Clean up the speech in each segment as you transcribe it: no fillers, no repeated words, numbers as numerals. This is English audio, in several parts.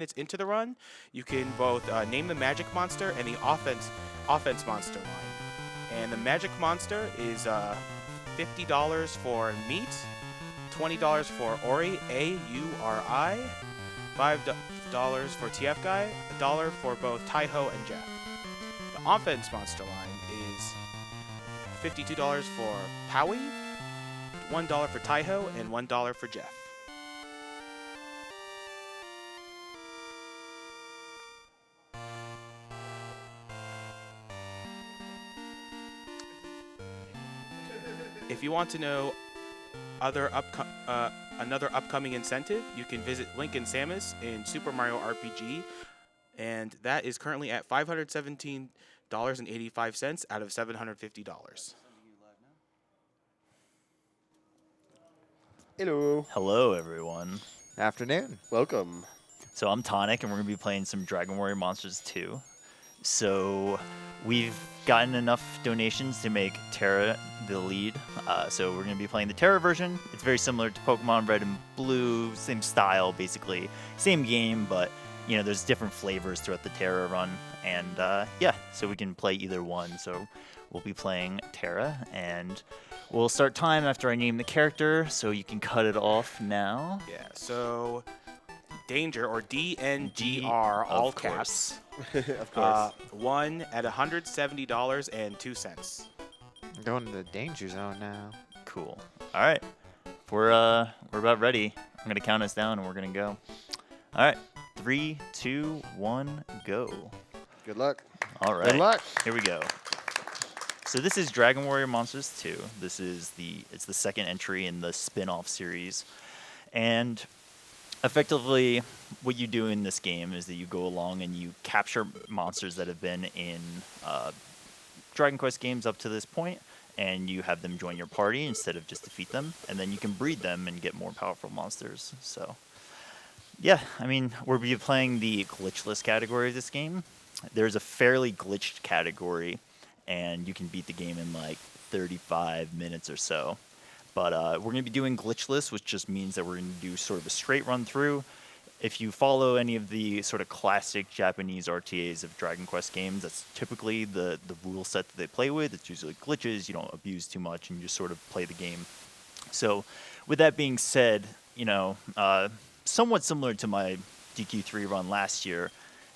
minutes into the run, you can both name the magic monster and the offense monster line. And the magic monster is $50 for meat, $20 for Ori, A-U-R-I, $5 for TF Guy, $1 for both Taiho and Jeff. The offense monster line is $52 for Powie, $1 for Taiho, and $1 for Jeff. If you want to know another upcoming incentive, you can visit Lincoln Samus in Super Mario RPG, and that is currently at $517.85 out of $750. Hello. Hello, everyone. Afternoon. Welcome. So I'm Tonic, and we're going to be playing some Dragon Warrior Monsters 2. So we've gotten enough donations to make Terra the lead. So we're going to be playing the Terra version. It's very similar to Pokemon Red and Blue, same style, basically. Same game, but, you know, there's different flavors throughout the Terra run. And, yeah, so we can play either one. So we'll be playing Terra, and we'll start time after I name the character, so you can cut it off now. Yeah, so Danger, or D-N-G-R, all caps. Of course. One at $170.02. I'm going to the danger zone now. Cool. All right. We're about ready. I'm going to count us down, and we're going to go. All right. 3, 2, 1, go. Good luck. All right. Good luck. Here we go. So this is Dragon Warrior Monsters 2. This is it's the second entry in the spin-off series. And effectively, what you do in this game is that you go along and you capture monsters that have been in Dragon Quest games up to this point, and you have them join your party instead of just defeat them, and then you can breed them and get more powerful monsters. So, yeah, I mean, we'll be playing the glitchless category of this game. There's a fairly glitched category, and you can beat the game in like 35 minutes or so. But we're going to be doing glitchless, which just means that we're going to do sort of a straight run through. If you follow any of the sort of classic Japanese RTAs of Dragon Quest games, that's typically the rule set that they play with. It's usually glitches, you don't abuse too much, and you just sort of play the game. So with that being said, you know, somewhat similar to my DQ3 run last year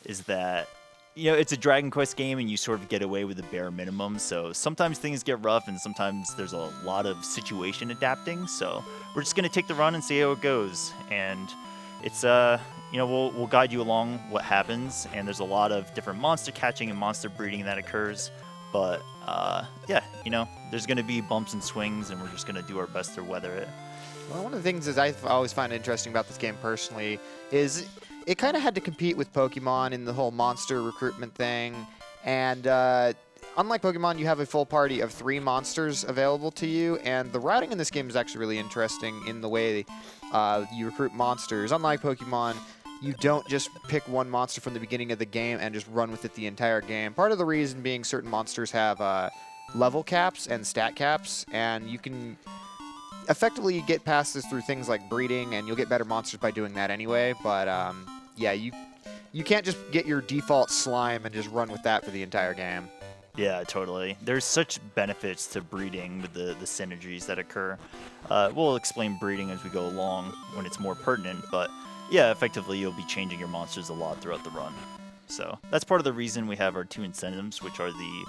is that, you know, it's a Dragon Quest game, and you sort of get away with the bare minimum. So sometimes things get rough, and sometimes there's a lot of situation adapting. So we're just going to take the run and see how it goes. And it's, you know, we'll guide you along what happens. And there's a lot of different monster catching and monster breeding that occurs. But, yeah, you know, there's going to be bumps and swings, and we're just going to do our best to weather it. Well, one of the things that I always find interesting about this game personally is it kind of had to compete with Pokemon in the whole monster recruitment thing. And unlike Pokemon, you have a full party of 3 monsters available to you. And the routing in this game is actually really interesting in the way you recruit monsters. Unlike Pokemon, you don't just pick one monster from the beginning of the game and just run with it the entire game. Part of the reason being certain monsters have level caps and stat caps, and you can effectively get past this through things like breeding, and you'll get better monsters by doing that anyway. But yeah, you can't just get your default slime and just run with that for the entire game. Yeah, totally. There's such benefits to breeding with the synergies that occur. We'll explain breeding as we go along when it's more pertinent, but yeah, effectively you'll be changing your monsters a lot throughout the run. So that's part of the reason we have our 2 incentives, which are the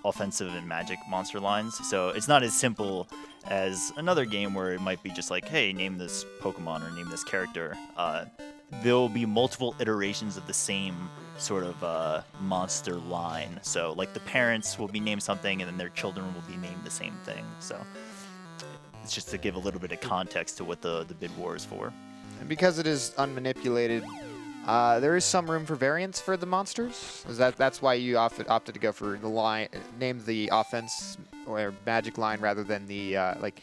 offensive and magic monster lines. So it's not as simple as another game where it might be just like, hey, name this Pokemon or name this character. There'll be multiple iterations of the same sort of monster line. So like the parents will be named something, and then their children will be named the same thing. So it's just to give a little bit of context to what the bid war is for. And because it is unmanipulated, there is some room for variance for the monsters. That's why you opted to go for the line, name the offense or magic line rather than the like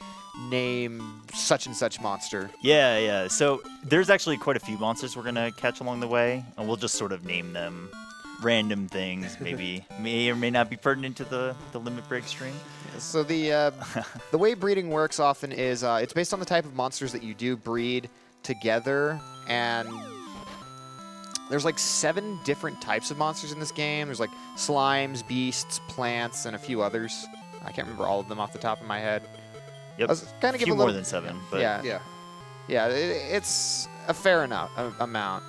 name such and such monster. Yeah. So there's actually quite a few monsters we're gonna catch along the way, and we'll just sort of name them random things. Maybe may or may not be pertinent to the limit break stream. So the way breeding works often is it's based on the type of monsters that you do breed together, and there's like 7 different types of monsters in this game. There's like slimes, beasts, plants, and a few others. I can't remember all of them off the top of my head. Yep. I was kind a of give few a little more than 7, but yeah. It's a fair enough amount.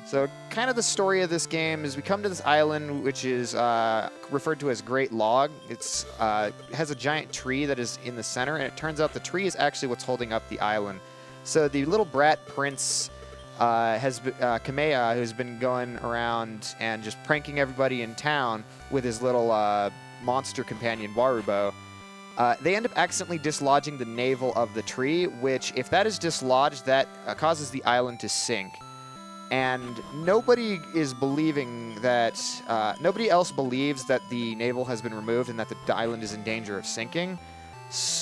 So kind of the story of this game is we come to this island, which is referred to as Great Log. It has a giant tree that is in the center, and it turns out the tree is actually what's holding up the island. So the little brat prince Kamea, who's been going around and just pranking everybody in town with his little monster companion Warubo. They end up accidentally dislodging the navel of the tree, which, if that is dislodged, that causes the island to sink. And nobody is believing that, nobody else believes that the navel has been removed and that the island is in danger of sinking.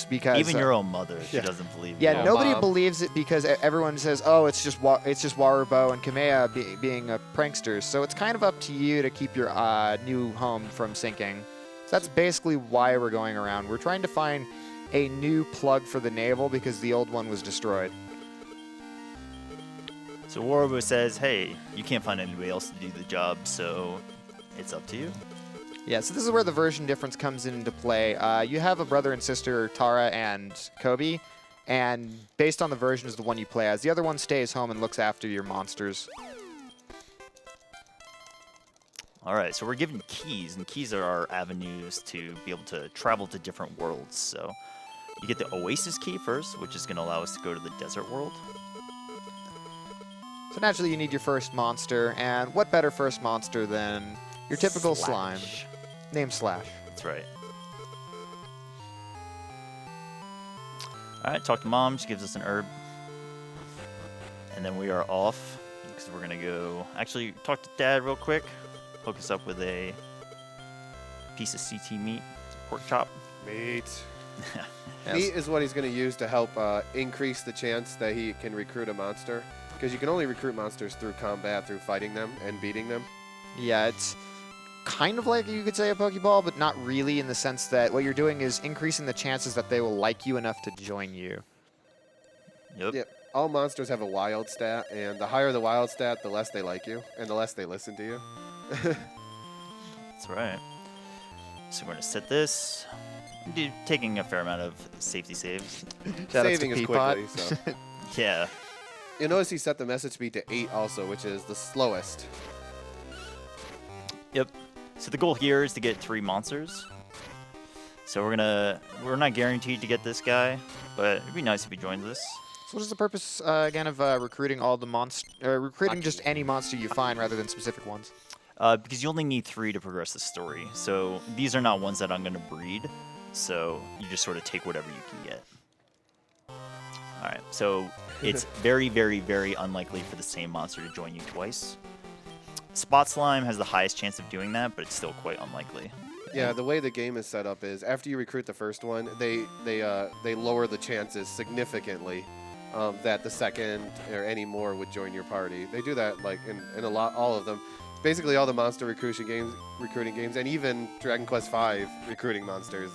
Because even your own mother, she doesn't believe yeah, you. nobody Mom. believes it because everyone says, "Oh, it's just Warubo and Kamea being pranksters." So it's kind of up to you to keep your new home from sinking. So that's basically why we're going around. We're trying to find a new plug for the navel because the old one was destroyed. So Warubo says, hey, you can't find anybody else to do the job, so it's up to you. Yeah, so this is where the version difference comes into play. You have a brother and sister, Tara and Kobe, and based on the version is the one you play as. The other one stays home and looks after your monsters. All right, so we're given keys, and keys are our avenues to be able to travel to different worlds. So you get the Oasis key first, which is going to allow us to go to the desert world. So naturally you need your first monster, and what better first monster than your typical slime, Slash. named Slash. That's right. All right, talk to Mom. She gives us an herb. And then we are off because we're going to go... Actually, talk to Dad real quick. Hook us up with a piece of CT meat, pork chop. Meat. Yes. Meat is what he's going to use to help increase the chance that he can recruit a monster. Because you can only recruit monsters through combat, through fighting them and beating them. Yeah, it's kind of like you could say a Pokeball, but not really in the sense that what you're doing is increasing the chances that they will like you enough to join you. Yep. Yep. All monsters have a wild stat, and the higher the wild stat, the less they like you, and the less they listen to you. That's right. So we're going to set this. Taking a fair amount of safety saves. Shout outs to Saving is Peapod. quickly, so. Yeah. You'll notice he set the message speed to 8 also, which is the slowest. Yep. So the goal here is to get 3 monsters. So we're not guaranteed to get this guy, but it'd be nice if he joins us. So what is the purpose, again, of recruiting all the recruiting just any monster you find rather than specific ones? Because you only need 3 to progress the story. So these are not ones that I'm going to breed. So you just sort of take whatever you can get. All right. So it's very, very, very unlikely for the same monster to join you twice. Spot Slime has the highest chance of doing that, but it's still quite unlikely. Yeah, the way the game is set up is after you recruit the first one, they lower the chances significantly that the second or any more would join your party. They do that like in all of them. Basically, all the monster recruiting games, and even Dragon Quest V recruiting monsters,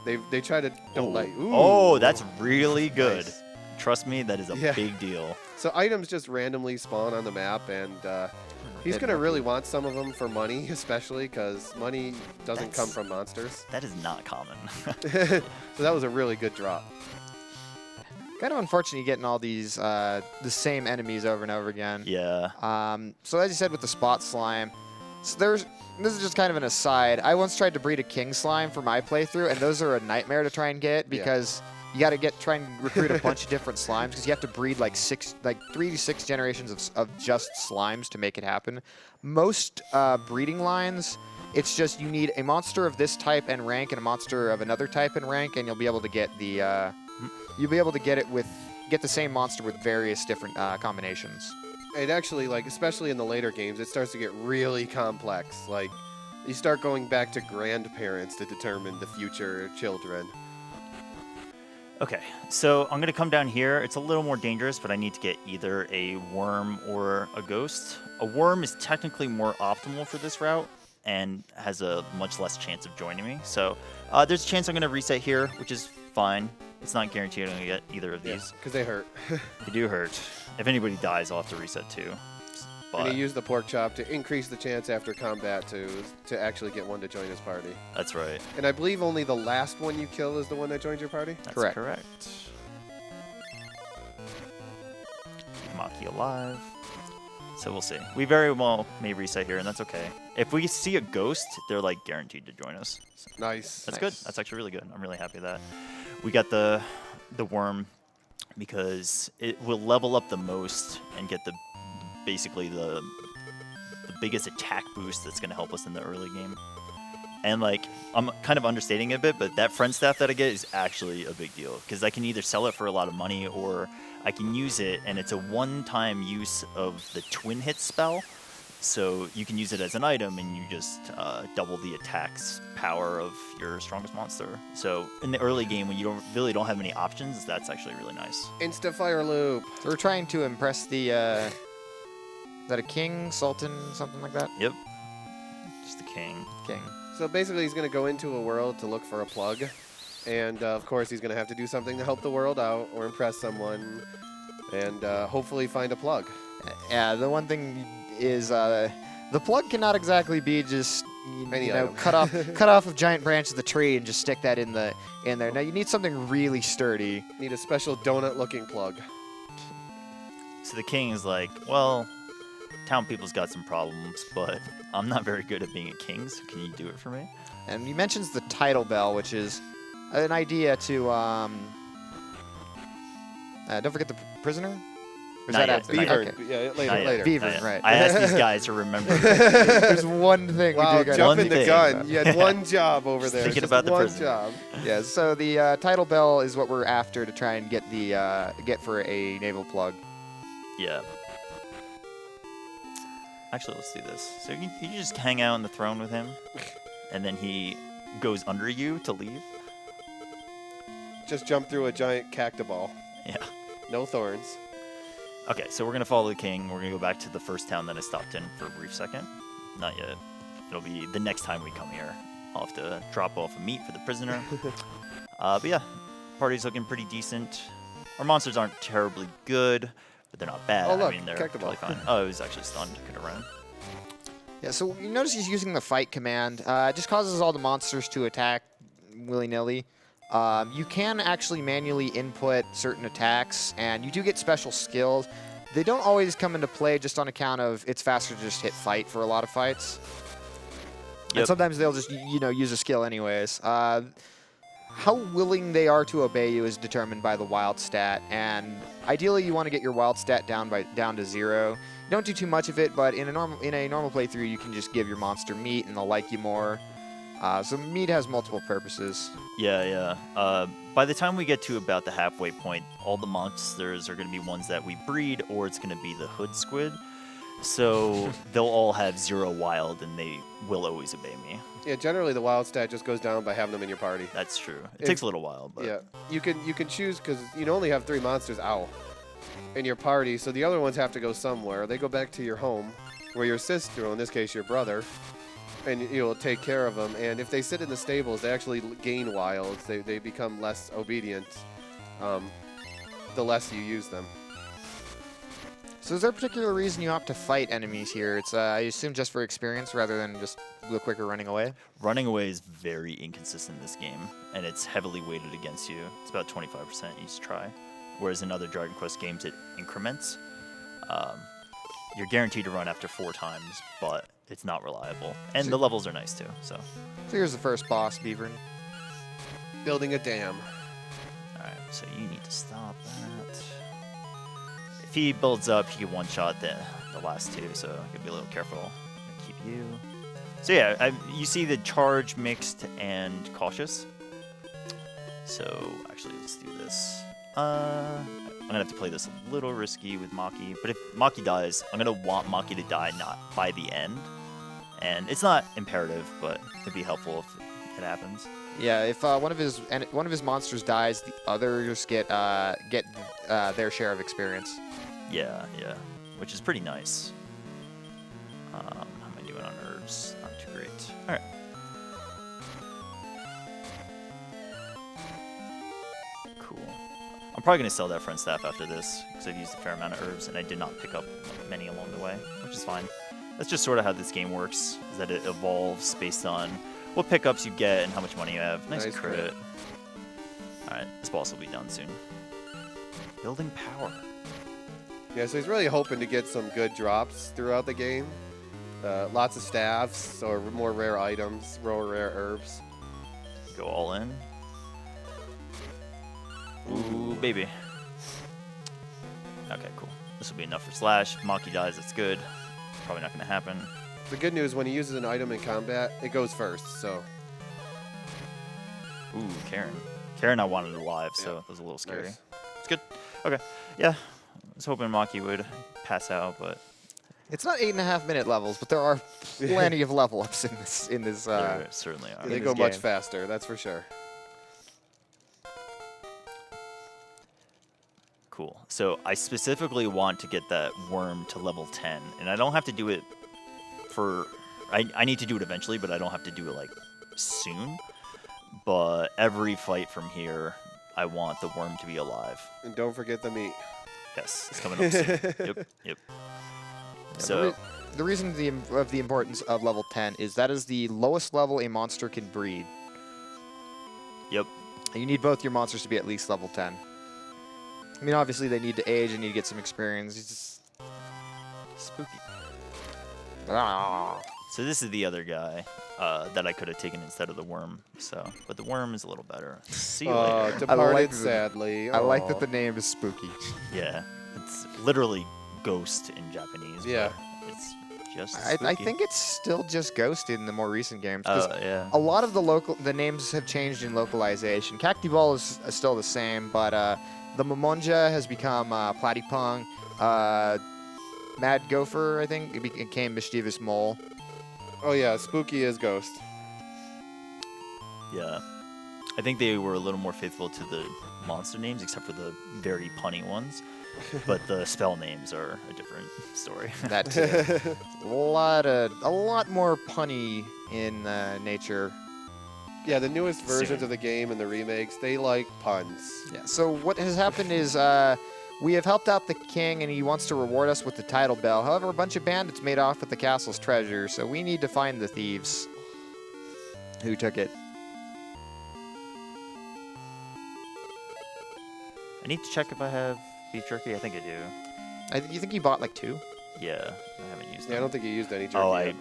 they try to don't let. Ooh. Oh, that's really good. Nice. Trust me, that is a Yeah. big deal. So items just randomly spawn on the map, and he's gonna really want some of them for money, especially because money doesn't come from monsters. That is not common. So that was a really good drop. Kind of unfortunate you getting all these the same enemies over and over again. Yeah. So as you said with the Spot Slime, so this is just kind of an aside. I once tried to breed a King Slime for my playthrough, and those are a nightmare to try and get because you got to try and recruit a bunch of different slimes because you have to breed like 3 to 6 generations of just slimes to make it happen. Most breeding lines, it's just you need a monster of this type and rank and a monster of another type and rank, and you'll be able to get the get the same monster with various different combinations. It actually, like, especially in the later games, it starts to get really complex. Like, you start going back to grandparents to determine the future children. Okay, so I'm going to come down here. It's a little more dangerous, but I need to get either a worm or a ghost. A worm is technically more optimal for this route and has a much less chance of joining me. So there's a chance I'm going to reset here, which is fine. It's not guaranteed I'm going to get either of these. Because they hurt. They do hurt. If anybody dies, I'll have to reset too. And But he used the pork chop to increase the chance after combat to actually get one to join his party. that's right. And I believe only the last one you kill is the one that joins your party. That's Correct. correct. Keep Maki alive. So we'll see. We very well may reset here, and that's okay. If we see a ghost, they're like guaranteed to join us. So Nice. that's good. That's actually really good. I'm really happy with that. We got the worm because it will level up the most and get the basically the biggest attack boost that's going to help us in the early game. And like, I'm kind of understating it a bit, but that friend staff that I get is actually a big deal because I can either sell it for a lot of money or I can use it, and it's a one-time use of the twin hit spell. So you can use it as an item, and you just double the attack's power of your strongest monster. So in the early game, when you really don't have many options, that's actually really nice. Insta fire loop. So we're trying to impress the, is that a king, sultan, something like that? Yep. Just the king. King. So basically, he's going to go into a world to look for a plug. And of course, he's going to have to do something to help the world out or impress someone. And hopefully find a plug. Yeah, the one thing is the plug cannot exactly be just Any you know item. cut off a giant branch of the tree and just stick that in there. Now you need something really sturdy. Need a special donut-looking plug. So the king is like, well, town people's got some problems, but I'm not very good at being a king, so can you do it for me? And he mentions the title bell, which is an idea to don't forget the prisoner. Or is Not that yet, after? not Beaver. yet. Okay. Yeah, Not later, yet. later. Beaver, Not yet. right. I asked these guys to remember. There's one thing Wow, we do got. jumping One the thing. gun. You had one job over Just there. thinking Just about the one prisoner. job. Yeah, so the title bell is what we're after to try and get the get for a naval plug. Yeah. Actually, let's do this. So you just hang out on the throne with him, and then he goes under you to leave. Just jump through a giant cactoball. Yeah. No thorns. Okay, so we're gonna follow the king. We're gonna go back to the first town that I stopped in for a brief second. Not yet. It'll be the next time we come here. I'll have to drop off a meat for the prisoner. But yeah, party's looking pretty decent. Our monsters aren't terribly good, but they're not bad. Oh, look, I mean, they're cactoball. totally fine. Oh, it was actually stunned. Could have run. Yeah, so you notice he's using the fight command. It just causes all the monsters to attack willy-nilly. You can actually manually input certain attacks, and you do get special skills. They don't always come into play just on account of it's faster to just hit fight for a lot of fights. And Yep. sometimes they'll just, use a skill anyways. How willing they are to obey you is determined by the wild stat, and ideally you want to get your wild stat down to 0. You don't do too much of it, but in a normal playthrough you can just give your monster meat and they'll like you more. So meat has multiple purposes. Yeah. By the time we get to about the halfway point, all the monsters are going to be ones that we breed, or it's going to be the hood squid. So they'll all have 0 wild, and they will always obey me. Yeah, generally the wild stat just goes down by having them in your party. That's true. It If- takes a little while, but Yeah, you can choose because you only have 3 monsters out in your party, so the other ones have to go somewhere. They go back to your home, where your sister, or in this case your brother, and you'll take care of them. And if they sit in the stables, they actually gain wilds. They become less obedient the less you use them. So is there a particular reason you opt to fight enemies here? It's, I assume, just for experience rather than just real quicker running away? running away is very inconsistent in this game, and it's heavily weighted against you. It's about 25% each try, whereas in other Dragon Quest games it increments. You're guaranteed to run after 4 times, but it's not reliable. And the levels are nice too, so. So here's the first boss, Beaver. Building a dam. Alright, so you need to stop that. If he builds up, he can one-shot the last 2, so you gotta be a little careful. Keep you. So yeah, you see the charge, mixed, and cautious. So actually, let's do this. I'm gonna have to play this a little risky with Maki, but if Maki dies, I'm gonna want Maki to die not by the end. And it's not imperative, but it'd be helpful if it happens. Yeah, if one of his monsters dies, the others get their share of experience. Yeah, which is pretty nice. How am I doing on herbs? Not too great. All right. Cool. I'm probably going to sell that front staff after this because I've used a fair amount of herbs and I did not pick up many along the way, which is fine. That's just sort of how this game works, is that it evolves based on what pickups you get and how much money you have. Nice crit. Alright, this boss will be done soon. Building power. Yeah, so he's really hoping to get some good drops throughout the game. Lots of staffs or more rare items, more rare herbs. Go all in. Ooh, baby. Okay, cool. This will be enough for Slash. Maki dies, that's good. Probably not going to happen. The good news, when he uses an item in combat, it goes first, so. Ooh, Karen. Karen I wanted alive, so that was a little scary. Nice. It's good. Okay. Yeah. I was hoping Maki would pass out, but It's not 8.5-minute levels, but there are plenty of level ups in this. there certainly are. They in go this much game. faster, that's for sure. Cool. So I specifically want to get that worm to level 10, and I don't have to do it for. I need to do it eventually, but I don't have to do it like soon. But every fight from here, I want the worm to be alive. And don't forget the meat. Yes, it's coming up soon. Yep. So The reason of the importance of level 10 is that is the lowest level a monster can breed. yep. And you need both your monsters to be at least level 10. I mean, obviously they need to age and need to get some experience. It's just... Spooky. Ah. So this is the other guy that I could have taken instead of the worm. So, but the worm is a little better. See you later. Departed like the- sadly. I like that Aw. the name is spooky. Yeah, it's literally ghost in Japanese. Yeah. but it's just. I spooky. think it's still just Ghost in the more recent games. 'cause Yeah. a lot of the names have changed in localization. Cacti Ball is still the same, but the Momonja has become Platypung. Mad Gopher, I think, it became Mischievous Mole. Oh yeah, Spooky is Ghost. Yeah. I think they were a little more faithful to the monster names, except for the very punny ones. But the spell names are a different story. That too. a lot more punny in nature. Yeah, the newest versions Soon. of the game and the remakes, they like puns. Yeah. So what has happened is we have helped out the king, and he wants to reward us with the title bell. However, a bunch of bandits made off with the castle's treasure, so we need to find the thieves who took it. I need to check if I have beef jerky. I think I do. You think you bought like 2? Yeah, I haven't used Yeah, I them. don't think you used any jerky Oh, yet.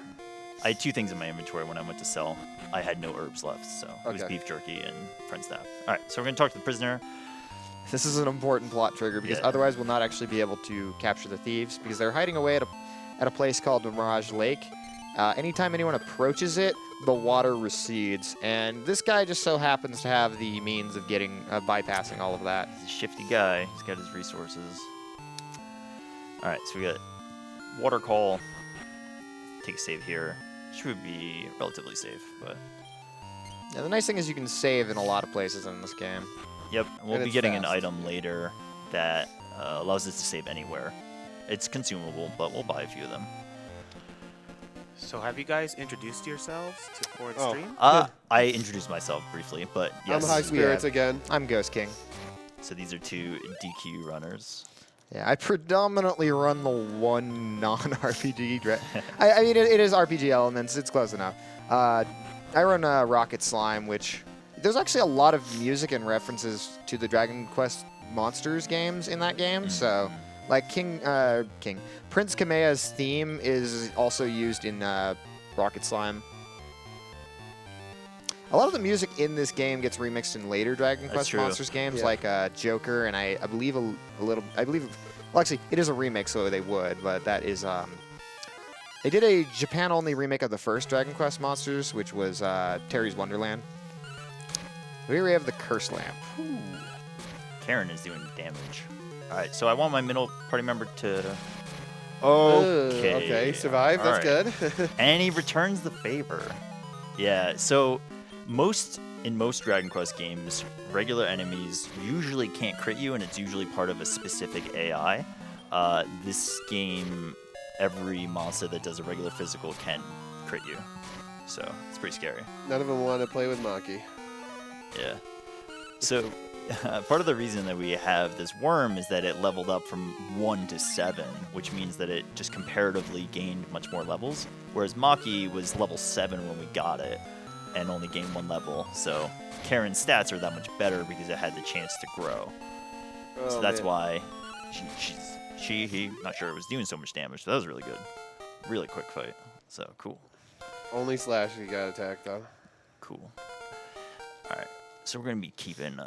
I had 2 things in my inventory when I went to sell. I had no herbs left, so it was Okay. beef jerky and friend staff. All right, so we're gonna talk to the prisoner. This is an important plot trigger because Yeah. otherwise we'll not actually be able to capture the thieves because they're hiding away at a place called the Mirage Lake. Anytime anyone approaches it, the water recedes, and this guy just so happens to have the means of getting bypassing all of that. He's a shifty guy. He's got his resources. All right, so we got water call. Take a save here. Should be relatively safe, but Yeah, the nice thing is you can save in a lot of places in this game. yep. We'll And be it's getting an fast. item later that allows us to save anywhere. It's consumable, but we'll buy a few of them. So have you guys introduced yourselves for the Oh. stream? I introduced myself briefly, but yes. I'm high spirits Yeah. again. I'm Ghost King. So these are 2 DQ runners. Yeah, I predominantly run the one non-RPG. I mean, it is RPG elements. It's close enough. I run Rocket Slime, which there's actually a lot of music and references to the Dragon Quest Monsters games in that game. So, like Prince Kamea's theme is also used in Rocket Slime. A lot of the music in this game gets remixed in later Dragon That's Quest true. Monsters games, Yeah. like Joker, and I believe a little. Well, actually, it is a remix, so they would, but that is. They did a Japan-only remake of the first Dragon Quest Monsters, which was Terry's Wonderland. Here we have the Curse Lamp. Karen is doing damage. All right, so I want my middle party member to. Okay, Okay. survive. All That's good. And he returns the favor. Yeah, so in most Dragon Quest games, regular enemies usually can't crit you, and it's usually part of a specific AI. This game, every monster that does a regular physical can crit you. So it's pretty scary. None of them want to play with Maki. Yeah. So part of the reason that we have this worm is that it leveled up from 1 to 7, which means that it just comparatively gained much more levels, whereas Maki was level 7 when we got it and only gained 1 level. So Karen's stats are that much better because it had the chance to grow. Oh, So that's man. why he, not sure it was doing so much damage. So that was really good. Really quick fight. So cool. Only Slash he got attacked though. Cool. All right. So we're going to be keeping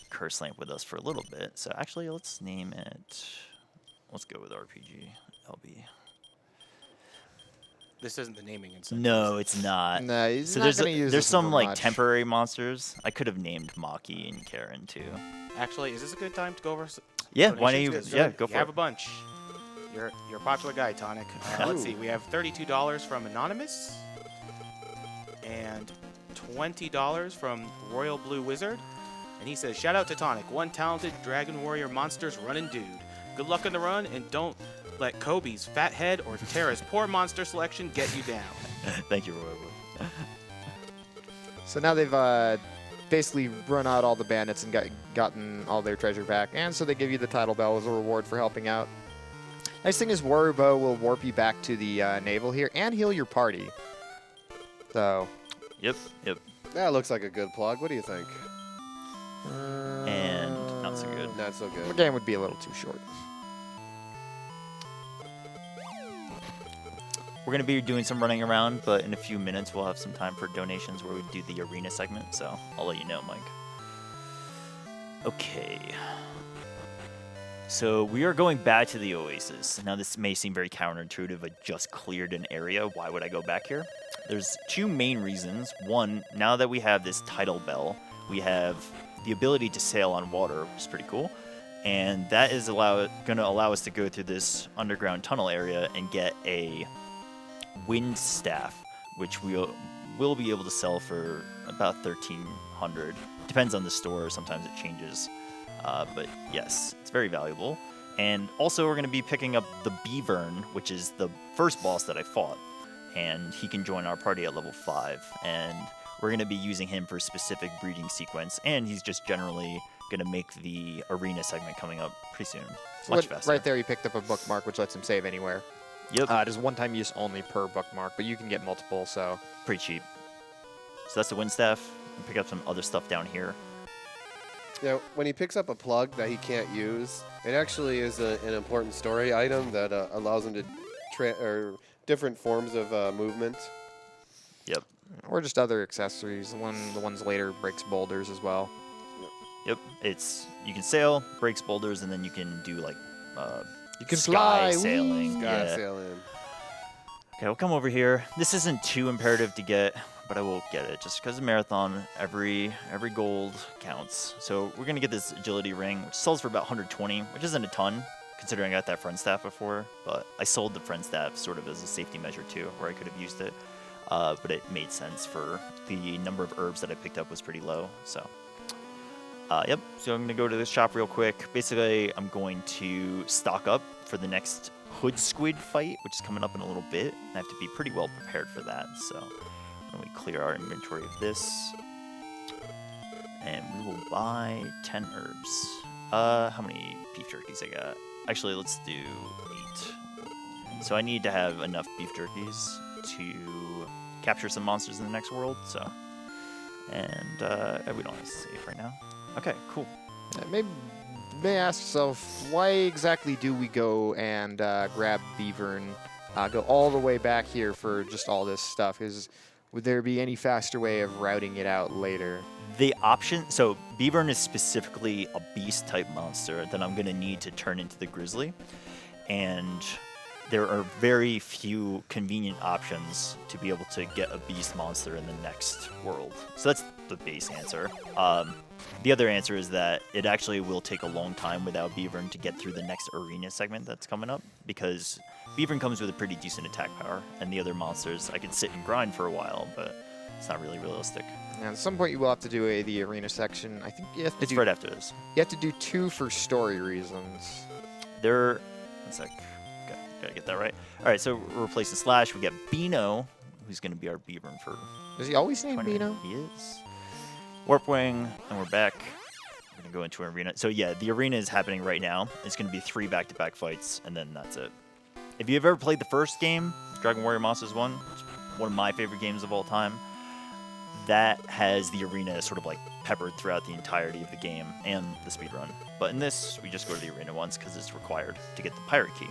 Curse Lamp with us for a little bit. So actually, let's name it. Let's go with RPG LB. This isn't the naming incentive. No, it's not. No, he's So not there's gonna use there's this some for like much. temporary monsters. I could have named Maki and Karen too. Actually, is this a good time to go over? Yeah, why don't you? donations? 'Cause Yeah, go you for have it. a bunch. You're a popular guy, Tonic. Let's see. We have $32 from Anonymous, and $20 from Royal Blue Wizard. And he says, "Shout out to Tonic, one talented Dragon Warrior monsters running dude. Good luck on the run, and don't let Kobe's fat head or Terra's poor monster selection get you down." Thank you, Roy. So now they've basically run out all the bandits and gotten all their treasure back, and so they give you the title bell as a reward for helping out. Nice thing is Warubo will warp you back to the naval here and heal your party. So. Yep. That looks like a good plug. What do you think? And not so good. Not so The good. game would be a little too short. We're going to be doing some running around, but in a few minutes we'll have some time for donations where we do the arena segment, so I'll let you know, Mike. Okay. So we are going back to the Oasis. Now this may seem very counterintuitive. I just cleared an area. Why would I go back here? There's two main reasons. One, now that we have this title bell, we have the ability to sail on water, which is pretty cool. And that is going to allow us to go through this underground tunnel area and get a wind staff, which we'll be able to sell for about 1,300. Depends on the store. Sometimes it changes. But yes, it's very valuable. And also we're going to be picking up the Beavern, which is the first boss that I fought. And he can join our party at level 5. And we're going to be using him for a specific breeding sequence. And he's just generally going to make the arena segment coming up pretty soon. Much faster. Right there, you picked up a bookmark, which lets him save anywhere. Yep. It is one-time use only per bookmark, but you can get multiple, so. Pretty cheap. So that's the wind staff. And pick up some other stuff down here. Yeah, when he picks up a plug that he can't use, it actually is an important story item that allows him to different forms of movement. Yep. Or just other accessories. The ones later breaks boulders as well. Yep. You can sail, breaks boulders, and then you can do like You can sky fly, sailing. whee! Sky Yeah. sailing. Okay, we'll come over here. This isn't too imperative to get, but I will get it just because of marathon. Every gold counts. So we're gonna get this agility ring, which sells for about 120, which isn't a ton considering I got that friend staff before. But I sold the friend staff sort of as a safety measure too, where I could have used it. But it made sense for the number of herbs that I picked up was pretty low. So. Yep, so I'm going to go to this shop real quick. Basically, I'm going to stock up for the next Hood Squid fight, which is coming up in a little bit. I have to be pretty well prepared for that. So when we clear our inventory of this, and we will buy 10 herbs. How many beef jerkies I got? Actually, let's do 8. So I need to have enough beef jerkies to capture some monsters in the next world. So, and we don't have to save right now. Okay, cool. Maybe may ask yourself, why exactly do we go and grab Beavern, go all the way back here for just all this stuff? Would there be any faster way of routing it out later? The option, so Beavern is specifically a beast type monster that I'm going to need to turn into the Grizzly. And there are very few convenient options to be able to get a beast monster in the next world. So that's the base answer. The other answer is that it actually will take a long time without Beavern to get through the next arena segment that's coming up, because Beavern comes with a pretty decent attack power, and the other monsters I can sit and grind for a while, but it's not really realistic. And at some point, you will have to do the arena section. I think you have to It's do. right after this. You have to do 2 for story reasons. One sec. Gotta get that right. All right, so we're replacing Slash. We got Beano, who's going to be our Beavern for Is he always named 20 Beano? minutes. He is. Warp Wing, and we're back. We're going to go into an arena. So yeah, the arena is happening right now. It's going to be 3 back-to-back fights, and then that's it. If you've ever played the first game, Dragon Warrior Monsters 1, it's one of my favorite games of all time, that has the arena sort of like peppered throughout the entirety of the game and the speedrun. But in this, we just go to the arena once because it's required to get the pirate key.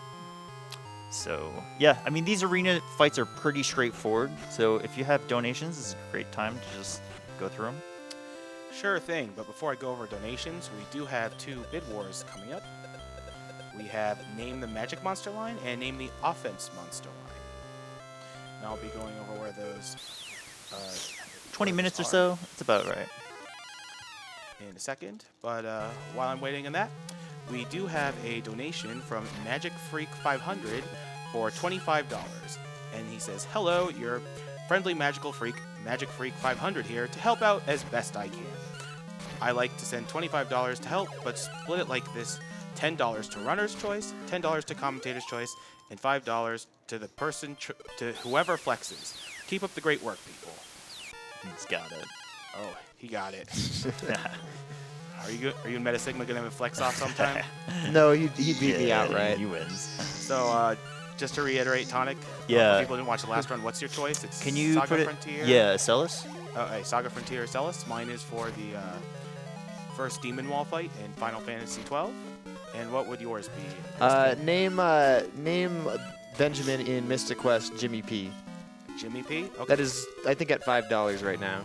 So yeah, I mean, these arena fights are pretty straightforward. So if you have donations, this is a great time to just go through them. Sure thing, but before I go over donations, we do have 2 bid wars coming up. We have Name the Magic Monster line and Name the Offense Monster line. And I'll be going over where those 20 words minutes or are so, it's about right. in a second. But while I'm waiting on that, we do have a donation from Magic Freak 500 for $25. And he says, "Hello, your friendly magical freak, Magic Freak 500 here to help out as best I can. I like to send $25 to help, but split it like this: $10 to runner's choice, $10 to commentator's choice, and $5 to the person to whoever flexes. Keep up the great work, people." He's got it. Oh, he got it. Are you and Meta Sigma gonna have a flex off sometime? No, he beat me outright. He wins. So, just to reiterate, Tonic. Yeah. For people who didn't watch the last run, what's your choice? It's Can you Saga put it? Frontier. Yeah, Celis. Oh, hey, Saga Frontier or Celis. Mine is for the first Demon Wall fight in Final Fantasy 12. And what would yours be? Name Benjamin in Mystic Quest Jimmy P. Jimmy P. Okay. That is, I think, at $5 right now.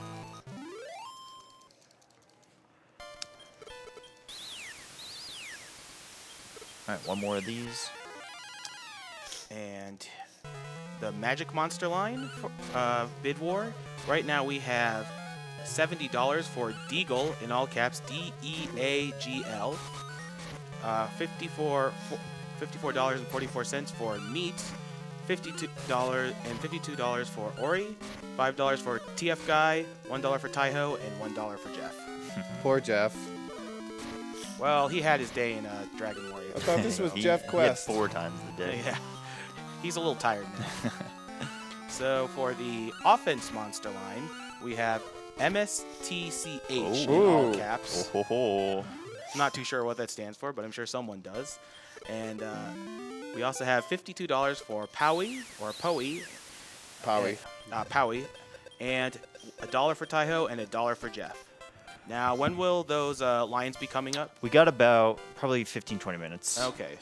All right, one more of these. And the Magic Monster line for, bid war. Right now we have $70 for Deagle, in all caps, DEAGL. $54.44 for Meat. $52 for Ori. $5 for TF Guy. $1 for Taiho, and $1 for Jeff. Poor Jeff. Well, he had his day in Dragon Warrior. I thought this was He Jeff had Quest. 4 times the day. Yeah, he's a little tired now. So for the offense monster line, we have MSTCH in all caps. Oh, ho, ho. I'm not too sure what that stands for, but I'm sure someone does. And we also have $52 for Powie, or Powie. Powie. Powie. And $1 for Taiho and $1 for Jeff. Now, when will those lines be coming up? We got about probably 15-20 minutes. Okay.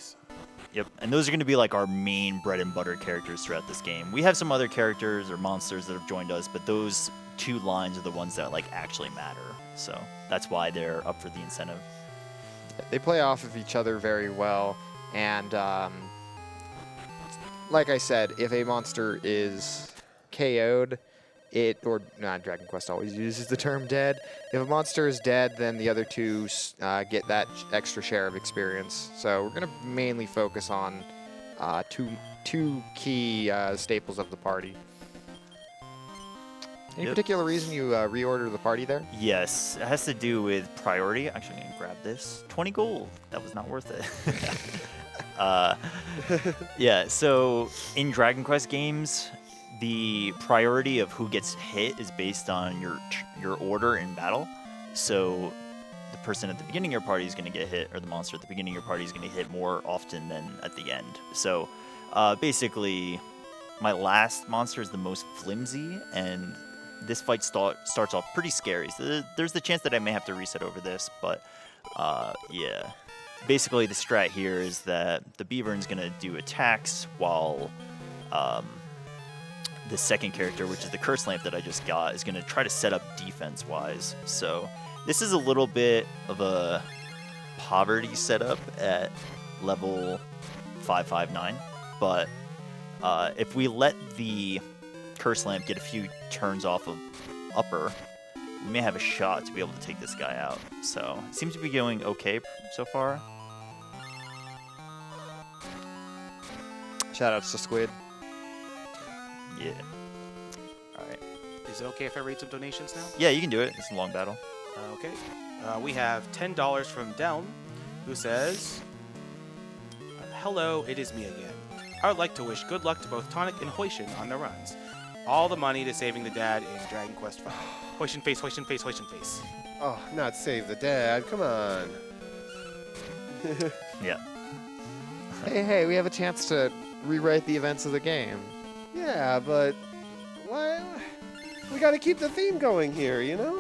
Yep, and those are going to be like our main bread and butter characters throughout this game. We have some other characters or monsters that have joined us, but those 2 lines are the ones that like actually matter. So that's why they're up for the incentive. They play off of each other very well, and like I said, if a monster is KO'd, Dragon Quest always uses the term dead. If a monster is dead, then the other 2 get that extra share of experience. So we're going to mainly focus on two key staples of the party. Any Yep. particular reason you reorder the party there? Yes, it has to do with priority. Actually, I'm going to grab this. 20 gold. That was not worth it. Yeah, so in Dragon Quest games, the priority of who gets hit is based on your order in battle. So the person at the beginning of your party is going to get hit, or the monster at the beginning of your party is going to hit more often than at the end. So basically, my last monster is the most flimsy, and this fight starts off pretty scary. So there's the chance that I may have to reset over this, but yeah. Basically, the strat here is that the Beavern's going to do attacks while the second character, which is the Curse Lamp that I just got, is going to try to set up defense-wise. So this is a little bit of a poverty setup at level 559, but if we let the Curse Lamp get a few turns off of upper, we may have a shot to be able to take this guy out. So it seems to be going okay so far. Shoutouts to Squid. Yeah. All right. Is it okay if I read some donations now? Yeah, you can do it. It's a long battle. Okay. We have $10 from Delm, who says, "Hello, it is me again. I would like to wish good luck to both Tonic and Hoishin on their runs. All the money to saving the dad in Dragon Quest V. Hoishin face, Hoishin face, Hoishin face." Oh, not save the dad. Come on. Yeah. Hey, we have a chance to rewrite the events of the game. Yeah, but why? We got to keep the theme going here, you know?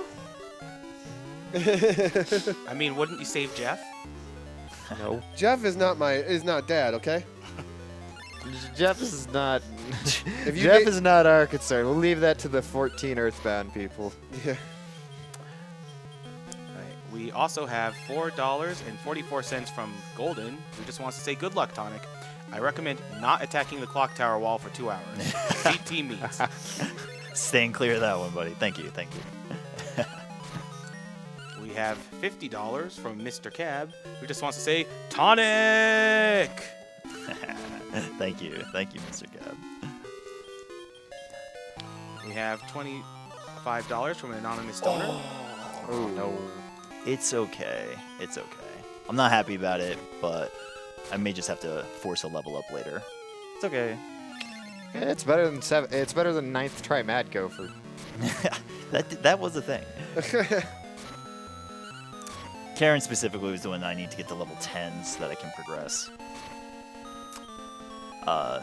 I mean, wouldn't you save Jeff? No. Jeff is not dad, okay? Jeff is not. If you Jeff ga- is not our concern. We'll leave that to the 14 Earthbound people. Yeah. Right. We also have $4.44 from Golden, who just wants to say good luck, Tonic. I recommend not attacking the clock tower wall for 2 hours. Beat team meets. Staying clear of that one, buddy. Thank you. Thank you. We have $50 from Mr. Cab, who just wants to say Tonic. Thank you. Thank you, Mr. Gab. We have $25 from an anonymous donor. Oh no. It's okay. It's okay. I'm not happy about it, but I may just have to force a level up later. It's okay. Yeah, it's better than It's better than 9th try Mad Gopher. that was a thing. Karen specifically was the one I need to get to level 10 so that I can progress.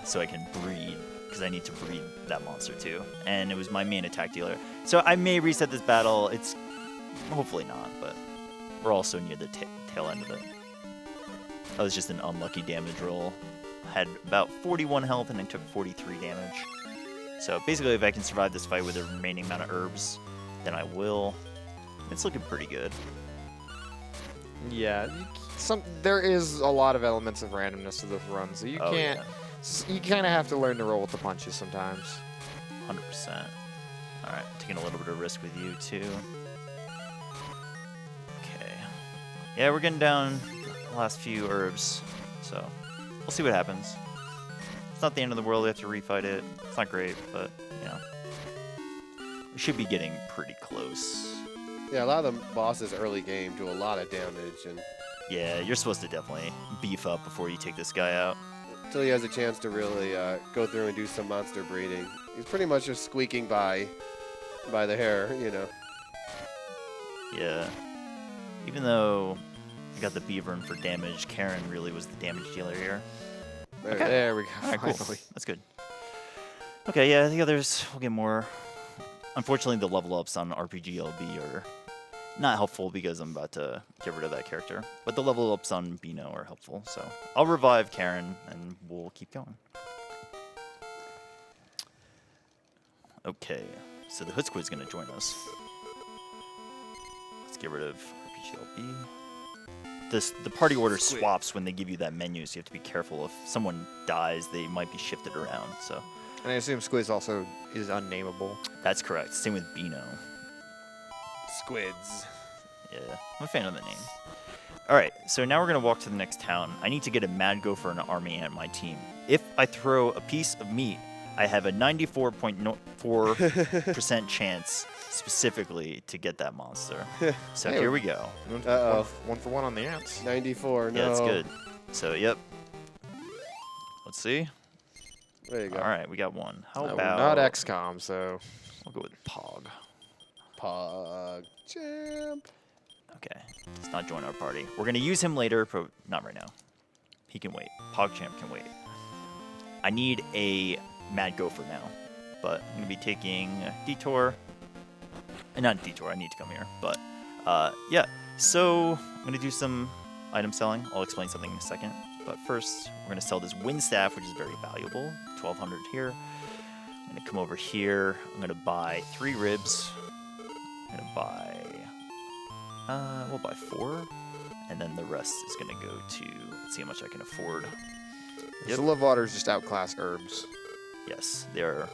So I can breed, because I need to breed that monster too. And it was my main attack dealer. So I may reset this battle. It's hopefully not, but we're also near the tail end of it. That was just an unlucky damage roll. I had about 41 health and I took 43 damage. So basically, if I can survive this fight with the remaining amount of herbs, then I will. It's looking pretty good. Yeah, there is a lot of elements of randomness to this run, so you can't. Yeah. You kind of have to learn to roll with the punches sometimes. 100%. All right, taking a little bit of risk with you too. Okay. Yeah, we're getting down the last few herbs, so we'll see what happens. It's not the end of the world. We have to refight it. It's not great, but you know, we should be getting pretty close. Yeah, a lot of the bosses early game do a lot of damage, and Yeah, you're supposed to definitely beef up before you take this guy out. until he has a chance to really go through and do some monster breeding, he's pretty much just squeaking by the hair, you know. Yeah. Even though I got the Beavern for damage, Karen really was the damage dealer here. There we go. All right, cool. Finally. That's good. Okay, yeah, the others will get more. Unfortunately, the level ups on RPGLB are not helpful because I'm about to get rid of that character. But the level ups on Beano are helpful, so I'll revive Karen and we'll keep going. Okay, so the Hood Squid's gonna join us. Let's get rid of RPGLB. The party order swaps when they give you that menu, so you have to be careful. If someone dies, they might be shifted around. So And I assume Squiz also is unnameable. that's correct. Same with Beano. Squids. Yeah, I'm a fan of the name. All right, so now we're gonna walk to the next town. I need to get a Mad Gopher and an army ant my team. If I throw a piece of meat, I have a 94.4% chance specifically to get that monster. So Hey, here we go. Uh-oh. One for one on the ants. 94, no. Yeah, that's good. So, yep. Let's see. There you go. All right, we got one. How We're about... not XCOM, so We'll go with Pog. Pog champ. Okay, does not join our party. We're gonna use him later, but not right now. He can wait. PogChamp can wait. I need a Mad Gopher now, but I'm gonna be taking a detour. Not detour. I need to come here, but yeah. So I'm gonna do some item selling. I'll explain something in a second. But first, we're gonna sell this wind staff, which is very valuable. 1,200 here. I'm gonna come over here. I'm gonna buy 3 ribs. I'm gonna buy. We'll buy 4, and then the rest is gonna go to. Let's see how much I can afford. the love waters just outclass herbs. Yes, they're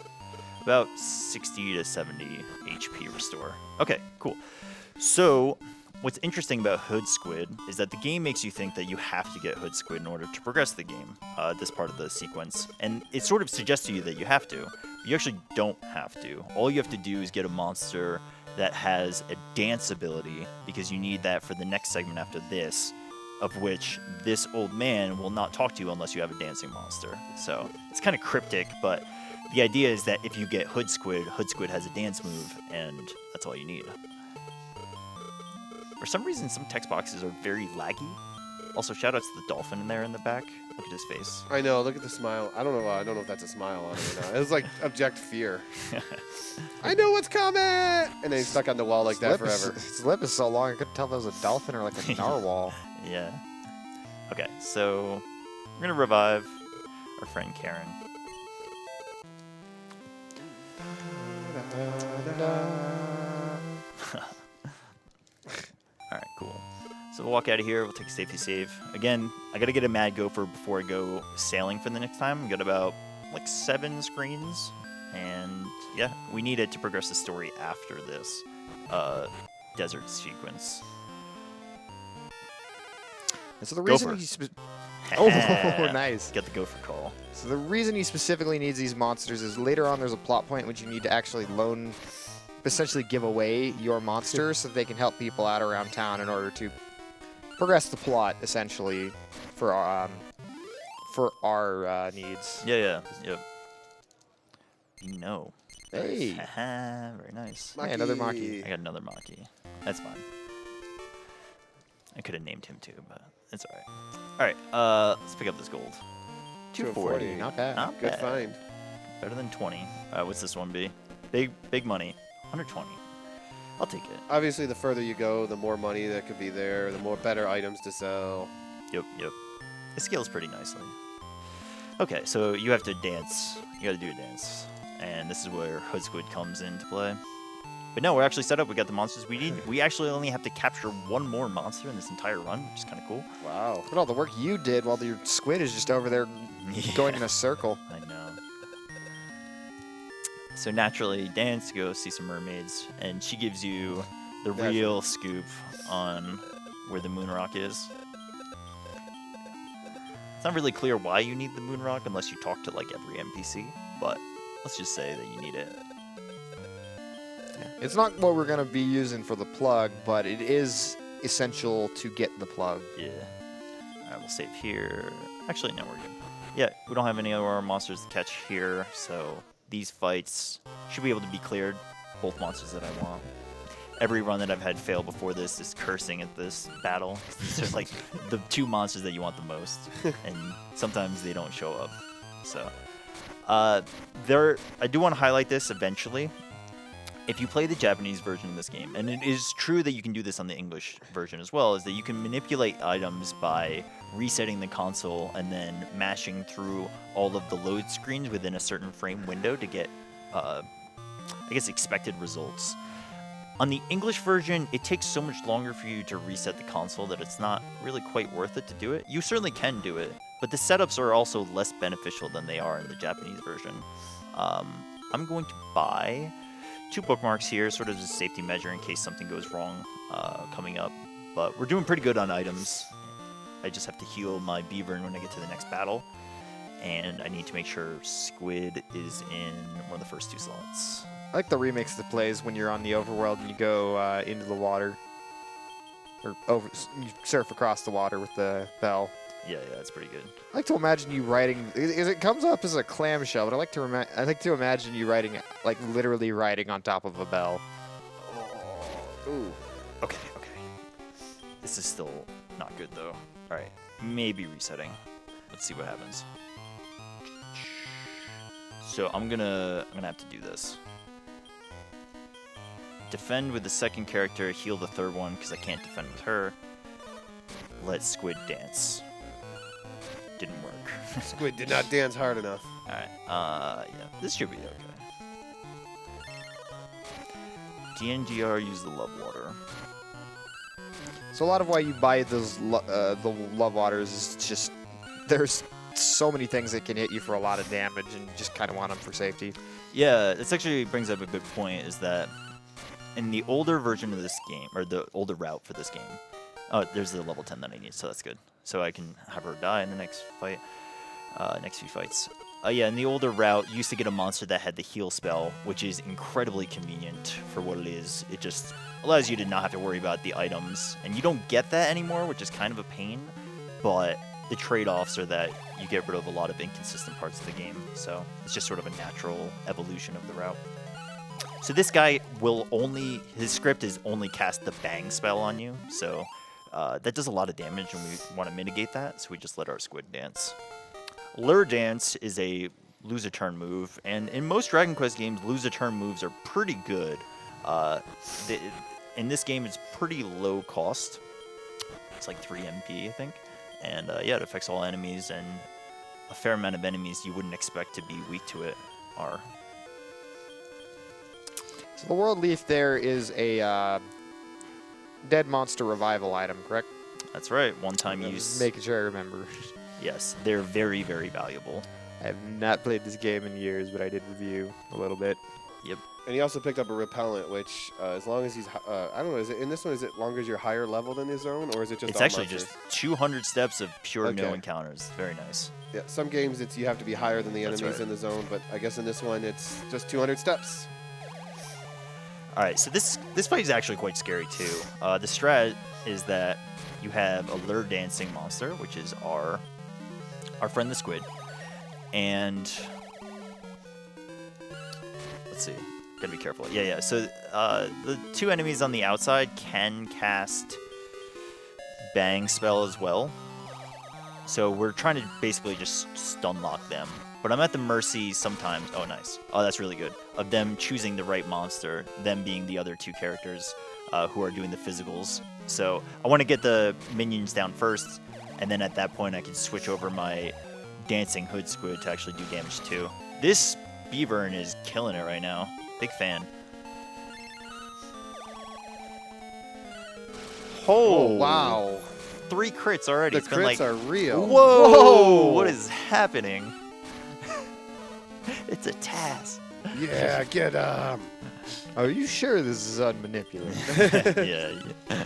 about 60 to 70 HP restore. Okay, cool. So, what's interesting about Hood Squid is that the game makes you think that you have to get Hood Squid in order to progress the game, this part of the sequence. And it sort of suggests to you that you have to. You actually don't have to. All you have to do is get a monster that has a dance ability, because you need that for the next segment after this, of which this old man will not talk to you unless you have a dancing monster. So it's kind of cryptic, but the idea is that if you get Hood Squid has a dance move, and that's all you need. For some reason, some text boxes are very laggy. Also, shout out to the dolphin in there in the back. Look at his face. I know. Look at the smile. I don't know. I don't know if that's a smile on it or not. It was like abject fear. I know what's coming, and then he's stuck on the wall like that forever. His lip is so long, I couldn't tell if it was a dolphin or like a narwhal. Yeah. Okay, so we're gonna revive our friend Karen. Alright, cool. So we'll walk out of here, we'll take a safety save. Again, I gotta get a mad gopher before I go sailing for the next time. We got about like 7 screens. And yeah, we need it to progress the story after this desert sequence. And so the reason Gopher. oh, nice. Get the gopher call. So the reason he specifically needs these monsters is later on there's a plot point which you need to actually essentially give away your monsters so that they can help people out around town in order to progress the plot, essentially, for our needs. Yeah. No. Hey. Very nice. Hey, another Maki. I got another Maki. That's fine. I could have named him too, but it's alright. Alright, let's pick up this gold. 240. Not bad. Not Good bad. find. Better than 20. What's this one be? Big money. 120. I'll take it. Obviously, the further you go, the more money that could be there, the more better items to sell. Yep. It scales pretty nicely. Okay, so you have to dance. You gotta do a dance. And this is where Hood Squid comes into play. But no, we're actually set up. We got the monsters we need. We actually only have to capture 1 more monster in this entire run, which is kind of cool. Wow. Look at all the work you did while your squid is just over there going in a circle. I know. So naturally, dance, go see some mermaids, and she gives you the real scoop on where the moon rock is. It's not really clear why you need the moon rock unless you talk to like every NPC, but let's just say that you need it. It's not what we're going to be using for the plug, but it is essential to get the plug. Yeah. Alright, we'll save here. Actually, no, we're good. Yeah, we don't have any other monsters to catch here, so these fights should be able to be cleared. Both monsters that I want. Every run that I've had fail before this is cursing at this battle. These are like the 2 monsters that you want the most, and sometimes they don't show up. So, I do want to highlight this eventually. If you play the Japanese version of this game, and it is true that you can do this on the English version as well, is that you can manipulate items by resetting the console and then mashing through all of the load screens within a certain frame window to get, I guess, expected results. On the English version, it takes so much longer for you to reset the console that it's not really quite worth it to do it. You certainly can do it, but the setups are also less beneficial than they are in the Japanese version. I'm going to buy 2 bookmarks here, sort of as a safety measure in case something goes wrong coming up. But we're doing pretty good on items. I just have to heal my beaver when I get to the next battle. And I need to make sure Squid is in one of the first 2 slots. I like the remix that plays when you're on the overworld and you go into the water. Or you surf across the water with the bell. Yeah, it's pretty good. I like to imagine you writing. It comes up as a clamshell, but I like to imagine you writing, like literally writing on top of a bell. Ooh. Okay. This is still not good though. All right, maybe resetting. Let's see what happens. So I'm gonna have to do this. Defend with the 2nd character, heal the 3rd one because I can't defend with her. Let Squid dance. Didn't work. Squid did not dance hard enough. Alright, yeah, this should be okay. DNGR use the love water. So a lot of why you buy those the love waters is just there's so many things that can hit you for a lot of damage, and you just kind of want them for safety. Yeah, this actually brings up a good point, is that in the older version of this game, or the older route for this game, oh, there's the level 10 that I need, so that's good. So I can have her die in the next fight, next few fights. Yeah, in the older route, you used to get a monster that had the heal spell, which is incredibly convenient for what it is. It just allows you to not have to worry about the items, and you don't get that anymore, which is kind of a pain, but the trade-offs are that you get rid of a lot of inconsistent parts of the game, so it's just sort of a natural evolution of the route. So this guy will his script is only cast the bang spell on you. So that does a lot of damage, and we want to mitigate that. So we just let our squid dance. Lure Dance is a lose a turn move, and in most Dragon Quest games, lose a turn moves are pretty good. In this game, it's pretty low cost. It's like 3 MP, I think. And yeah, it affects all enemies, and a fair amount of enemies you wouldn't expect to be weak to it are. So the World Leaf there is a dead monster revival item, correct? That's right, one-time use. Making sure I remember. Yes, they're very, very valuable. I have not played this game in years, but I did review a little bit. Yep. And he also picked up a repellent, which as long as he's, I don't know, is it in this one? Is it longer as you're higher level than his own, or is it just? It's all actually monsters? just 200 steps of pure no Okay. encounters. Very nice. Yeah, some games you have to be higher than the That's enemies right. in the zone, but I guess in this one it's just 200 steps. All right, so this fight is actually quite scary too. The strat is that you have a lure dancing monster, which is our friend the squid, and let's see, gotta be careful. Yeah. So the two enemies on the outside can cast bang spell as well. So we're trying to basically just stun lock them. But I'm at the mercy sometimes. Oh, nice. Oh, that's really good. Of them choosing the right monster, them being the other two characters who are doing the physicals. So I want to get the minions down first, and then at that point I can switch over my dancing hood squid to actually do damage too. This Beavern is killing it right now. Big fan. Oh, wow. 3 crits already. The It's been crits like, are real. whoa! Whoa! What is happening? It's a task. Yeah, get Are you sure this is unmanipulated? yeah.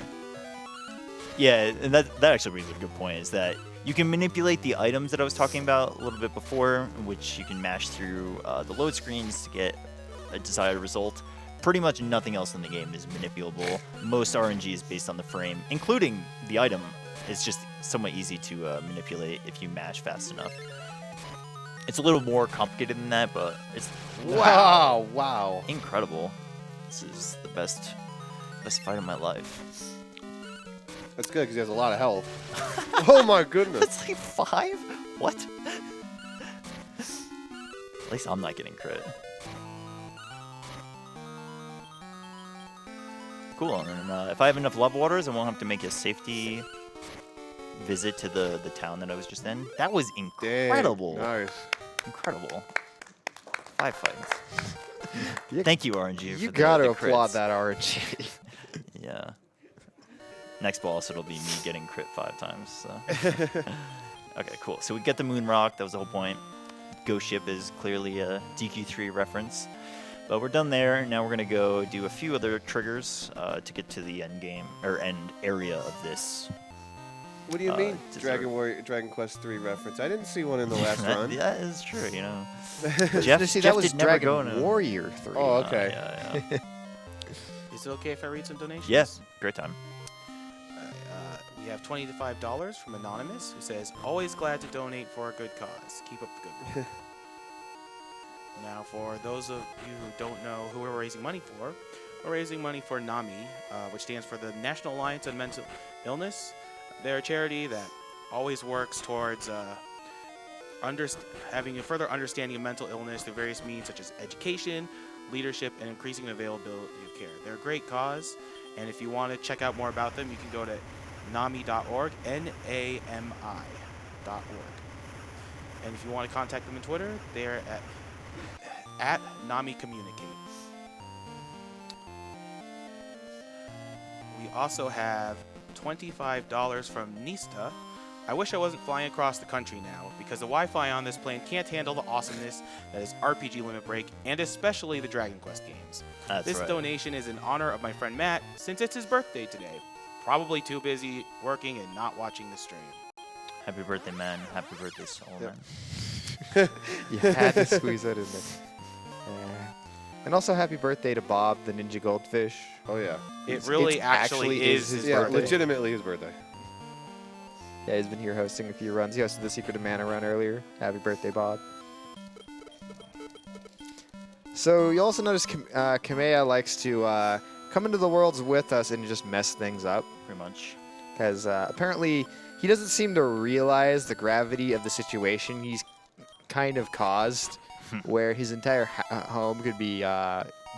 Yeah, and that actually brings up a good point, is that you can manipulate the items that I was talking about a little bit before, which you can mash through the load screens to get a desired result. Pretty much nothing else in the game is manipulable. Most RNG is based on the frame, including the item. It's just somewhat easy to manipulate if you mash fast enough. It's a little more complicated than that, but it's Wow. incredible. This is the best fight of my life. That's good because he has a lot of health. Oh my goodness. That's like 5? What? At least I'm not getting crit. Cool, and then if I have enough love waters, I won't have to make a safety visit to the town that I was just in. That was incredible. Dang, nice. Incredible. 5 fights. Thank you, RNG. You for gotta the applaud crits. that RNG. Yeah. Next boss, it'll be me getting crit 5 times. So. Okay, cool. So we get the moon rock. That was the whole point. Ghost ship is clearly a DQ3 reference. But we're done there. Now we're gonna go do a few other triggers to get to the end game or end area of this. What do you mean, dessert. Dragon Quest 3 reference? I didn't see one in the last run. That is true. You know, See, that was did never go in Dragon a- Warrior 3. Oh, okay. Yeah. Is it okay if I read some donations? Yes, great time. We have $25 from Anonymous, who says, "Always glad to donate for a good cause. Keep up the good work." Now, for those of you who don't know who we're raising money for, we're raising money for NAMI, which stands for the National Alliance on Mental Illness. They're a charity that always works towards having a further understanding of mental illness through various means such as education, leadership, and increasing availability of care. They're a great cause, and if you want to check out more about them, you can go to NAMI.org, NAMI.org. And if you want to contact them on Twitter, they're at NAMI Communicate. We also have $25 from Nista. I wish I wasn't flying across the country now, because the Wi-Fi on this plane can't handle the awesomeness that is RPG Limit Break, and especially the Dragon Quest games. That's This right. donation is in honor of my friend Matt, since it's his birthday today. Probably too busy working and not watching the stream. Happy birthday, man. Happy birthday, Soul Yep. Man. You had to squeeze that in there. Yeah. And also happy birthday to Bob, the Ninja Goldfish. Oh, yeah. It It's really actually is his Yeah, birthday. legitimately his birthday. Yeah, he's been here hosting a few runs. He hosted the Secret of Mana run earlier. Happy birthday, Bob. So you also notice Kamea likes to come into the worlds with us and just mess things up. Pretty much. Because apparently he doesn't seem to realize the gravity of the situation he's kind of caused, where his entire home could be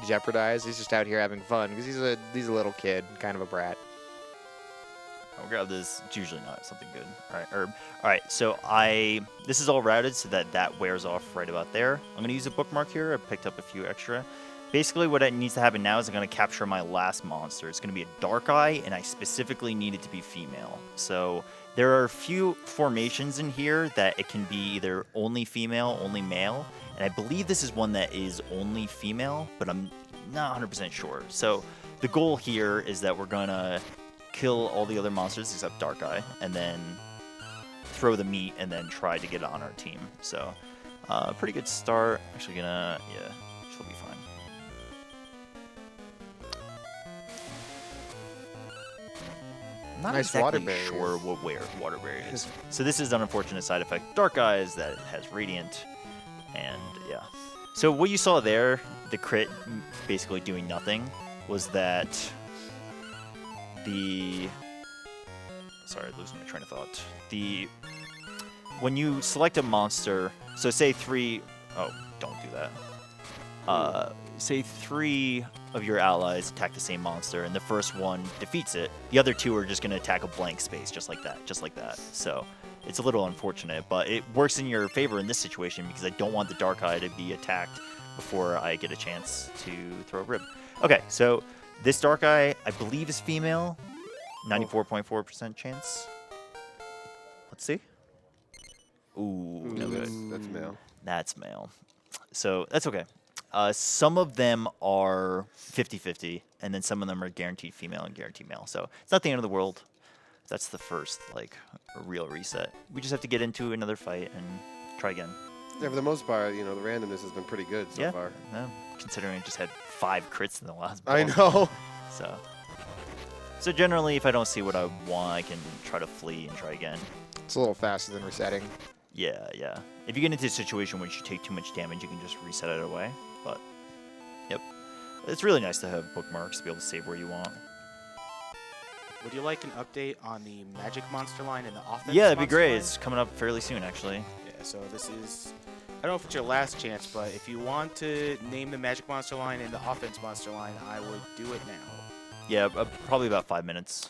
jeopardized. He's just out here having fun because he's a little kid, kind of a brat. I'll grab this. It's usually not something good. All right, herb. All right, so this is all routed so that wears off right about there. I'm gonna use a bookmark here. I picked up a few extra. Basically, what needs to happen now is I'm gonna capture my last monster. It's gonna be a dark eye, and I specifically need it to be female. So there are a few formations in here that it can be either only female, only male, and I believe this is one that is only female, but I'm not 100% sure. So the goal here is that we're gonna kill all the other monsters except Darkeye, and then throw the meat, and then try to get it on our team. So, pretty good start. Actually gonna, yeah, she'll be fine. Not Nice exactly water barrier. sure what water barrier is. So this is an unfortunate side effect. Darkeye is that it has radiant, and yeah. So what you saw there, the crit basically doing nothing, was that sorry, losing my train of thought. When you select a monster, so say don't do that. Say 3 of your allies attack the same monster, and the first one defeats it. The other 2 are just going to attack a blank space, just like that. So it's a little unfortunate, but it works in your favor in this situation because I don't want the Darkeye to be attacked before I get a chance to throw a rib. Okay, so this Darkeye, I believe, is female. 94.4% chance. Let's see. Ooh, no good. That's male. That's male. So that's okay. Some of them are 50-50, and then some of them are guaranteed female and guaranteed male. So it's not the end of the world. That's the first, real reset. We just have to get into another fight and try again. Yeah, for the most part, the randomness has been pretty good so far. No, considering I just had 5 crits in the last I boss. know. So generally, if I don't see what I want, I can try to flee and try again. It's a little faster than resetting. Yeah. If you get into a situation where you take too much damage, you can just reset it away. But, yep. It's really nice to have bookmarks to be able to save where you want. Would you like an update on the magic monster line and the offense? Yeah, that'd be monster great. line? It's coming up fairly soon, actually. Yeah, so this is, I don't know if it's your last chance, but if you want to name the magic monster line and the offense monster line, I would do it now. Yeah, probably about 5 minutes.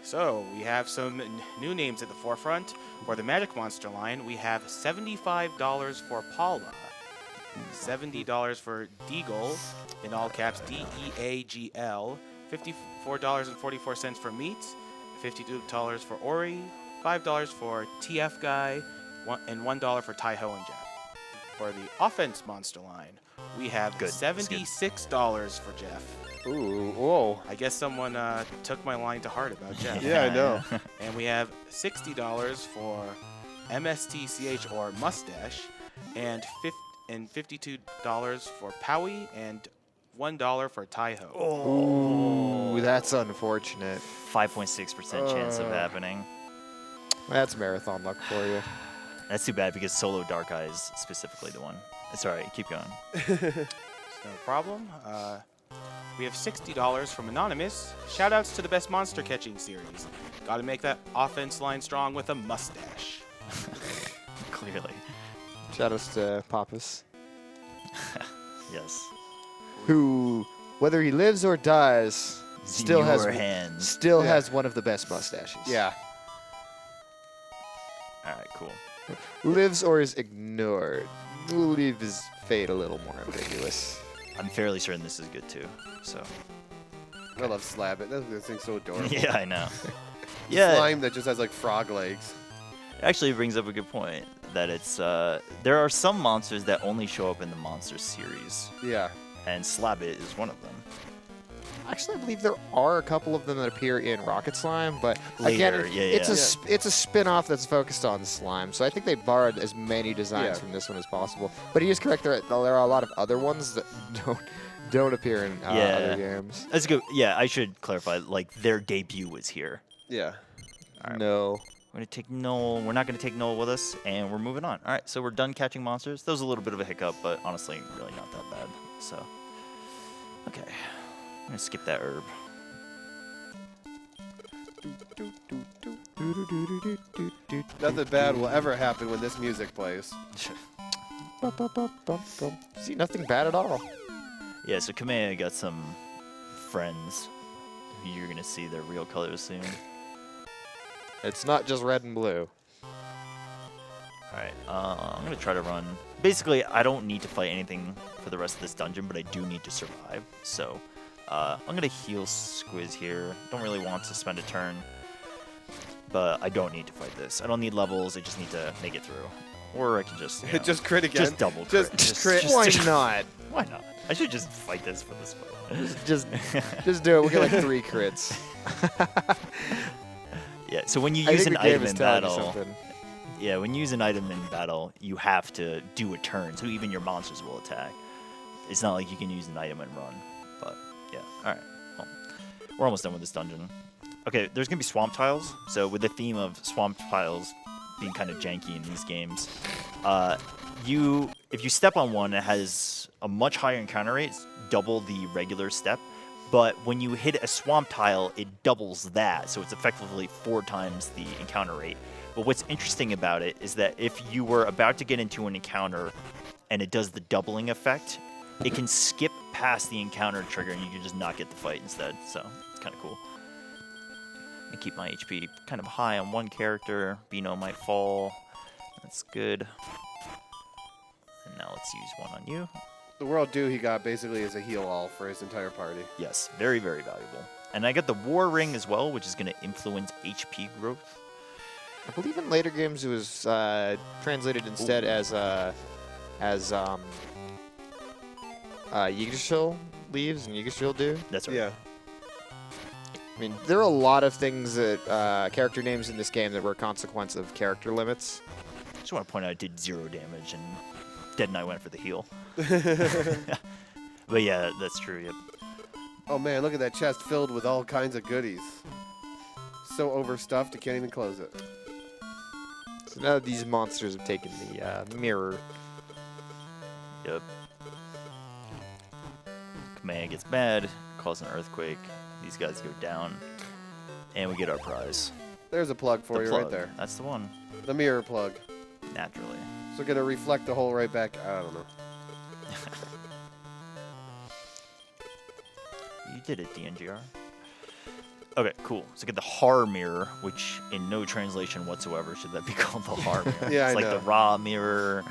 So we have some new names at the forefront. For the magic monster line, we have $75 for Paula, $70 for Deagle, in all caps Deagl, $54.44 for Meat, $52 for Ori, $5 for TF Guy, and $1 for Taiho and Jeff. For the offense monster line, we have Good. $76 for Jeff. Ooh, whoa. I guess someone took my line to heart about Jeff. Yeah, I know. And we have $60 for MSTCH or Mustache, and $52 for Powie, and $1 for Taiho. Ooh, that's unfortunate. 5.6% chance of happening. That's marathon luck for you. That's too bad because solo Darkeye is specifically the one. Sorry, keep going. No problem. We have $60 from Anonymous. Shoutouts to the best monster catching series. Gotta make that offense line strong with a mustache. Clearly. Shoutouts to Pappas, Yes. who, whether he lives or dies, still In has your hands. still Yeah. has one of the best mustaches. Yeah. All right, cool. Lives or is ignored. Leave his fate a little more ambiguous. I'm fairly certain this is good too. So. I love Slab It. That thing's so adorable. Yeah, I know. The Yeah. slime that just has like frog legs. Actually brings up a good point that it's there are some monsters that only show up in the monster series, Yeah. and Slabbit is one of them. Actually, I believe there are a couple of them that appear in Rocket Slime, but Later, again, yeah, it's a spin-off that's focused on slime. So I think they borrowed as many designs Yeah. from this one as possible. But he is correct. There are a lot of other ones that don't appear in other games. That's good. Yeah, I should clarify. Like their debut was here. Yeah. right. No. We're gonna take Noel. We're not gonna take Noel with us, and we're moving on. All right, so we're done catching monsters. That was a little bit of a hiccup, but honestly, really not that bad. So, okay, I'm gonna skip that herb. Nothing bad will ever happen when this music plays. See, nothing bad at all. Yeah, so Kamea got some friends who you're gonna see their real colors soon. It's not just red and blue. Alright, I'm gonna try to run. Basically, I don't need to fight anything for the rest of this dungeon, but I do need to survive. So, I'm gonna heal Squiz here. Don't really want to spend a turn, but I don't need to fight this. I don't need levels, I just need to make it through. Or I can just, you know, Just crit again. just double crit. Just crit. Why not? Why not? I should just fight this for this fight. Just do it. We'll get like 3 crits. Yeah, so when you I use think an the game item is in telling you battle, something. yeah, when you use an item in battle, you have to do a turn, so even your monsters will attack. It's not like you can use an item and run, but yeah. All right, well, we're almost done with this dungeon. Okay, there's gonna be swamp tiles. So with the theme of swamp tiles being kind of janky in these games, if you step on one, it has a much higher encounter rate, it's double the regular step. But when you hit a swamp tile, it doubles that, so it's effectively 4 times the encounter rate. But what's interesting about it is that if you were about to get into an encounter and it does the doubling effect, it can skip past the encounter trigger and you can just not get the fight instead. So it's kind of cool. And keep my HP kind of high on one character. Bino might fall. That's good. And now let's use one on you. The World Dew he got basically is a heal all for his entire party. Yes, very, very valuable. And I got the War Ring as well, which is going to influence HP growth. I believe in later games it was translated instead as Yggdrasil leaves and Yggdrasil do. That's right. Yeah. I mean, there are a lot of things that character names in this game that were a consequence of character limits. Just want to point out I did 0 damage and Dead Knight went for the heal. But yeah, that's true. Yep. Oh man, look at that chest filled with all kinds of goodies. So overstuffed, you can't even close it. So now these monsters have taken the mirror. Yep. Command gets mad, calls an earthquake. These guys go down, and we get our prize. There's a plug for The you plug. right there. That's the one. The mirror plug. Naturally. So gonna reflect the hole right back. I don't know. You did it, DNGR. Okay, cool. So get the horror mirror, which in no translation whatsoever should that be called the horror mirror. Yeah, it's I like know. the raw mirror.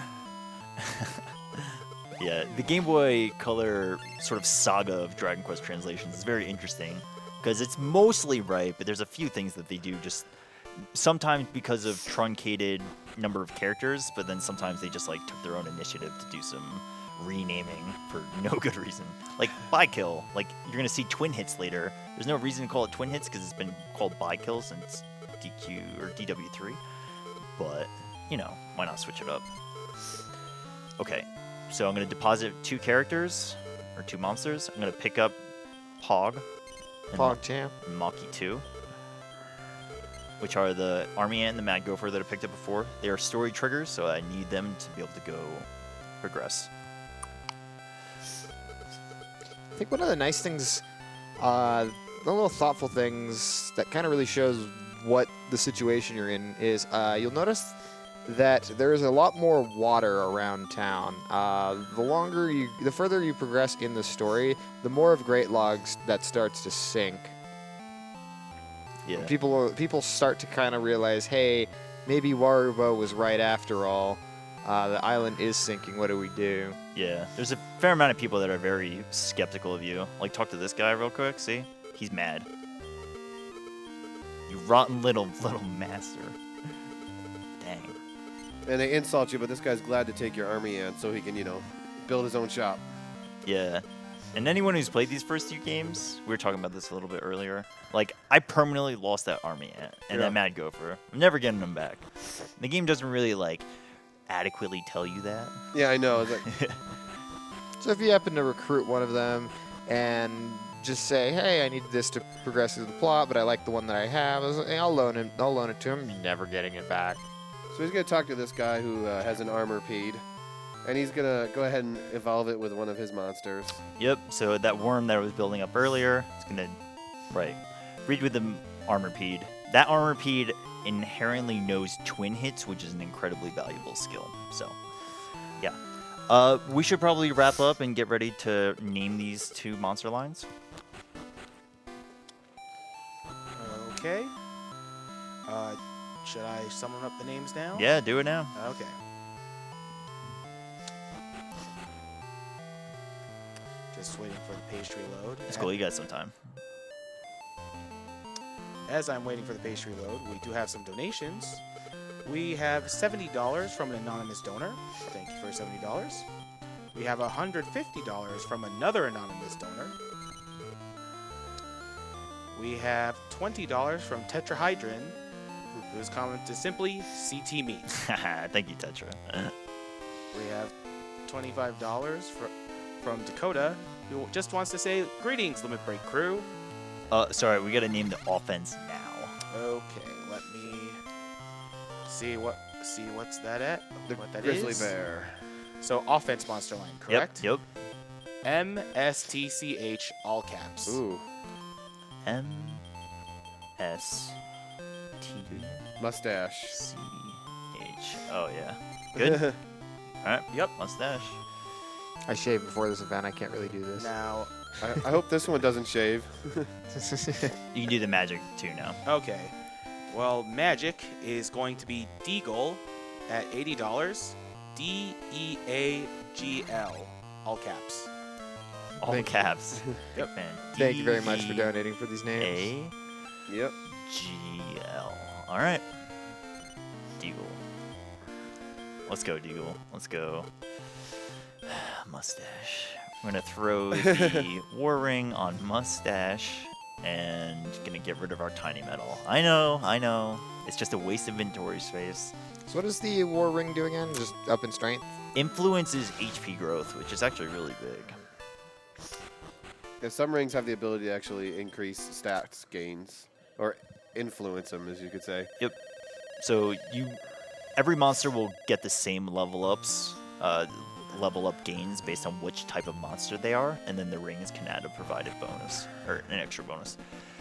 Yeah, the Game Boy Color sort of saga of Dragon Quest translations is very interesting because it's mostly right, but there's a few things that they do just sometimes because of truncated number of characters, but then sometimes they just like took their own initiative to do some renaming for no good reason. Like Bykill, like you're gonna see Twin Hits later. There's no reason to call it Twin Hits because it's been called Bykill since DQ or DW3. But you know, why not switch it up? Okay, so I'm gonna deposit 2 characters or 2 monsters. I'm gonna pick up Pog and PogChamp. Maki 2, which are the Army Ant and the Mad Gopher that I picked up before. They are story triggers, so I need them to be able to go progress. I think one of the nice things, the little thoughtful things that kind of really shows what the situation you're in is you'll notice that there is a lot more water around town. The further you progress in the story, the more of Great Logs that starts to sink. Yeah. People start to kind of realize, hey, maybe Warubo was right after all. The island is sinking. What do we do? Yeah, there's a fair amount of people that are very skeptical of you. Like, talk to this guy real quick. See, he's mad. You rotten little master. Dang. And they insult you, but this guy's glad to take your army ant so he can, you know, build his own shop. Yeah. And anyone who's played these first 2 games, we were talking about this a little bit earlier. Like, I permanently lost that army ant and Yeah. that Mad Gopher. I'm never getting them back. The game doesn't really like adequately tell you that. Yeah, I know. It's like, So if you happen to recruit one of them and just say, hey, I need this to progress through the plot, but I like the one that I have, I'll loan it to him. You're never getting it back. so he's gonna talk to this guy who has an armor peed, And he's gonna go ahead and evolve it with one of his monsters. Yep. So that worm that I was building up earlier, it's gonna breed with the armorpede. That armorpede inherently knows twin hits, which is an incredibly valuable skill. So, yeah. We should probably wrap up and get ready to name these 2 monster lines. Okay. Should I summon up the names now? Yeah, do it now. Okay. Just waiting for the page to reload. It's cool. You got some time. As I'm waiting for the page to reload, we do have some donations. We have $70 from an anonymous donor. Thank you for $70. We have $150 from another anonymous donor. We have $20 from Tetrahydron, whose comment is simply CT meat. Thank you, Tetra. We have $25 from Dakota, who just wants to say, "Greetings, Limit Break crew." Sorry, we gotta name the offense now. Okay, let me see what's that at? The what that grizzly is. bear. So offense monster line, correct? Yep. MSTCH all caps. Ooh, MSTCH. mustache. Oh yeah. Good. All right. Yep. Mustache. I shaved before this event. I can't really do this. Now, I hope this one doesn't shave. You can do the magic too now. okay. Well, magic is going to be Deagle at $80. DEAGL, all caps. All Thank you. caps. Big Yep. fan. Thank you very much for donating for these names. Yep. DEAGL. All right. Deagle. Let's go, Deagle. Let's go. Mustache. I'm gonna throw the war ring on mustache and gonna get rid of our tiny metal. I know. It's just a waste of inventory space. So what does the war ring do again? Just up in strength? Influences HP growth, which is actually really big. Yeah, some rings have the ability to actually increase stats gains, or influence them, as you could say. Yep. So every monster will get the same level ups, level up gains based on which type of monster they are, and then the rings can add a provided bonus or an extra bonus.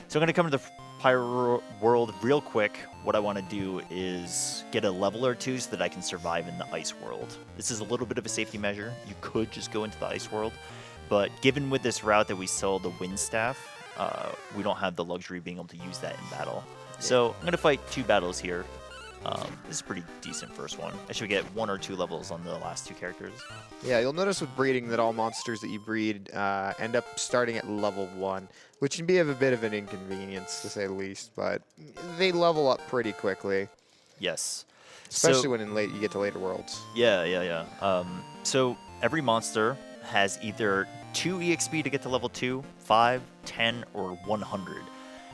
So I'm gonna come to the Pyro world real quick. What I want to do is get a level or 2 so that I can survive in the ice world. This is a little bit of a safety measure. You could just go into the ice world, but given with this route that we sell the wind staff, we don't have the luxury of being able to use that in battle. So I'm gonna fight 2 battles here. This is a pretty decent first one. I should get 1 or 2 levels on the last 2 characters. Yeah, you'll notice with breeding that all monsters that you breed end up starting at level 1, which can be of a bit of an inconvenience, to say the least, but they level up pretty quickly, Yes. especially So- when you get to later worlds. Yeah. So every monster has either 2 EXP to get to level 2, 5, 10, or 100.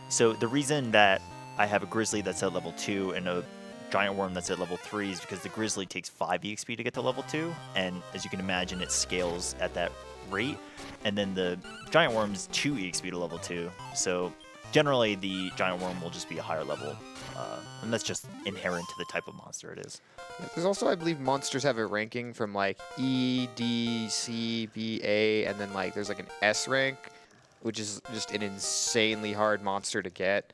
So the reason that I have a grizzly that's at level 2 and a giant worm that's at level 3 is because the grizzly takes 5 EXP to get to level 2, and as you can imagine, it scales at that rate. And then the giant worm's 2 EXP to level 2. So generally, the giant worm will just be a higher level, and that's just inherent to the type of monster it is. Yeah, there's also, I believe, monsters have a ranking from like E, D, C, B, A, and then like there's like an S rank, which is just an insanely hard monster to get.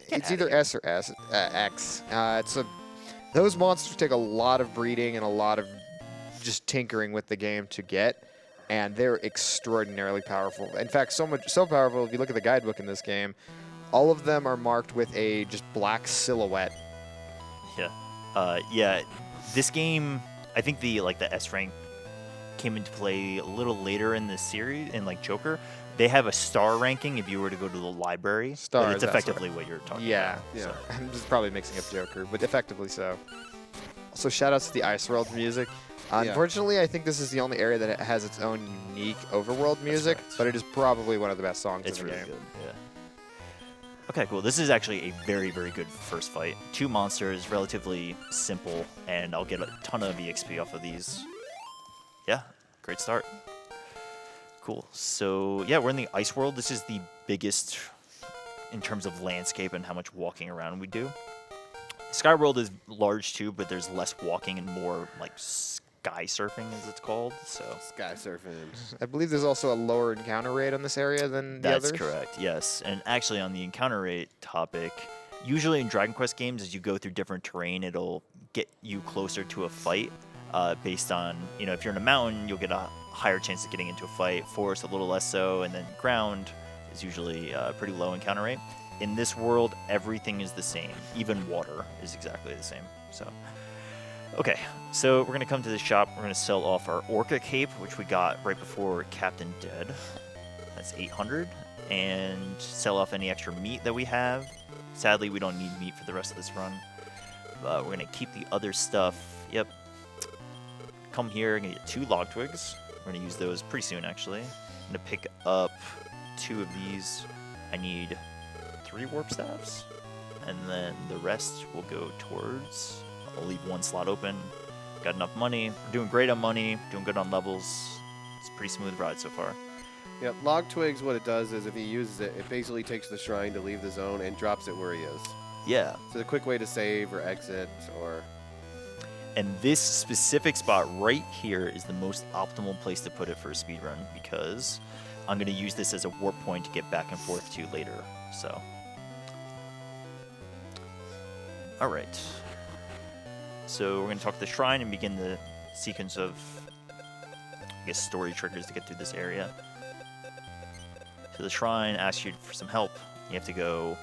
It's either S or X. Those monsters take a lot of breeding and a lot of just tinkering with the game to get, and they're extraordinarily powerful. In fact, so powerful, if you look at the guidebook in this game, all of them are marked with a just black silhouette. Yeah. This game, I think the S rank came into play a little later in the series, in like Joker. They have a star ranking if you were to go to the library. But Stars, it's that's effectively what you're talking Yeah. about. Yeah. So. I'm just probably mixing up Joker, but effectively so. Also, shout outs to the Ice World music. Yeah. Unfortunately, I think this is the only area that has its own unique overworld music, right. but it is probably one of the best songs It's in the really game. good. Yeah. Okay, cool. This is actually a very, very good first fight. 2 monsters, relatively simple, and I'll get a ton of EXP off of these. Yeah, great start. Cool. So, yeah, we're in the ice world. This is the biggest in terms of landscape and how much walking around we do. Sky World is large too, but there's less walking and more like sky surfing, as it's called. So Sky surfing. I believe there's also a lower encounter rate on this area than the others. that's correct. Yes, and actually on the encounter rate topic, usually in Dragon Quest games, as you go through different terrain, it'll get you closer to a fight. Based on, if you're in a mountain, you'll get a higher chance of getting into a fight. Forest, a little less so, and then ground is usually pretty low encounter rate. In this world, everything is the same. Even water is exactly the same. So, okay, so we're gonna come to the shop. We're gonna sell off our Orca cape, which we got right before Captain Dead. That's 800, and sell off any extra meat that we have. Sadly, we don't need meat for the rest of this run. We're gonna keep the other stuff. Yep. Come here and get 2 log twigs. We're gonna use those pretty soon, actually. I'm gonna pick up 2 of these. I need 3 warp staffs, and then the rest will go towards. I'll leave 1 slot open. Got enough money. We're doing great on money. Doing good on levels. It's a pretty smooth ride so far. Yep, log twigs, what it does is if he uses it, it basically takes the shrine to leave the zone and drops it where he is. Yeah. So the quick way to save or exit or... And this specific spot right here is the most optimal place to put it for a speed run, because I'm going to use this as a warp point to get back and forth to later. So, all right. So we're going to talk to the shrine and begin the sequence of, I guess, story triggers to get through this area. So the shrine asks you for some help. You have to go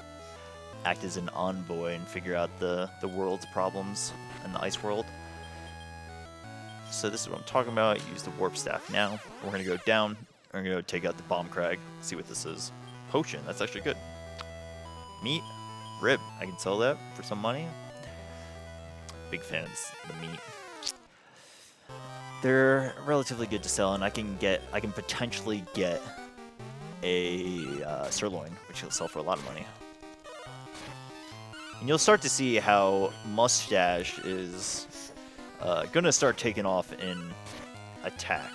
act as an envoy and figure out the world's problems in the ice world. So this is what I'm talking about. Use the warp staff now. We're going to go down. We're going to go take out the bomb crag, see what this is. Potion, that's actually good. Meat, rib. I can sell that for some money. Big fan of the meat. They're relatively good to sell, and I can potentially get a sirloin, which will sell for a lot of money. And you'll start to see how Mustache is going to start taking off in attack.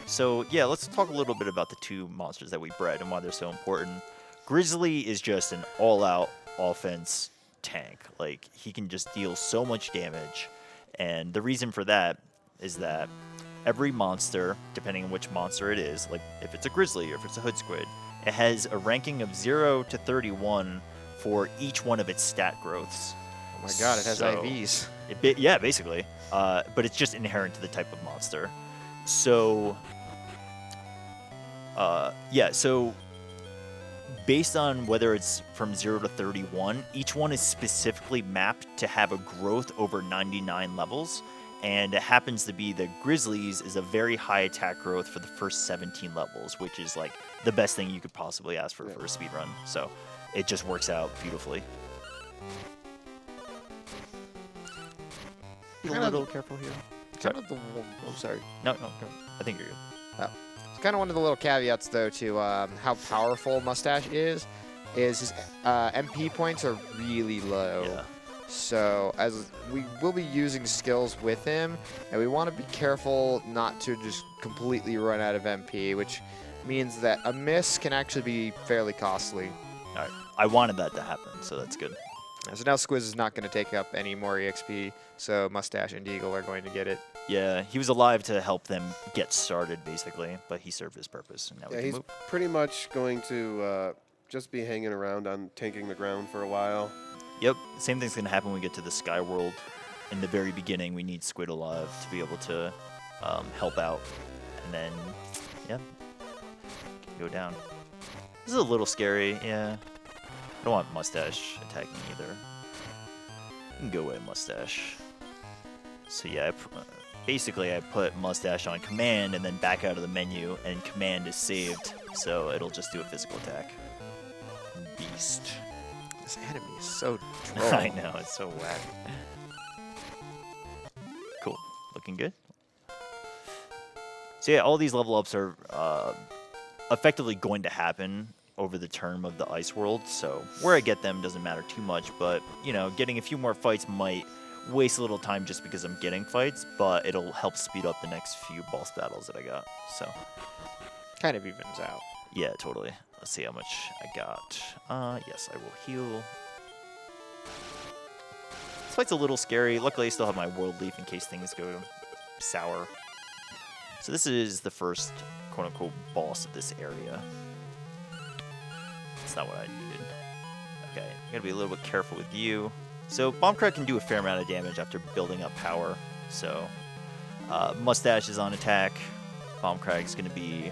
So yeah, let's talk a little bit about the 2 monsters that we bred and why they're so important. Grizzly is just an all-out offense tank. Like, he can just deal so much damage, and the reason for that is that every monster, depending on which monster it is, like if it's a grizzly or if it's a hood squid, it has a ranking of 0 to 31 for each one of its stat growths. Oh my god, it has So, IVs. Yeah, basically. But it's just inherent to the type of monster. So, so based on whether it's from 0 to 31, each one is specifically mapped to have a growth over 99 levels. And it happens to be that Grizzlies is a very high attack growth for the first 17 levels, which is like the best thing you could possibly ask for a speed run. So it just works out beautifully. Be a little careful here. Kind of the, sorry. No, go. I think you're good. It's kind of one of the little caveats, though, to how powerful Mustache is his MP points are really low. Yeah. So as we will be using skills with him, and we want to be careful not to just completely run out of MP, which means that a miss can actually be fairly costly. All right. I wanted that to happen, so that's good. So now Squiz is not going to take up any more EXP, so Mustache and Deagle are going to get it. Yeah, he was alive to help them get started, basically, but he served his purpose, and now we Yeah, can he's move. pretty much going to just be hanging around on tanking the ground for a while. Yep, same thing's going to happen when we get to the Sky World. In the very beginning, we need Squid alive to be able to help out, and then, yeah, go down. This is a little scary, yeah. I don't want Mustache attacking either. You can go away, Mustache. So yeah, basically I put Mustache on command and then back out of the menu, and command is saved, so it'll just do a physical attack. Beast. This enemy is so troll. I know, it's so whack. Cool. Looking good. So yeah, all these level ups are effectively going to happen over the term of the Ice World, so where I get them doesn't matter too much, but, you know, getting a few more fights might waste a little time just because I'm getting fights, but it'll help speed up the next few boss battles that I got, so. Kind of evens out. Yeah, totally. Let's see how much I got. Yes, I will heal. This fight's a little scary. Luckily, I still have my World Leaf in case things go sour. So this is the first quote-unquote boss of this area. That's not what I needed. Okay, gotta be a little bit careful with you. So Bombcrag can do a fair amount of damage after building up power. So Mustache is on attack. Bombcrag's gonna be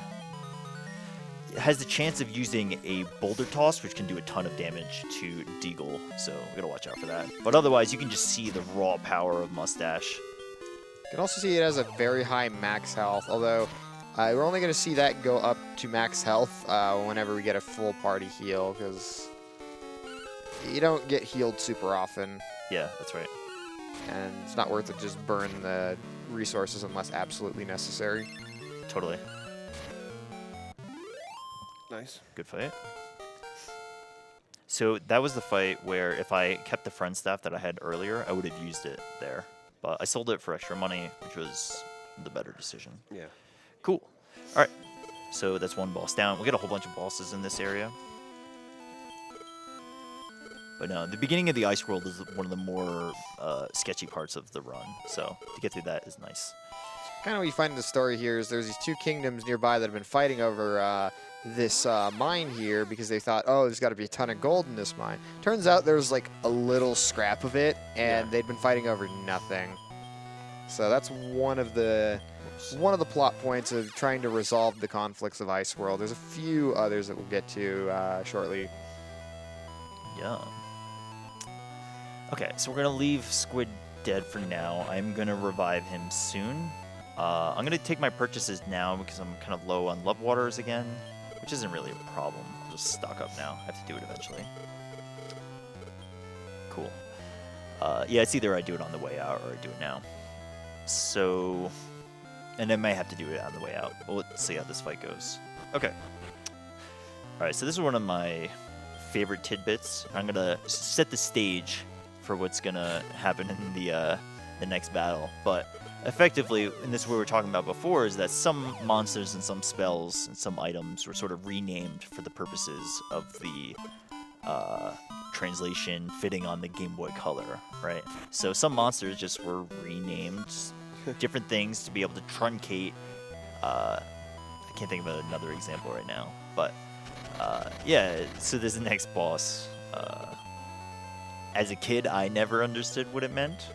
has the chance of using a boulder toss, which can do a ton of damage to Deagle. So we gotta watch out for that. But otherwise, you can just see the raw power of Mustache. You can also see it has a very high max health, although we're only going to see that go up to max health whenever we get a full party heal, because you don't get healed super often, Yeah, that's right. and it's not worth it to just burn the resources unless absolutely necessary. Totally. Nice. Good fight. So that was the fight where if I kept the friend staff that I had earlier, I would have used it there. But I sold it for extra money, which was the better decision. Yeah. Cool. All right. So that's one boss down. We got a whole bunch of bosses in this area. But no, the beginning of the ice world is one of the more sketchy parts of the run. So to get through that is nice. Kind of what you find in the story here is there's these two kingdoms nearby that have been fighting over this mine here because they thought, oh, there's got to be a ton of gold in this mine. Turns out there's like a little scrap of it, and they'd been fighting over nothing. So that's one of the plot points of trying to resolve the conflicts of Ice World. There's a few others that we'll get to shortly. Yeah. Okay, so we're going to leave Squid dead for now. I'm going to revive him soon. I'm going to take my purchases now because I'm kind of low on love waters again, which isn't really a problem. I'll just stock up now. I have to do it eventually. Cool. Yeah, it's either I do it on the way out or I do it now. So, and I might have to do it on the way out. Well, let's see how this fight goes. Okay. All right, so this is one of my favorite tidbits. I'm going to set the stage for what's going to happen in the next battle. But effectively, and this is what we were talking about before, is that some monsters and some spells and some items were sort of renamed for the purposes of the translation fitting on the Game Boy Color, right? So some monsters just were renamed different things to be able to truncate. I can't think of another example right now, but yeah, so there's the next boss. As a kid, I never understood what it meant,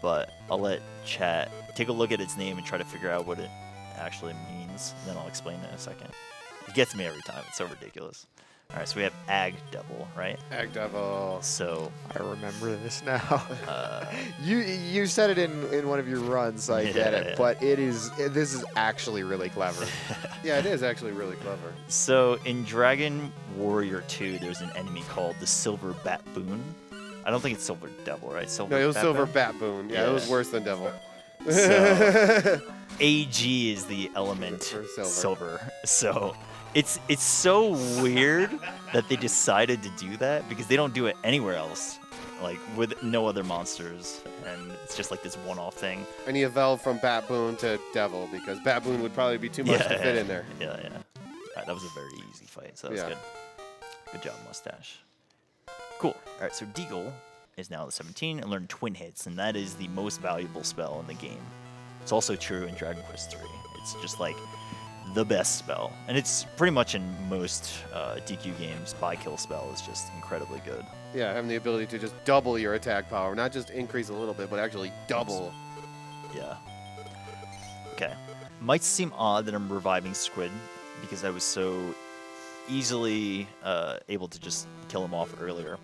but I'll let chat take a look at its name and try to figure out what it actually means, and then I'll explain it in a second. It gets me every time. It's so ridiculous. All right, so we have Ag Devil, right? Ag Devil. So I remember this now. You said it in one of your runs, so I get it. Yeah. But this is actually really clever. Yeah, it is actually really clever. So in Dragon Warrior 2, there's an enemy called the Silver Batboon. I don't think it's Silver Devil, right? No, it was Batboon? Silver Batboon. Yeah, it was Yeah. worse than Devil. So AG is the element For silver. silver. So it's so weird that they decided to do that because they don't do it anywhere else, like with no other monsters, and it's just like this one-off thing. And he evolved from Batboon to Devil because Batboon would probably be too much to fit in there. Yeah. Alright, that was a very easy fight, so that was Yeah. good. Good job, Mustache. Cool. Alright, so Deagle is now the 17 and learned Twin Hits, and that is the most valuable spell in the game. It's also true in Dragon Quest 3. It's just like the best spell, and it's pretty much in most DQ games. By-kill spell is just incredibly good. Yeah, having the ability to just double your attack power, not just increase a little bit, but actually double. Yeah. Okay. Might seem odd that I'm reviving Squid because I was so easily able to just kill him off earlier.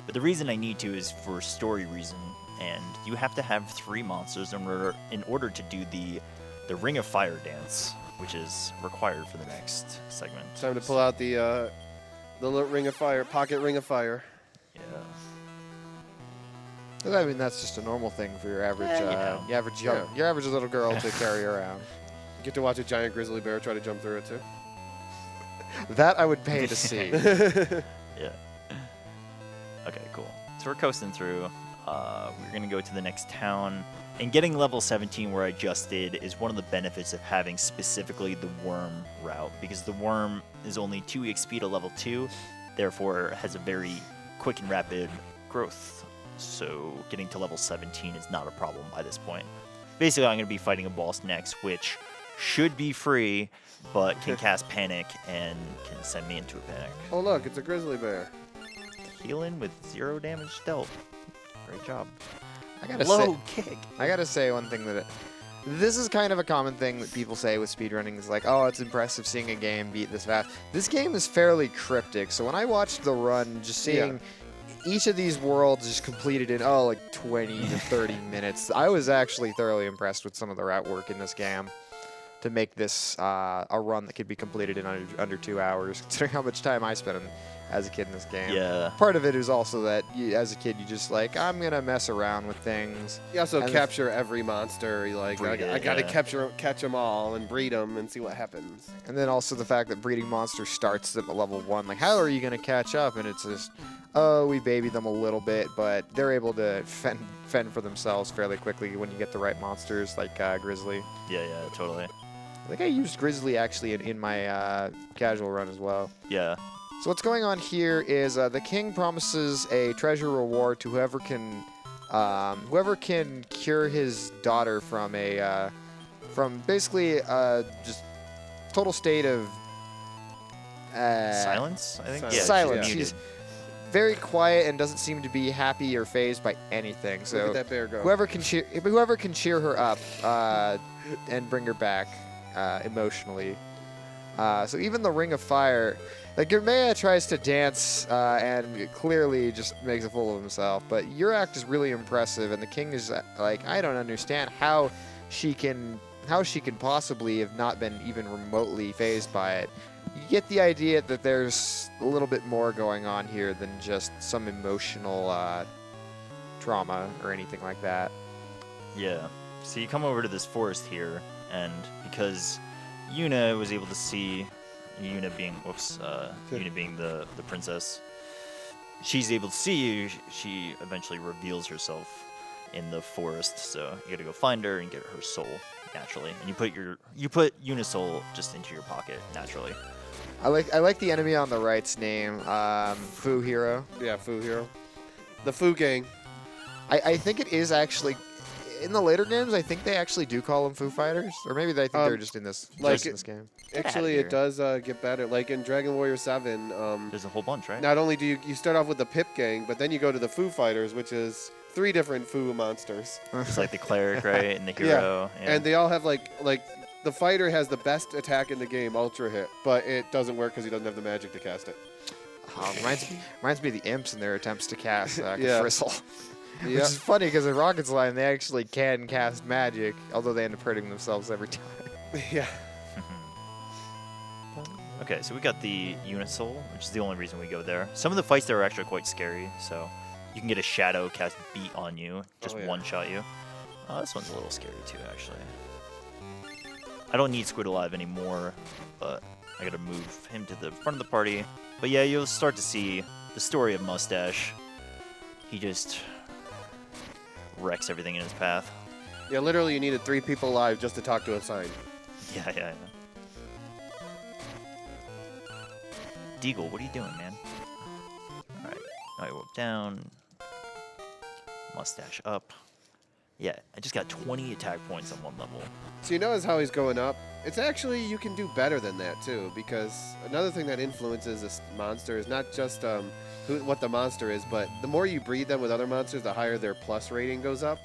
But the reason I need to is for story reason, and you have to have 3 monsters in order to do the Ring of Fire dance, which is required for the next segment. Time to pull out the Ring of Fire, pocket Ring of Fire. Yeah. I mean, that's just a normal thing for your average, Yeah, your average little girl to carry around. Get to watch a giant grizzly bear try to jump through it too. That I would pay to see. Yeah. Okay, cool. So we're coasting through. We're going to go to the next town. And getting level 17 where I just did is one of the benefits of having specifically the worm route, because the worm is only 2 XP to level 2, therefore has a very quick and rapid growth. So getting to level 17 is not a problem by this point. basically I'm going to be fighting a boss next, which should be free, but can cast Panic and can send me into a panic. Oh, look, it's a grizzly bear. Healing with 0 damage dealt. Great job. I gotta Low say, kick. I gotta say one thing that this is kind of a common thing that people say with speedrunning is like, oh, it's impressive seeing a game beat this fast. This game is fairly cryptic, so when I watched the run, just seeing each of these worlds just completed in like 20 to 30 minutes, I was actually thoroughly impressed with some of the route work in this game to make this a run that could be completed in under 2 hours, considering how much time I spent as a kid in this game. Yeah. Part of it is also that as a kid, you just like, I'm going to mess around with things. You also And capture every monster. You like, Breed I it, gotta yeah. catch them all and breed them and see what happens. And then also the fact that breeding monsters starts them at level 1. Like, how are you going to catch up? And it's just, oh, we baby them a little bit, but they're able to fend for themselves fairly quickly when you get the right monsters, like Grizzly. Yeah, totally. I think I used Grizzly actually in my casual run as well. Yeah. So what's going on here is the king promises a treasure reward to whoever can cure his daughter from basically just total state of Silence, I think? Silence. Yeah, silence. she's She's muted. very quiet and doesn't seem to be happy or phased by anything. Look So at that bear go. whoever can cheer her up and bring her back emotionally. So even the Ring of Fire, like Germea tries to dance and clearly just makes a fool of himself. But your act is really impressive, and the king is like, I don't understand how she can possibly have not been even remotely phased by it. You get the idea that there's a little bit more going on here than just some emotional trauma or anything like that. Yeah. So you come over to this forest here, and because Yuna was able to see, Yuna being the princess, she's able to see you. She eventually reveals herself in the forest. So you got to go find her and get her soul naturally, and you put Yuna's soul just into your pocket naturally. I like the enemy on the right's name, Fu Hero. Yeah, Foo Hero. The Foo Gang. I think it is actually in the later games. I think they actually do call them Foo Fighters, or maybe they think they're just in this game. Actually, it does get better. Like in Dragon Warrior 7, There's a whole bunch, right? not only do you start off with the Pip Gang, but then you go to the Foo Fighters, which is 3 different Foo monsters. It's like the cleric, right, and the hero. And they all have like the fighter has the best attack in the game, Ultra Hit, but it doesn't work because he doesn't have the magic to cast it. Reminds me of the imps in their attempts to cast Yeah. Frizzle. Which Yeah. is funny because in Rocket's Line they actually can cast magic, although they end up hurting themselves every time. Yeah. Okay, so we got the unit soul, which is the only reason we go there. Some of the fights there are actually quite scary, so you can get a shadow cast beat on you, just Oh, yeah. one-shot you. This one's a little scary too, actually. I don't need Squid Alive anymore, but I gotta move him to the front of the party. But yeah, you'll start to see the story of Mustache. He just wrecks everything in his path. Yeah, literally you needed 3 people alive just to talk to a sign. Yeah. Deagle, what are you doing, man? Alright, I walk down. Mustache up. Yeah, I just got 20 attack points on one level. So you notice how he's going up? It's actually, you can do better than that too, because another thing that influences this monster is not just what the monster is, but the more you breed them with other monsters, the higher their plus rating goes up.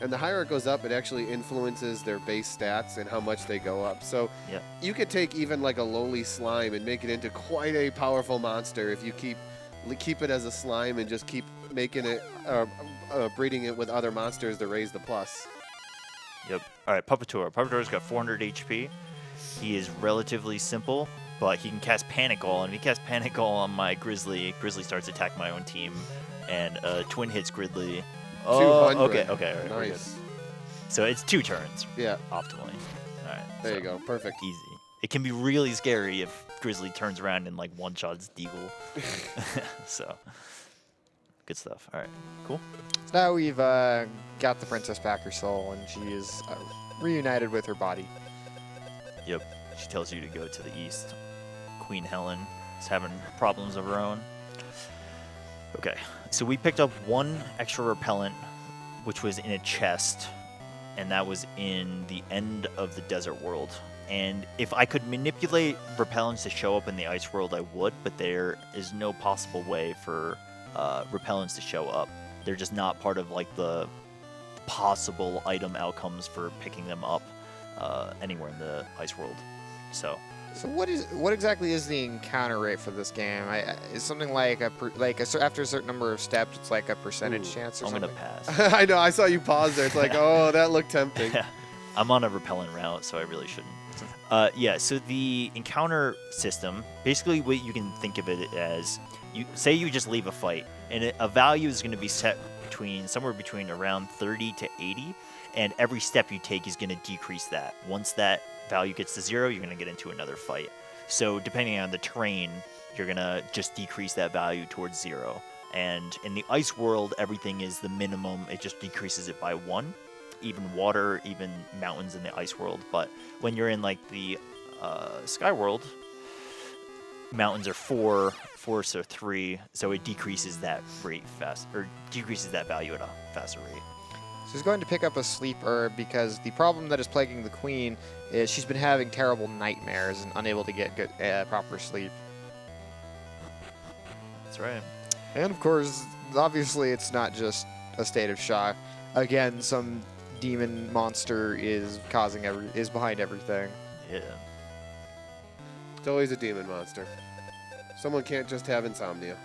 And the higher it goes up, it actually influences their base stats and how much they go up. So Yep. you could take even like a lowly slime and make it into quite a powerful monster if you keep it as a slime and just keep making it, breeding it with other monsters to raise the plus. Yep. Alright, Puppeteer. Puppeteer's got 400 HP. He is relatively simple, but he can cast Panic All, and if he casts Panic All on my Grizzly, Grizzly starts attacking my own team, and twin hits Grizzly. 200. Okay, all right, we're good. Nice. So it's 2 turns, Yeah, optimally. Alright. there you go. Perfect. Easy. It can be really scary if Grizzly turns around and like one-shots Deagle. So, good stuff. Alright, cool. So now we've got the princess back her soul, and she is reunited with her body. Yep. She tells you to go to the east. Queen Helen is having problems of her own. Okay, so we picked up 1 extra repellent, which was in a chest and that was in the end of the desert world. And if I could manipulate repellents to show up in the ice world, I would, but there is no possible way for repellents to show up. They're just not part of like the possible item outcomes for picking them up anywhere in the ice world. So what exactly is the encounter rate for this game? Is something like after a certain number of steps, it's like a percentage chance or I'm something? gonna pass. I know. I saw you pause there. It's like, oh, that looked tempting. Yeah, I'm on a repellent route, so I really shouldn't. Yeah, so the encounter system, basically what you can think of it as, you just leave a fight, and a value is going to be set somewhere between around 30 to 80, and every step you take is going to decrease that. Once that value gets to 0, you're going to get into another fight. So depending on the terrain, you're going to just decrease that value towards 0. And in the ice world, everything is the minimum. It just decreases it by 1. Even water, even mountains in the ice world. But when you're in like the sky world, mountains are 4, forests are 3, so it decreases that rate decreases that value at a faster rate. So he's going to pick up a sleep herb because the problem that is plaguing the queen is she's been having terrible nightmares and unable to get good proper sleep. That's right. And of course, obviously, it's not just a state of shock. Again, some demon monster is behind everything. Yeah. It's always a demon monster. Someone can't just have insomnia.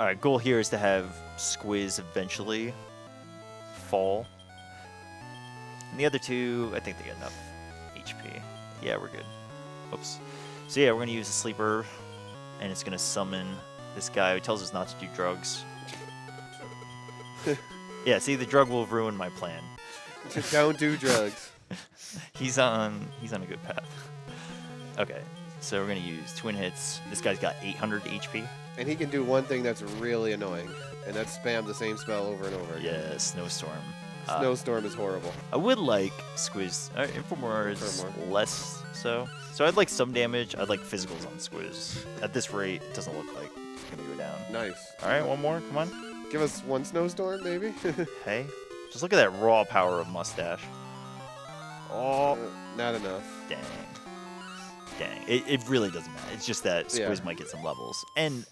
All right, goal here is to have Squiz eventually fall. And the other two, I think they get enough HP. Yeah, we're good. Oops. So yeah, we're going to use a sleeper, and it's going to summon this guy who tells us not to do drugs. Yeah, see, the drug will ruin my plan. Just don't do drugs. He's on a good path. Okay, so we're going to use twin hits. This guy's got 800 HP. And he can do one thing that's really annoying, and that's spam the same spell over and over again. Yeah, Snowstorm. Snowstorm is horrible. I would like Squiz. Infomore is less so. So I'd like some damage. I'd like physicals on Squiz. At this rate, it doesn't look like it's going to go down. Nice. All right, one more. Come on. Give us one snowstorm, maybe? Hey, just look at that raw power of Mustache. Oh, not enough. dang. Dang. It really doesn't matter. It's just that Squiz Yeah. might get some levels. And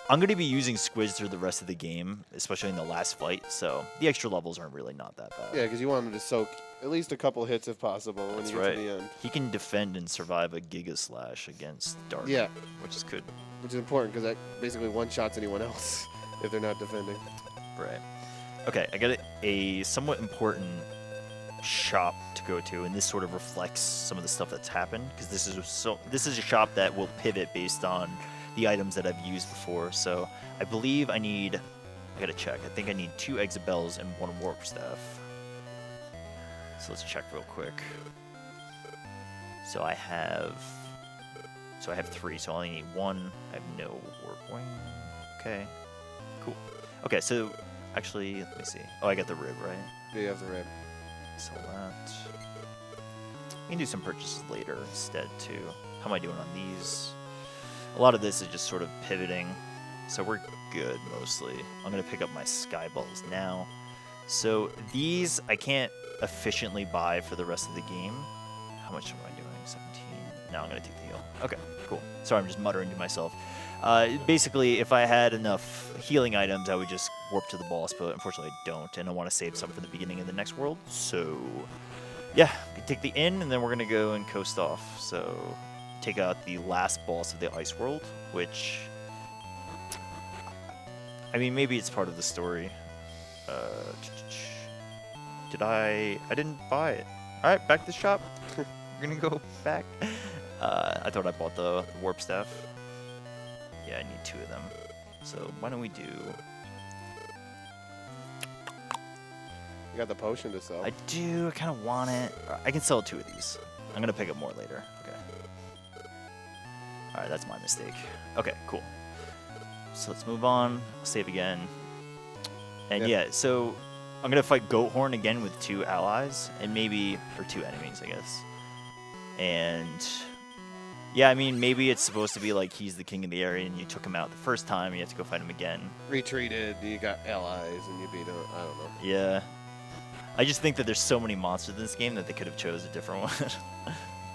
I'm going to be using Squiz through the rest of the game, especially in the last fight, so the extra levels aren't really not that bad. Yeah, because you want him to soak at least a couple hits if possible when That's you get right. to the end. He can defend and survive a Giga Slash against Dark, Yeah, which is good. which is important because that basically one-shots anyone else if they're not defending. Right. Okay, I got a somewhat important shop to go to, and this sort of reflects some of the stuff that's happened, because this is a shop that will pivot based on the items that I've used before. So I believe I gotta check. I think I need 2 Eggs of Bells and 1 Warp Staff. So let's check real quick. So I have 3, so I only need 1. I have no Warp Wing. Okay, cool. Okay, so actually, let me see. Oh, I got the rib, right? Do you have the rib? So that. We can do some purchases later instead, too. How am I doing on these? A lot of this is just sort of pivoting, so we're good mostly. I'm going to pick up my Sky Balls now. So these I can't efficiently buy for the rest of the game. How much am I doing? 17? No, I'm going to take the heal. Okay, cool. Sorry, I'm just muttering to myself. Basically, if I had enough healing items, I would just warp to the boss, but unfortunately I don't, and I want to save some for the beginning of the next world. So, yeah, we take the inn, and then we're going to go and coast off. So, take out the last boss of the ice world, which, I mean, maybe it's part of the story. I didn't buy it. All right, back to the shop. We're going to go back. I thought I bought the warp staff. Yeah, I need 2 of them. So why don't we do... You got the potion to sell. I do. I kind of want it. I can sell 2 of these. I'm going to pick up more later. Okay. All right, that's my mistake. Okay, cool. So let's move on. Save again. And yeah, so I'm going to fight Goathorn again with 2 allies, and maybe... or 2 enemies, I guess. And... yeah, I mean, maybe it's supposed to be like he's the king of the area and you took him out the first time, you have to go fight him again. Retreated, you got allies, and you beat them. I don't know. Yeah. I just think that there's so many monsters in this game that they could have chose a different one.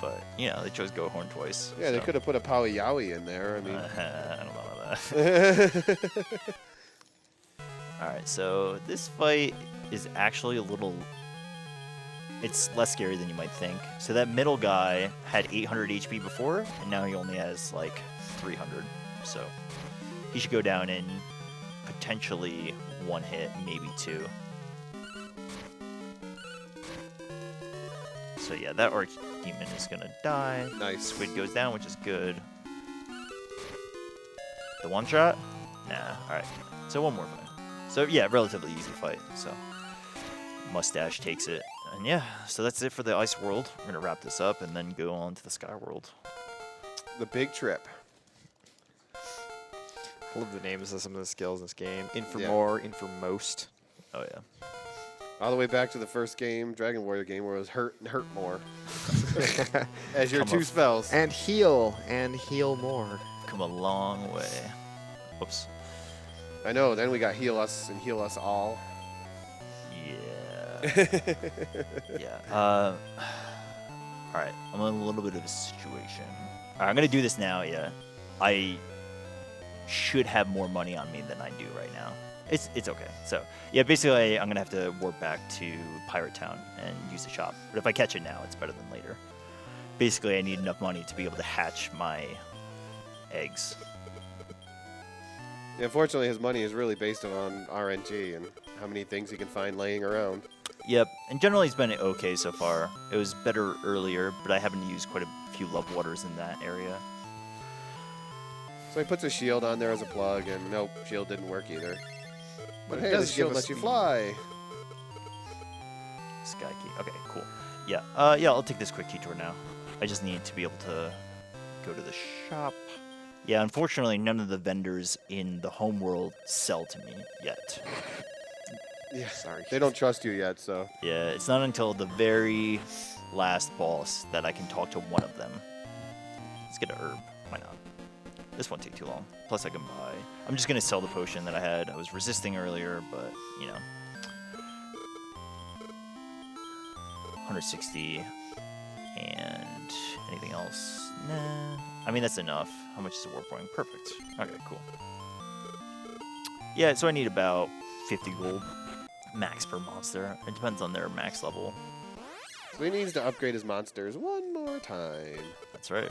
But, you know, they chose Gohorn twice. Yeah, they so. could have put a Powy Yowie in there. I mean, I don't know about that. Alright, so this fight is actually a little... It's less scary than you might think. So that middle guy had 800 HP before, and now he only has, like, 300. So he should go down in potentially one hit, maybe two. So yeah, that Archdemon is gonna die. Nice. Squid goes down, which is good. The one shot? Nah, alright. So one more fight. So yeah, relatively easy fight. So Mustache takes it. And yeah, so that's it for the Ice World. We're gonna wrap this up and then go on to the Sky World. The big trip. I love the names of some of the skills in this game. In for Yeah. more, in for most. Oh yeah. All the way back to the first game, Dragon Warrior game, where it was hurt and hurt more. As your Come two up. spells. And heal more. Come a long way. Whoops. I know, then we got heal us and heal us all. Yeah. Yeah. Alright, I'm in a little bit of a situation. Alright, I'm gonna do this now, yeah. I should have more money on me than I do right now. It's okay. So, yeah, basically I'm gonna have to warp back to Pirate Town and use the shop. But if I catch it now, it's better than later. Basically, I need enough money to be able to hatch my eggs. Yeah, unfortunately, his money is really based on RNG and how many things he can find laying around. Yep, and generally it's been okay so far. It was better earlier, but I haven't used quite a few love waters in that area. So he puts a shield on there as a plug, and nope, shield didn't work either. But it hey, the does shield give lets us you the- fly. Sky key. Okay, cool. Yeah, yeah, I'll take this quick detour now. I just need to be able to go to the shop. Yeah, unfortunately, none of the vendors in the home world sell to me yet. Yeah, Sorry. they don't trust you yet, so. Yeah, it's not until the very last boss that I can talk to one of them. Let's get a herb. Why not? This won't take too long. Plus, I can buy. I'm just gonna sell the potion that I had. I was resisting earlier, but you know, 160 and anything else? Nah. I mean, that's enough. How much is a war point? Perfect. Okay, cool. Yeah, so I need about 50 gold max per monster. It depends on their max level. So he needs to upgrade his monsters one more time. That's right.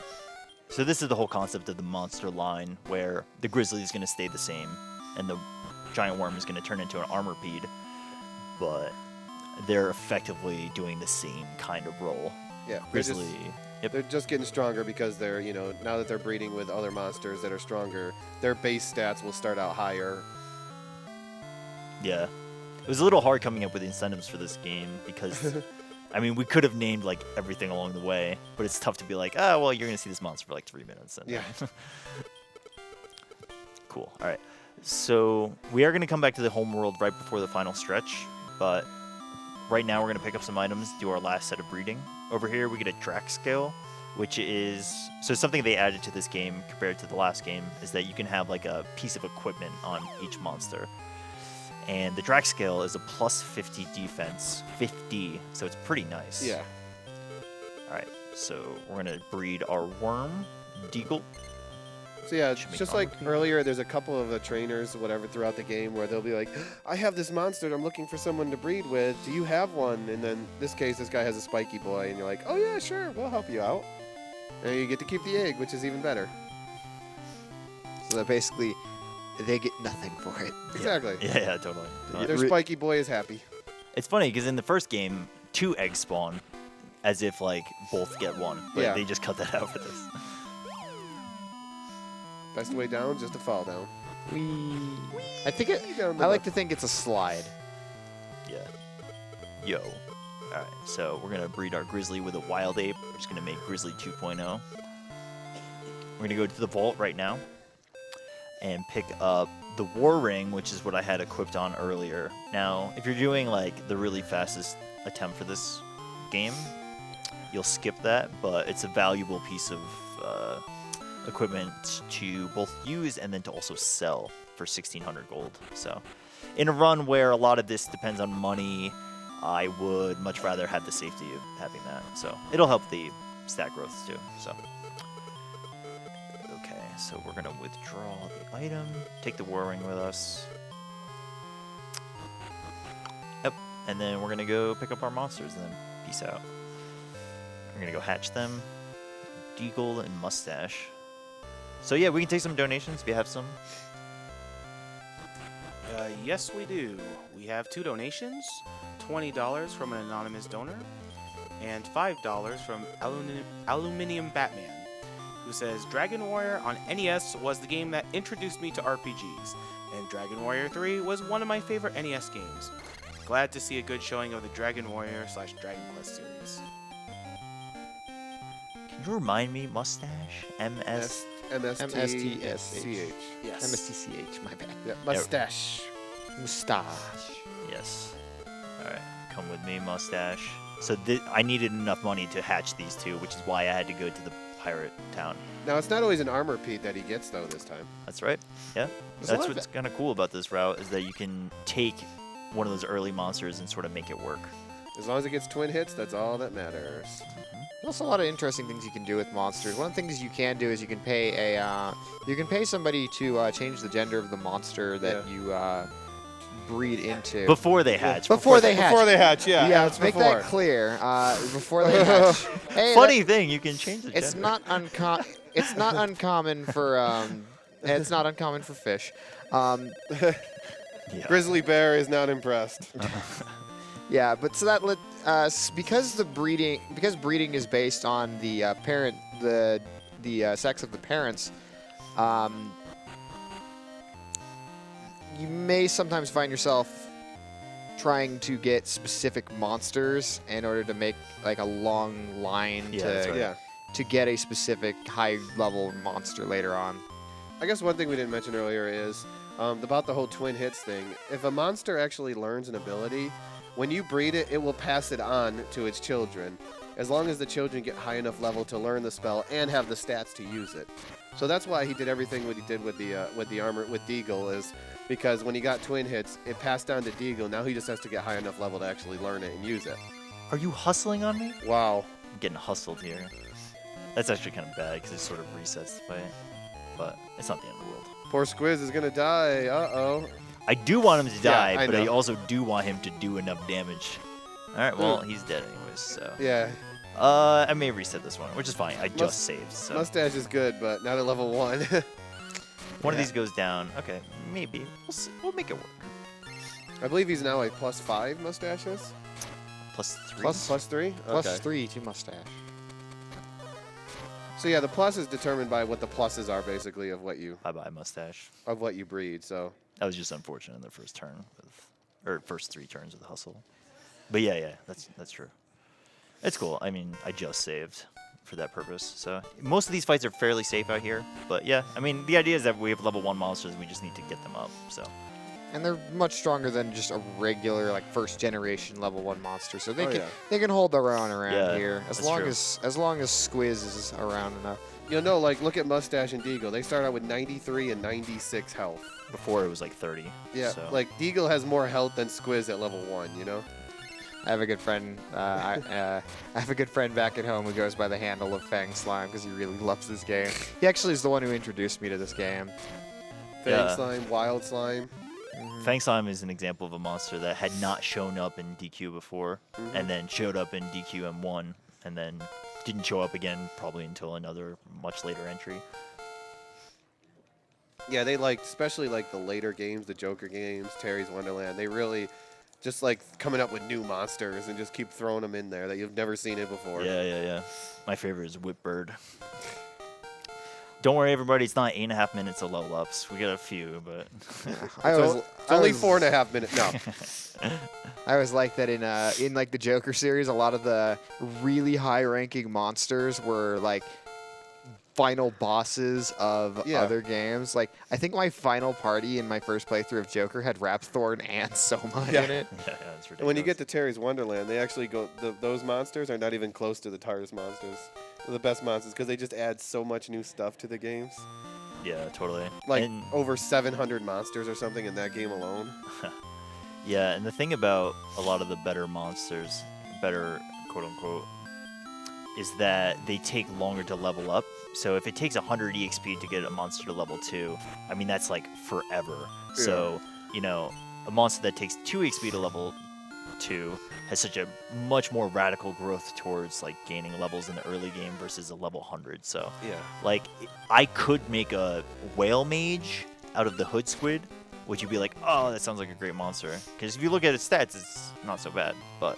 So this is the whole concept of the monster line, where the grizzly is going to stay the same, and the giant worm is going to turn into an armorpede, but they're effectively doing the same kind of role. Yeah, Grizzly. Yep. They're just getting stronger because they're, you know, now that they're breeding with other monsters that are stronger, their base stats will start out higher. Yeah. It was a little hard coming up with incentives for this game because, I mean, we could have named like everything along the way, but it's tough to be like, oh, well, you're going to see this monster for like 3 minutes. And Yeah. Cool. All right. So we are going to come back to the home world right before the final stretch, but right now we're going to pick up some items, do our last set of breeding. Over here we get a track scale, which is, so something they added to this game compared to the last game is that you can have like a piece of equipment on each monster. And the track scale is a plus 50 defense, 50, so it's pretty nice. Yeah. All right, so we're going to breed our worm, Deagle. So yeah, Should make just armor like piece. earlier, there's a couple of the trainers, whatever, throughout the game where they'll be like, I have this monster and I'm looking for someone to breed with. Do you have one? And then this case, this guy has a spiky boy, and you're like, oh yeah, sure, we'll help you out. And you get to keep the egg, which is even better. So that basically, they get nothing for it. Exactly. Yeah, totally. Their spiky boy is happy. It's funny because in the first game, 2 eggs spawn, as if like both get one, but Yeah. they just cut that out for this. Best way down, just to fall down. I think it. I like to think it's a slide. Yeah. Yo. All right, so we're gonna breed our grizzly with a wild ape. We're just gonna make grizzly 2.0. We're gonna go to the vault right now and pick up the war ring, which is what I had equipped on earlier. Now, if you're doing like the really fastest attempt for this game, you'll skip that, but it's a valuable piece of equipment to both use and then to also sell for 1,600 gold. So, in a run where a lot of this depends on money, I would much rather have the safety of having that. So it'll help the stat growth too. So okay, so we're gonna withdraw the item, take the War Ring with us. Yep, and then we're gonna go pick up our monsters and then peace out. We're gonna go hatch them. Deagle and Mustache. So yeah, we can take some donations if you have some. Yes, we do. We have 2 donations, $20 from an anonymous donor, and $5 from Aluminium Batman, who says, Dragon Warrior on NES was the game that introduced me to RPGs, and Dragon Warrior 3 was one of my favorite NES games. Glad to see a good showing of the Dragon Warrior / Dragon Quest series. Can you remind me, Mustache? MS? MSTSCH. Yes. MSTCH, my bad. Yeah, mustache. Mustache. Yes. Alright, come with me, Mustache. So I needed enough money to hatch these 2, which is why I had to go to the pirate town. Now, it's not always an armor Pete that he gets, though, this time. That's right. Yeah. There's a lot That's of what's kind of cool about this route, is that you can take one of those early monsters and sort of make it work. As long as it gets twin hits, that's all that matters. There's also a lot of interesting things you can do with monsters. One of the things you can do is you can pay somebody to change the gender of the monster that you breed into. Before they hatch. Before they hatch. Before they hatch, yeah. Yeah, it's let's make before. that clear. Before they hatch. Hey, Funny thing, you can change the gender. it's not it's not uncommon for it's not uncommon for fish. Yeah. Grizzly Bear is not impressed. Yeah, but so that because breeding is based on the parent the sex of the parents, you may sometimes find yourself trying to get specific monsters in order to make like a long line Yeah, that's right. Yeah. to get a specific high level monster later on. I guess one thing we didn't mention earlier is about the whole twin hits thing. If a monster actually learns an ability, when you breed it, it will pass it on to its children, as long as the children get high enough level to learn the spell and have the stats to use it. So that's why he did everything what he did with the armor with Deagle, is because when he got twin hits, it passed down to Deagle. Now he just has to get high enough level to actually learn it and use it. Are you hustling on me? Wow. I'm getting hustled here. That's actually kind of bad because it sort of resets the fight. But it's not the end of the world. Poor Squiz is gonna die. Uh-oh. I do want him to die, I but I know. also do want him to do enough damage. Alright, well, he's dead anyways, so. Yeah. I may reset this one, which is fine. I just saved, so. Mustache is good, but not at level 1. One of these goes down. Okay, maybe. We'll see. We'll make it work. I believe he's now a +5 mustaches. +3. +3? Plus Okay. 3 to mustache. So yeah, the plus is determined by what the pluses are, basically, of what you Bye-bye, mustache. breed. So That was just unfortunate in the first turn, or first 3 turns with hustle. But yeah, that's true. It's cool. I mean, I just saved for that purpose. So most of these fights are fairly safe out here. But yeah, I mean, the idea is that we have level 1 monsters. We just need to get them up. So And they're much stronger than just a regular like first generation level 1 monster. So they Oh, can yeah. they can hold their own around Yeah, here as that's long true. as Squiz is around enough. you'll know, like, look at Mustache and Deagle. They start out with 93 and 96 health. before it was like 30. Yeah, So. like Deagle has more health than Squiz at level 1. You know. I have a good friend. I have a good friend back at home who goes by the handle of Fang Slime because he really loves this game. He actually is the one who introduced me to this game. Fang Yeah. slime, wild slime. Fang Slime is an example of a monster that had not shown up in DQ before, and then showed up in DQ M1, and then didn't show up again probably until another much later entry. Yeah, they like, especially like the later games, the Joker games, Terry's Wonderland. They really just like coming up with new monsters and just keep throwing them in there that you've never seen it before. Yeah. My favorite is Whipbird. Don't worry, everybody. It's not 8.5 minutes of level ups. We got a few, but It's only 4.5 minutes. No. I always like that in like the Joker series, a lot of the really high ranking monsters were like final bosses of Yeah. other games. Like I think my final party in my first playthrough of Joker had Rapthorn and Soma Yeah. in it. yeah, it's ridiculous. And when you get to Terry's Wonderland, they actually go. Those monsters are not even close to the TARDIS monsters. They're the best monsters because they just add so much new stuff to the games. yeah, totally. Like And- over 700 monsters or something in that game alone. Yeah, and the thing about a lot of the better monsters, better quote unquote, is that they take longer to level up. So if it takes 100 EXP to get a monster to level 2, I mean that's like forever. Yeah. So, you know, a monster that takes 2 EXP to level 2 has such a much more radical growth towards like gaining levels in the early game versus a level 100. So, Yeah. like I could make a whale mage out of the hood squid, which you'd be like, oh, that sounds like a great monster. Because if you look at its stats, it's not so bad, but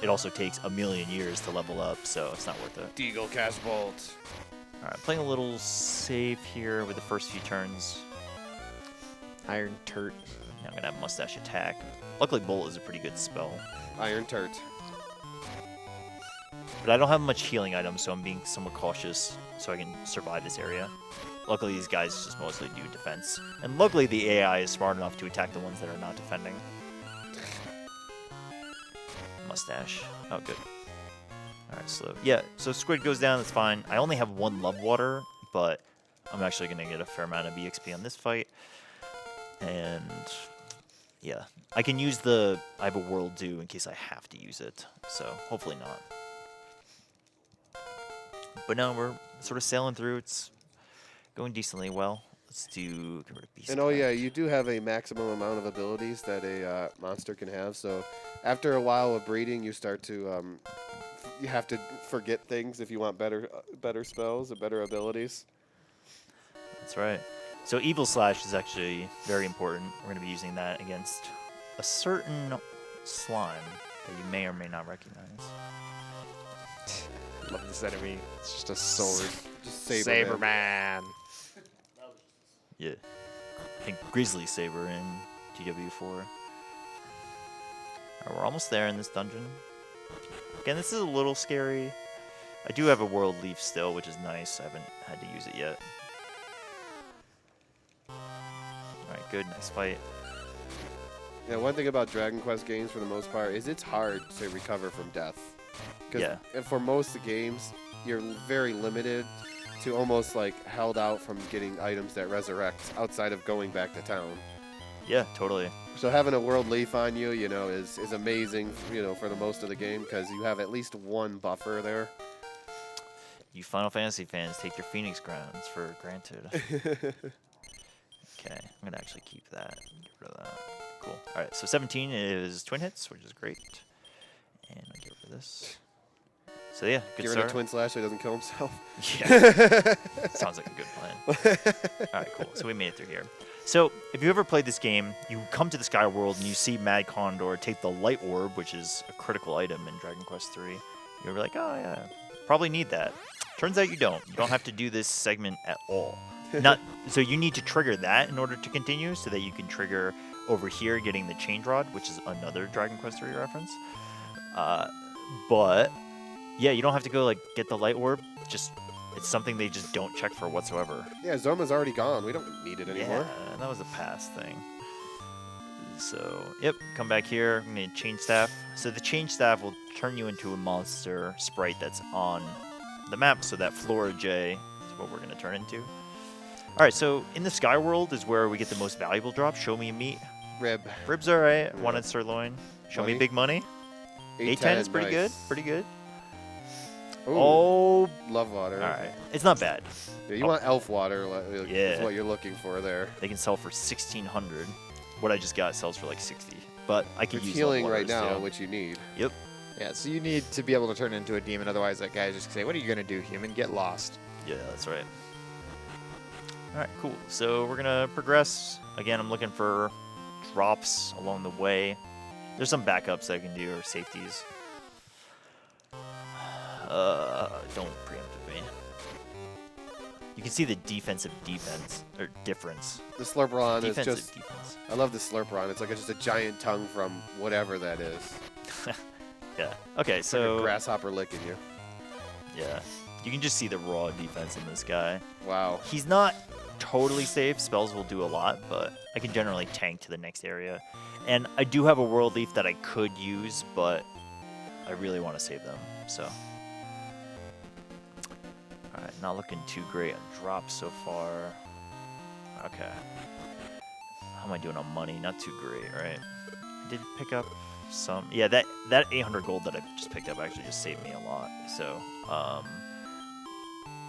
it also takes a million years to level up, so it's not worth it. Deagle cast bolt. All right, playing a little safe here with the first few turns. Iron Turt. Now I'm gonna have Mustache attack. Luckily, Bolt is a pretty good spell, Iron Turt. but I don't have much healing items, so I'm being somewhat cautious so I can survive this area. Luckily, these guys just mostly do defense, and luckily the AI is smart enough to attack the ones that are not defending. Mustache. Oh, good. All right, slow. Yeah, so Squid goes down. That's fine. I only have 1 Love Water, but I'm actually going to get a fair amount of EXP on this fight. And yeah, I can use the I have a World Dew in case I have to use it. So hopefully not. But no, we're sort of sailing through. It's going decently well. Let's do get rid of Beast And oh yeah, Pack. you do have a maximum amount of abilities that a monster can have. So after a while of breeding, you start to you have to forget things if you want better spells and better abilities. That's right. So Evil Slash is actually very important. We're going to be using that against a certain slime that you may or may not recognize. Love this enemy. It's just a sword. Just saber Saber man. man. Yeah. I think Grizzly Saber in TW4. Alright, we're almost there in this dungeon. Again, this is a little scary. I do have a World Leaf still, which is nice. I haven't had to use it yet. Alright, good. Nice fight. Yeah, one thing about Dragon Quest games for the most part is it's hard to recover from death. Yeah. For most of the games, you're very limited to almost like held out from getting items that resurrect outside of going back to town. Yeah, totally. So having a World Leaf on you, you know, is amazing, you know, for the most of the game because you have at least 1 buffer there. You Final Fantasy fans, take your Phoenix Grounds for granted. Okay, I'm going to actually keep that. Get rid of that. Cool. Alright, so 17 is twin hits, which is great. And I'll get rid of this. So yeah, good Get rid start. of Twin Slash so he doesn't kill himself. Yeah. Sounds like a good plan. Alright, cool. So we made it through here. So, if you ever played this game, you come to the Sky World and you see Mad Condor take the Light Orb, which is a critical item in Dragon Quest III. You're like, oh yeah, probably need that. Turns out you don't. You don't have to do this segment at all. So you need to trigger that in order to continue, so that you can trigger over here getting the Change Rod, which is another Dragon Quest III reference. But yeah, you don't have to go like get the Light Orb. Just it's something they just don't check for whatsoever. Yeah, Zoma's already gone. We don't need it anymore. Yeah, that was a past thing. So, yep, come back here. I'm going to Chain Staff. So the Chain Staff will turn you into a monster sprite that's on the map, so that Flora J is what we're going to turn into. Alright, so in the Sky World is where we get the most valuable drop. Show me a meat. Rib. Ribs alright. Yeah. Wanted sirloin. Show Money. me big money. 810 is pretty good. nice. Pretty good. Ooh, Oh, love water. alright. It's not bad. Yeah, you want elf water, like, Yeah. is what you're looking for there. They can sell for 1,600. What I just got sells for like 60. But I can It's use healing love right waters, now, too. which you need. Yep. Yeah, so you need to be able to turn into a demon, otherwise that guy just say, what are you going to do, human? Get lost. Yeah, that's right. Alright, cool. So we're gonna progress. Again, I'm looking for drops along the way. There's some backups I can do, or safeties. Don't preempt me. You can see the defense, or difference. The Slurpron is Defensive just... defense. I love the Slurpron. It's like just a giant tongue from whatever that is. Yeah. Okay, It's like a so grasshopper licking you. yeah, you can just see the raw defense in this guy. Wow. He's not totally safe. Spells will do a lot, but I can generally tank to the next area. And I do have a World Leaf that I could use, but I really want to save them, so. Alright, not looking too great on drops so far. Okay. How am I doing on money? Not too great, right? did pick up some. Yeah, that 800 gold that I just picked up actually just saved me a lot. So,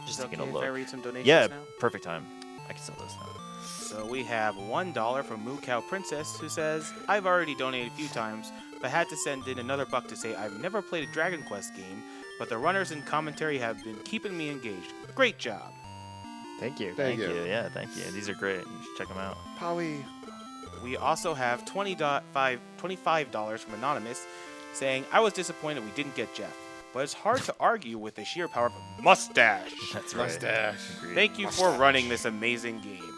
just Is it taking okay a if I look. read some donations Yeah, now? perfect time. I can sell those now. So we have $1 from Moo Cow Princess, who says, I've already donated a few times, but had to send in another buck to say I've never played a Dragon Quest game, but the runners and commentary have been keeping me engaged. Great job. Thank you. Thank Thank you. you. Yeah, thank you. These are great. You should check them out. Powie. We also have $25 from Anonymous, saying, I was disappointed we didn't get Jeff, but it's hard to argue with the sheer power of a mustache. That's right. Mustache. Agreed. Thank you for running this amazing game.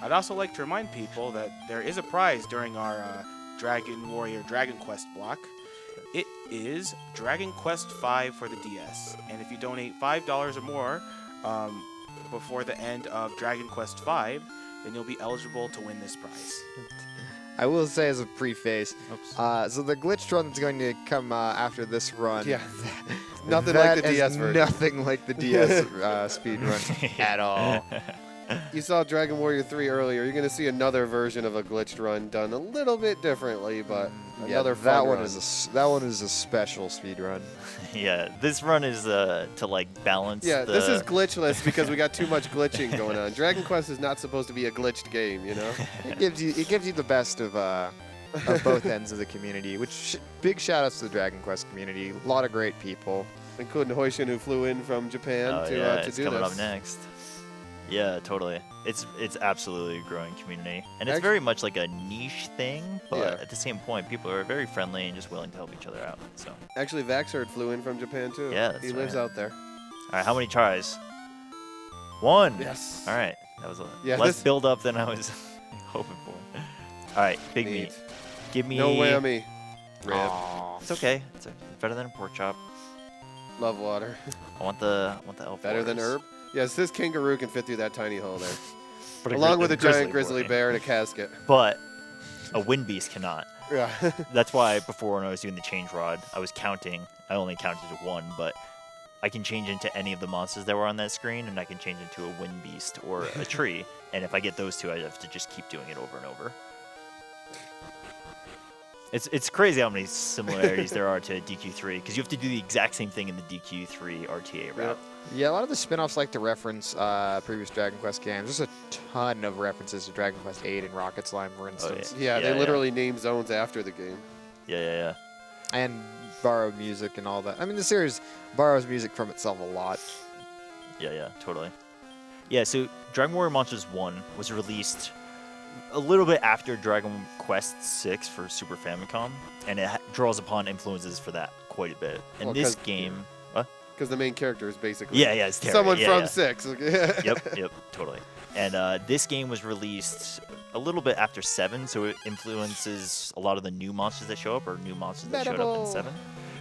I'd also like to remind people that there is a prize during our Dragon Warrior Dragon Quest block. It is Dragon Quest V for the DS. And if you donate $5 or more before the end of Dragon Quest V, then you'll be eligible to win this prize. I will say as a preface, Oops. so the glitched run that's going to come after this run. Yeah. Nothing like the that is DS version. Nothing like the DS speed run at all. You saw Dragon Warrior 3 earlier. You're going to see another version of a glitched run done a little bit differently, but another that fun one run. that one is a special speed run. Yeah, this run is to like balance. Yeah, the... this is glitchless because we got too much glitching going on. Dragon Quest is not supposed to be a glitched game, you know? It gives you the best of both ends of the community. Which big shout outs to the Dragon Quest community. A lot of great people. Including Hoishin, who flew in from Japan Oh, to yeah, to it's do coming this. up next. Yeah, totally. It's absolutely a growing community, and it's Actu- very much like a niche thing. But Yeah. at the same point, people are very friendly and just willing to help each other out. So, Actually, Vaxherd flew in from Japan too. Yeah, that's he lives right. out there. all right, how many tries? One. Yes. All right, that was Yeah, less this- build up than I was hoping for. All right, big meat. Neat. Give me. No whammy. Rip. It's okay. It's better than a pork chop. Love water. I want the elf. Better than waters. herb. Yes, this kangaroo can fit through that tiny hole there. But Along with a giant grizzly grizzly boy. bear in a casket. But a wind beast cannot. Yeah. That's why before when I was doing the change rod, I was counting. I only counted to one, but I can change into any of the monsters that were on that screen, and I can change into a wind beast or a tree. And if I get those two, I have to just keep doing it over and over. It's crazy how many similarities there are to DQ3, because you have to do the exact same thing in the DQ3 RTA route. Yeah, a lot of the spin-offs like to reference previous Dragon Quest games. There's a ton of references to Dragon Quest 8 and Rocket Slime, for instance. Yeah, they Yeah, literally name zones after the game. Yeah. And borrow music and all that. I mean, the series borrows music from itself a lot. Yeah, totally. Yeah, so Dragon Warrior Monsters 1 was released a little bit after Dragon Quest 6 for Super Famicom, and it draws upon influences for that quite a bit. And Well, this 'cause- game... Because the main character is basically Yeah, it's Terry. someone Yeah, from yeah. 6. Yep, totally. And this game was released a little bit after 7, so it influences a lot of the new monsters that show up, or new monsters that showed up in Mediball. 7.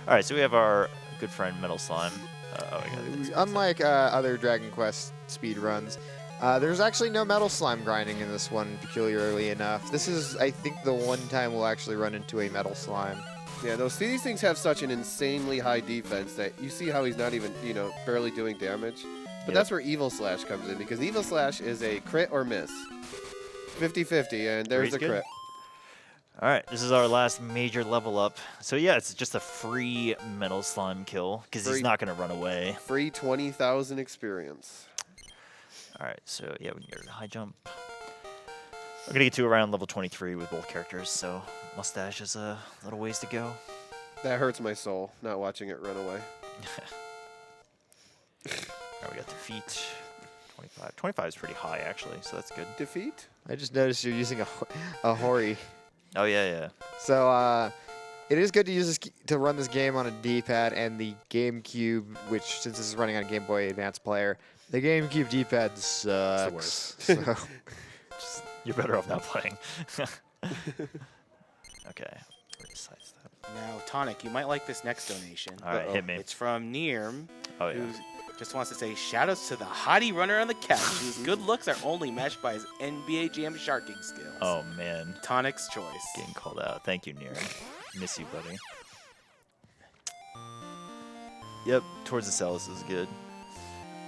All right, so we have our good friend Metal Slime. Unlike other Dragon Quest speed runs, there's actually no metal slime grinding in this one, peculiarly enough. This is, I think, the one time we'll actually run into a metal slime. Yeah, these things have such an insanely high defense that you see how he's not even, barely doing damage. But Yep. that's where Evil Slash comes in, because Evil Slash is a crit or miss. 50-50, and there's Three's a good. crit. All right, this is our last major level up. So yeah, it's just a free Metal Slime kill, because he's Free. not going to run away. Free 20,000 experience. All right, so yeah, we can get a high jump. We're going to get to around level 23 with both characters, so Mustache is a little ways to go. That hurts my soul, not watching it run away. All right, we got defeat. 25. 25 is pretty high, actually, so that's good. Defeat? I just noticed you're using a Hori. Oh, yeah. So it is good to use this to run this game on a D-pad and the GameCube, which since this is running on a Game Boy Advance player, the GameCube D-pad sucks. worst. So, You're better off not playing. Okay. Sidestep. Now, Tonic, you might like this next donation. All right, Uh-oh. hit me. It's from Nirm, Oh, yeah. who just wants to say shoutouts to the hottie runner on the couch, whose good looks are only matched by his NBA Jam sharking skills. Oh, man. Tonic's choice. Getting called out. Thank you, Nira. Miss you, buddy. Yep, towards the cells is good.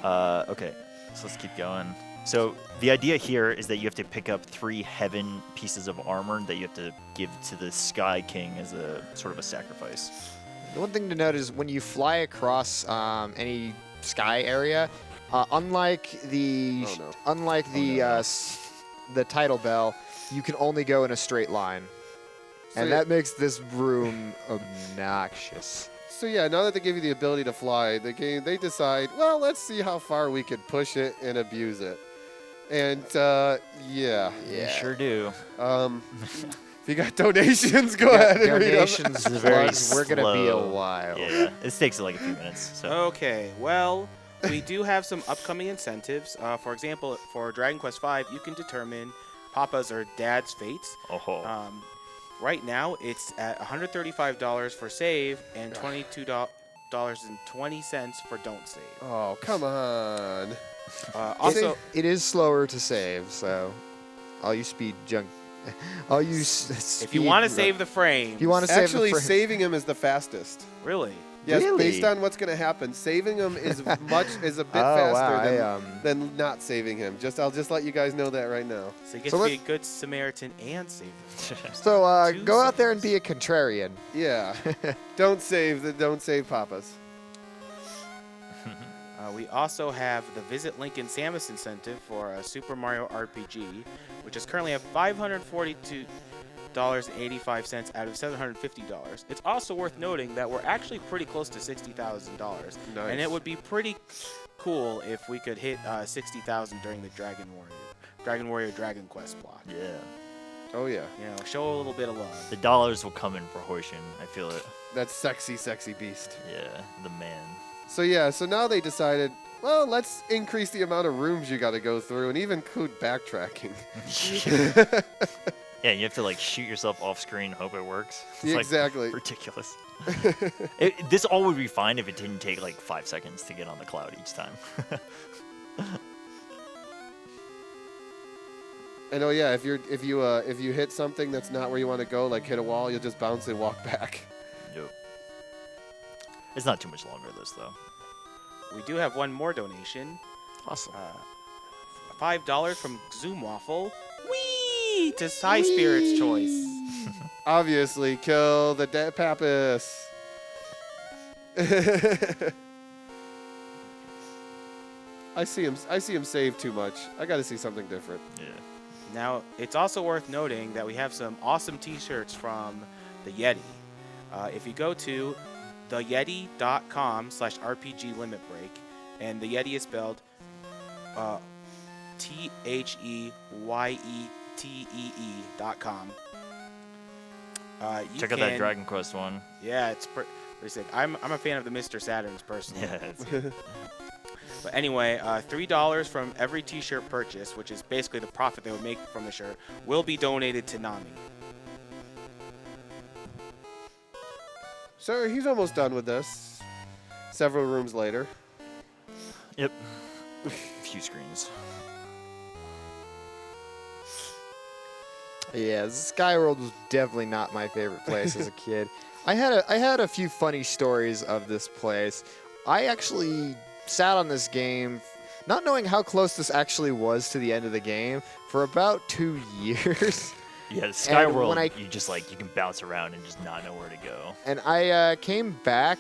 Okay, so let's keep going. So the idea here is that you have to pick up 3 heaven pieces of armor that you have to give to the Sky King as a sort of a sacrifice. The one thing to note is when you fly across any sky area, unlike the the title bell, you can only go in a straight line, So and yeah- that makes this room obnoxious. So yeah, now that they give you the ability to fly, they decide, well, let's see how far we can push it and abuse it. And yeah. You sure do. If you got donations, go ahead and read them. Donations, This is very plugs, we're gonna be a slow. while. Yeah, it takes like a few minutes. So. Okay, well, we do have some upcoming incentives. For example, for Dragon Quest V, you can determine Papa's or Dad's fates. Oh. Right now, it's at $135 for save and $22.20 for don't save. Oh, come on. Also, It is slower to save, so all you speed junk, all you if you want to save the frame, if you want to save Actually, the frame, saving him is the fastest. really? Yes, Really? based on what's going to happen, saving him is a bit Oh, faster wow, than not saving him. I'll just let you guys know that right now. So you get So to let- be a good Samaritan and save the frame. so Two go out there and saves. be a contrarian. Yeah. Don't save Papas. We also have the Visit Link and Samus incentive for Super Mario RPG, which is currently at $542.85 out of $750. It's also worth noting that we're actually pretty close to $60,000, Nice. and it would be pretty cool if we could hit 60,000 during the Dragon Warrior Dragon Quest block. Yeah. Oh, yeah. You know, show a little bit of love. The dollars will come in for Hoishin. I feel it. That sexy, sexy beast. Yeah, the man. So, yeah, so now they decided, well, let's increase the amount of rooms you got to go through and even include backtracking. Yeah, you have to like shoot yourself off screen and hope it works. It's Yeah, like, exactly. ridiculous. This all would be fine if it didn't take like 5 seconds to get on the cloud each time. And oh yeah, if you hit something that's not where you want to go, like hit a wall, you'll just bounce and walk back. Yep. It's not too much longer this though. We do have one more donation. Awesome. $5 from Zoom Waffle. Whee! To High Spirit's choice. Obviously, kill the dead Pappas. I see him save too much. I got to see something different. Yeah. Now, it's also worth noting that we have some awesome t-shirts from the Yeti. If you go to theyeti.com/RPG Limit Break, and the Yeti is spelled THEYETEE.com. Check out that Dragon Quest one. Yeah, it's pretty sick. I'm a fan of the Mr. Saturns personally. Yeah. It's But anyway, $3 from every t-shirt purchase, which is basically the profit they would make from the shirt, will be donated to Nami. So he's almost done with this. Several rooms later. Yep. A few screens. Yeah, Skyworld was definitely not my favorite place as a kid. I had a few funny stories of this place. I actually sat on this game, not knowing how close this actually was to the end of the game, for about 2 years. Yeah, the Sky And when World, I- you just like you can bounce around and just not know where to go. And I came back,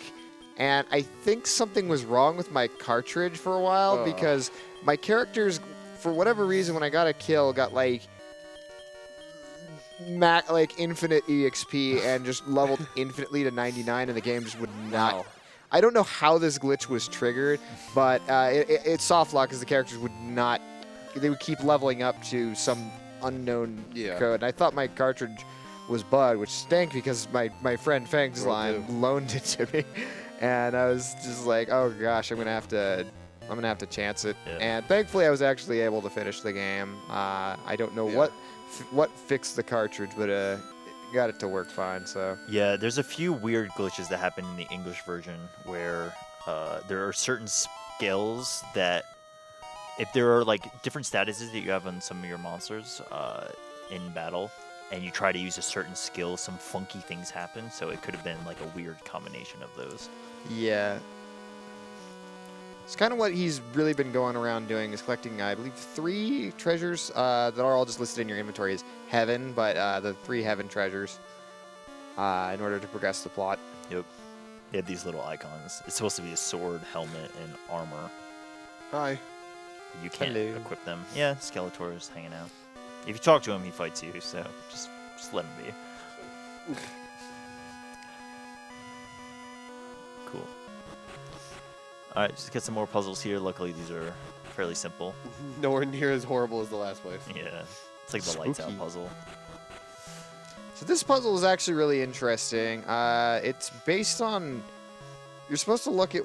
and I think something was wrong with my cartridge for a while Oh. because my characters, for whatever reason, when I got a kill, got like infinite EXP and just leveled infinitely to 99, and the game just would not. Wow. I don't know how this glitch was triggered, but it's soft lock because the characters would not. They would keep leveling up to some unknown Yeah. code. And I thought my cartridge was bugged, which stank because my friend Fang's Will line do. loaned it to me, and I was just like, oh gosh, I'm gonna have to chance it. Yeah. And thankfully, I was actually able to finish the game. I don't know Yeah. what fixed the cartridge, but got it to work fine. So Yeah, there's a few weird glitches that happen in the English version where there are certain skills that, if there are like different statuses that you have on some of your monsters in battle, and you try to use a certain skill, some funky things happen. So it could have been like a weird combination of those. yeah. It's kind of what he's really been going around doing is collecting, I believe, 3 treasures that are all just listed in your inventory as heaven, but the 3 heaven treasures in order to progress the plot. Yep. They have these little icons. It's supposed to be a sword, helmet, and armor. Hi. You can't Hello. equip them. Yeah, Skeletor's hanging out. If you talk to him, he fights you, so just let him be. Cool. Alright, just get some more puzzles here. Luckily, these are fairly simple. Nowhere near as horrible as the last place. Yeah. It's like the lights out Spooky. puzzle. So this puzzle is actually really interesting. It's based on... You're supposed to look at...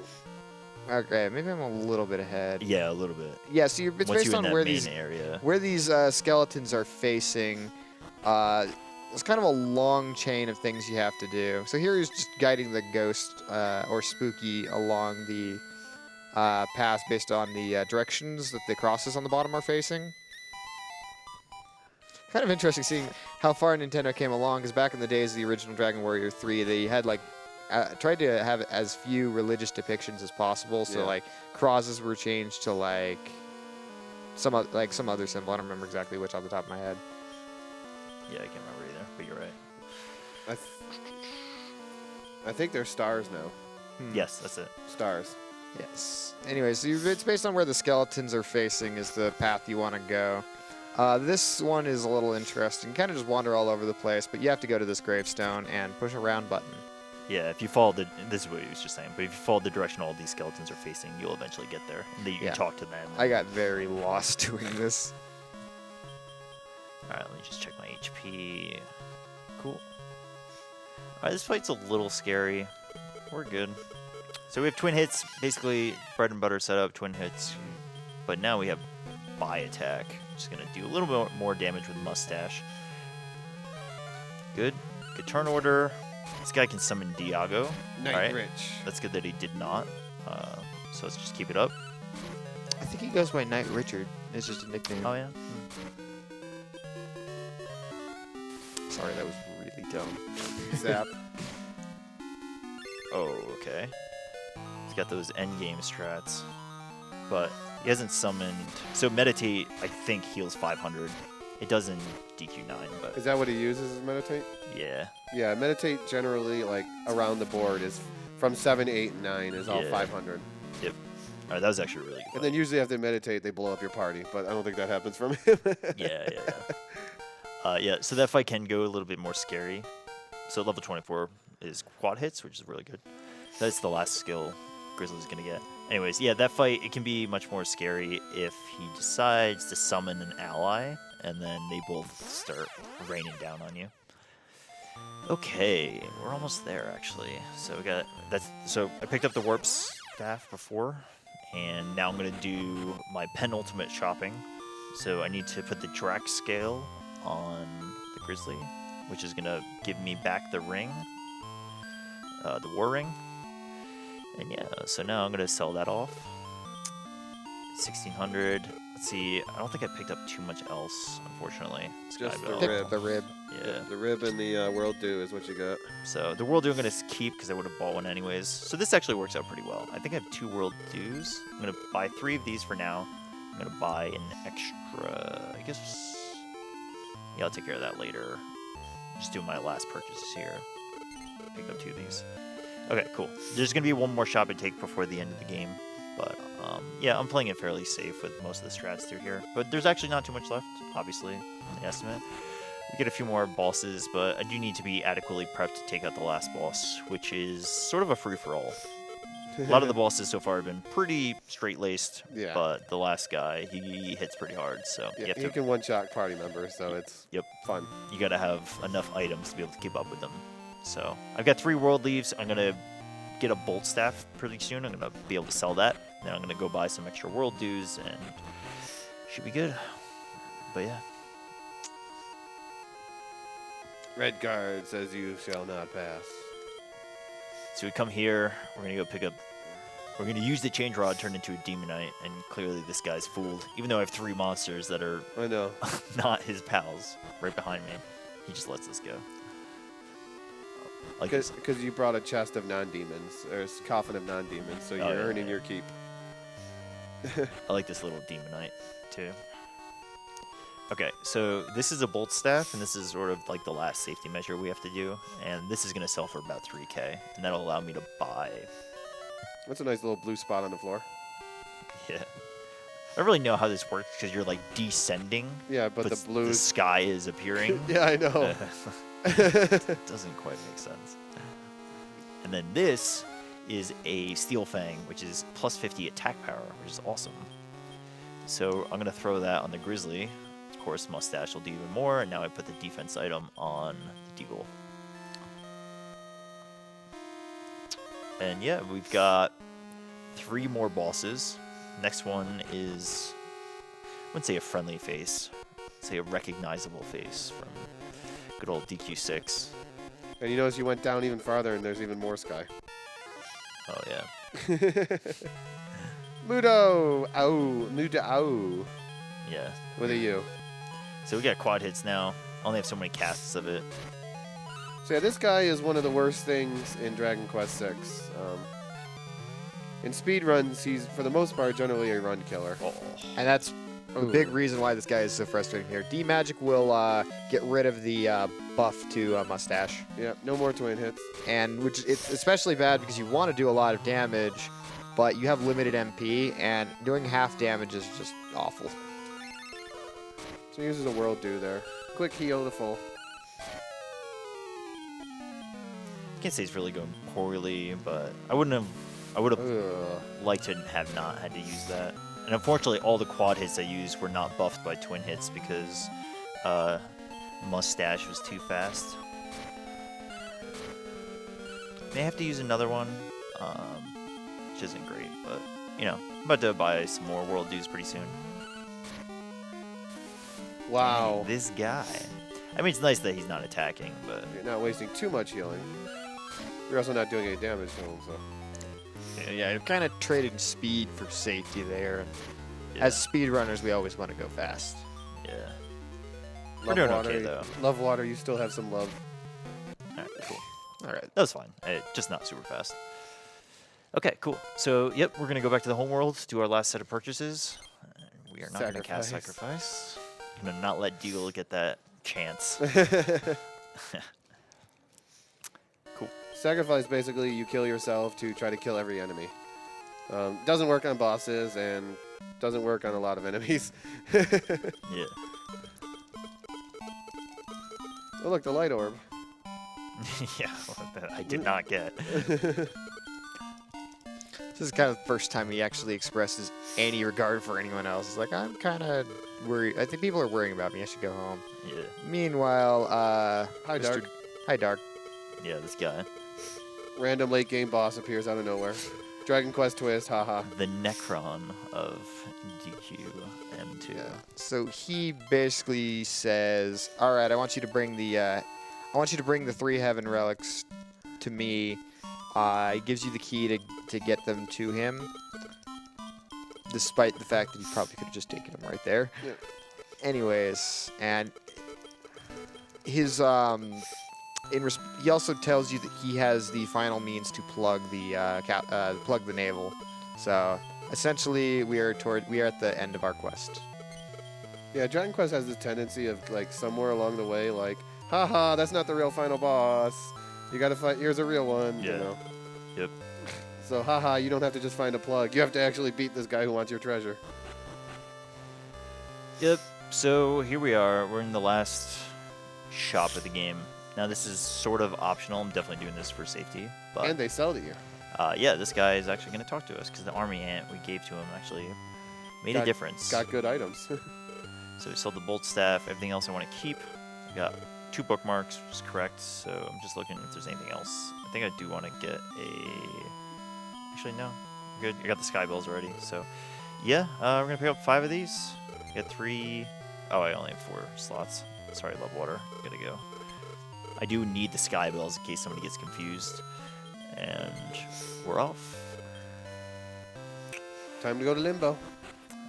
Okay, maybe I'm a little bit ahead. Yeah, a little bit. Yeah, so it's Once based you're in on that where main these area. skeletons are facing. It's kind of a long chain of things you have to do. So here he's just guiding the ghost or spooky along the path based on the directions that the crosses on the bottom are facing. Kind of interesting seeing how far Nintendo came along, because back in the days of the original Dragon Warrior 3, they had like tried to have as few religious depictions as possible. So Yeah. like crosses were changed to like some other symbol. I don't remember exactly which off the top of my head. Yeah, I can't remember either, but you're right. I think they're stars now. Yes, that's it. Stars. Yes. Anyways, so it's based on where the skeletons are facing is the path you want to go. This one is a little interesting. Kind of just wander all over the place, but you have to go to this gravestone and push a round button. Yeah, if you follow the... This is what he was just saying, but if you follow the direction all these skeletons are facing, you'll eventually get there. And then you can Yeah. talk to them. I got very lost doing this. Alright, let me just check my HP. Cool. Alright, this fight's a little scary. We're good. So we have twin hits, basically bread and butter setup, twin hits. But now we have bi attack, which is going to do a little bit more damage with mustache. Good. Good turn order. This guy can summon Diago. Night Alright. Rich. That's good that he did not. So let's just keep it up. I think he goes by Knight Richard. It's just a nickname. Oh, yeah? Sorry, that was really dumb. Zap. Oh, okay. He's got those endgame strats. But he hasn't summoned... So Meditate, I think, heals 500. It does in DQ9, but... Is that what he uses as meditate? Yeah. Yeah, meditate generally, like, around the board is from 7, 8, and 9 is all Yeah. 500. Yep. Alright, that was actually a really good And fight. then usually after meditate, they blow up your party, but I don't think that happens from him. Yeah. Yeah, so that fight can go a little bit more scary. So level 24 is quad hits, which is really good. That's the last skill Grizzly's going to get. Anyways, yeah, that fight, it can be much more scary if he decides to summon an ally, and then they both start raining down on you. Okay, we're almost there, actually. So we got So I picked up the warp staff before, and now I'm going to do my penultimate shopping. So I need to put the Drac scale on the Grizzly, which is going to give me back the ring, the war ring. And yeah, so now I'm going to sell that off. 1,600. Let's see, I don't think I picked up too much else, unfortunately. Just Skybill. the rib. The rib. Yeah. The rib and the world dew is what you got. So the world dew I'm going to keep because I would have bought one anyways. So this actually works out pretty well. I think I have 2 world dews. I'm going to buy 3 of these for now. I'm going to buy an extra, I guess. Yeah, I'll take care of that later. Just doing my last purchases here. Pick up 2 of these. Okay, cool. There's going to be one more shop I take before the end of the game. But yeah, I'm playing it fairly safe with most of the strats through here. But there's actually not too much left, obviously, in the estimate. We get a few more bosses, but I do need to be adequately prepped to take out the last boss, which is sort of a free-for-all. A lot of the bosses so far have been pretty straight-laced, Yeah. but the last guy, he hits pretty hard, so Yeah, you have he to, can one-shot party members, so it's Yep. fun. you got to have enough items to be able to keep up with them. So I've got 3 world leaves. I'm going to get a bolt staff pretty soon. I'm going to be able to sell that. Then I'm going to go buy some extra world dues, and should be good. But yeah. Red guard says you shall not pass. So we come here, we're going to go pick up, we're going to use the change rod, turn into a demonite, and clearly this guy's fooled. Even though I have 3 monsters that are I know. not his pals right behind me, he just lets us go. Like this. Because you brought a chest of non-demons, or a coffin of non-demons, so you're yeah, earning yeah. your keep. I like this little demonite too. Okay, so this is a bolt staff, and this is sort of like the last safety measure we have to do. And this is going to sell for about 3K, and that'll allow me to buy. That's a nice little blue spot on the floor. Yeah. I don't really know how this works because you're like descending. Yeah, but the the blues. sky is appearing. Yeah, I know. Doesn't quite make sense. And then this is a Steel Fang, which is plus 50 attack power, which is awesome. So I'm going to throw that on the Grizzly. Of course, Mustache will do even more, and now I put the defense item on the Deagle. And yeah, we've got 3 more bosses. Next one is, I wouldn't say a friendly face, I'd say a recognizable face from good old DQ6. And you notice you went down even farther, and there's even more sky. Oh yeah. Mudo! Ow! Mudo! Ow! Yeah. With a U. So we got quad hits now. I only have so many casts of it. So yeah, this guy is one of the worst things in Dragon Quest VI. In speed runs, he's, for the most part, generally a run killer. Oh. And that's a Ooh. big reason why this guy is so frustrating here. D-Magic will get rid of the buff to Mustache. Yeah, no more twin hits. And which it's especially bad because you want to do a lot of damage, but you have limited MP, and doing half damage is just awful. So he uses a World Do there. Quick heal to full. I can't say it's really going poorly, but I would have Ugh. liked to have not had to use that. And unfortunately, all the quad hits I used were not buffed by twin hits because Mustache was too fast. May have to use another one, which isn't great, but you know, I'm about to buy some more World Dues pretty soon. Wow. Dang, this guy. I mean, it's nice that he's not attacking, but You're not wasting too much healing. You're also not doing any damage to him, so. Yeah, you're kind of trading speed for safety there. And yeah. as speedrunners, we always want to go fast. Yeah. We're Love doing water. okay, though. Love water, you still have some love. Alright, cool. All right. That was fine. Just not super fast. Okay, cool. So, yep, we're going to go back to the home world, do our last set of purchases. We are not going to cast Sacrifice. I'm going to not let Deagle get that chance. Cool. Sacrifice, basically, you kill yourself to try to kill every enemy. Doesn't work on bosses and doesn't work on a lot of enemies. Yeah. Oh, look, the light orb. Yeah, that I did not get. This is kind of the first time he actually expresses any regard for anyone else. He's like, I'm kind of worried. I think people are worrying about me. I should go home. Yeah. Meanwhile, Hi, Dark. Hi, Dark. Yeah, this guy. Random late game boss appears out of nowhere. Dragon Quest twist, haha. The Necron of DQ-M2. Yeah. So he basically says, "All right, I want you to bring the 3 heaven relics to me. He gives you the key to get them to him, despite the fact that you probably could have just taken them right there. Yeah. Anyways, and his he also tells you that he has the final means to plug the naval. So essentially, we are at the end of our quest. Yeah, Dragon Quest has this tendency of, like, somewhere along the way, like, haha, that's not the real final boss. You gotta fight, here's a real one, Yeah. you know. Yep. So, haha, you don't have to just find a plug. You have to actually beat this guy who wants your treasure. Yep. So here we are. We're in the last shop of the game. Now this is sort of optional. I'm definitely doing this for safety. But And they sell to you. yeah, this guy is actually going to talk to us because the army ant we gave to him actually made a difference. Got good items. So we sold the bolt staff. Everything else I want to keep. We got 2 bookmarks, which is correct. So I'm just looking if there's anything else. I think I do want to get a... Actually, no. Good. I got the sky bells already. So yeah, we're going to pick up 5 of these. Get 3... Oh, I only have 4 slots. Sorry, Love Water. Gotta go. I do need the sky bells in case somebody gets confused. And we're off. Time to go to Limbo.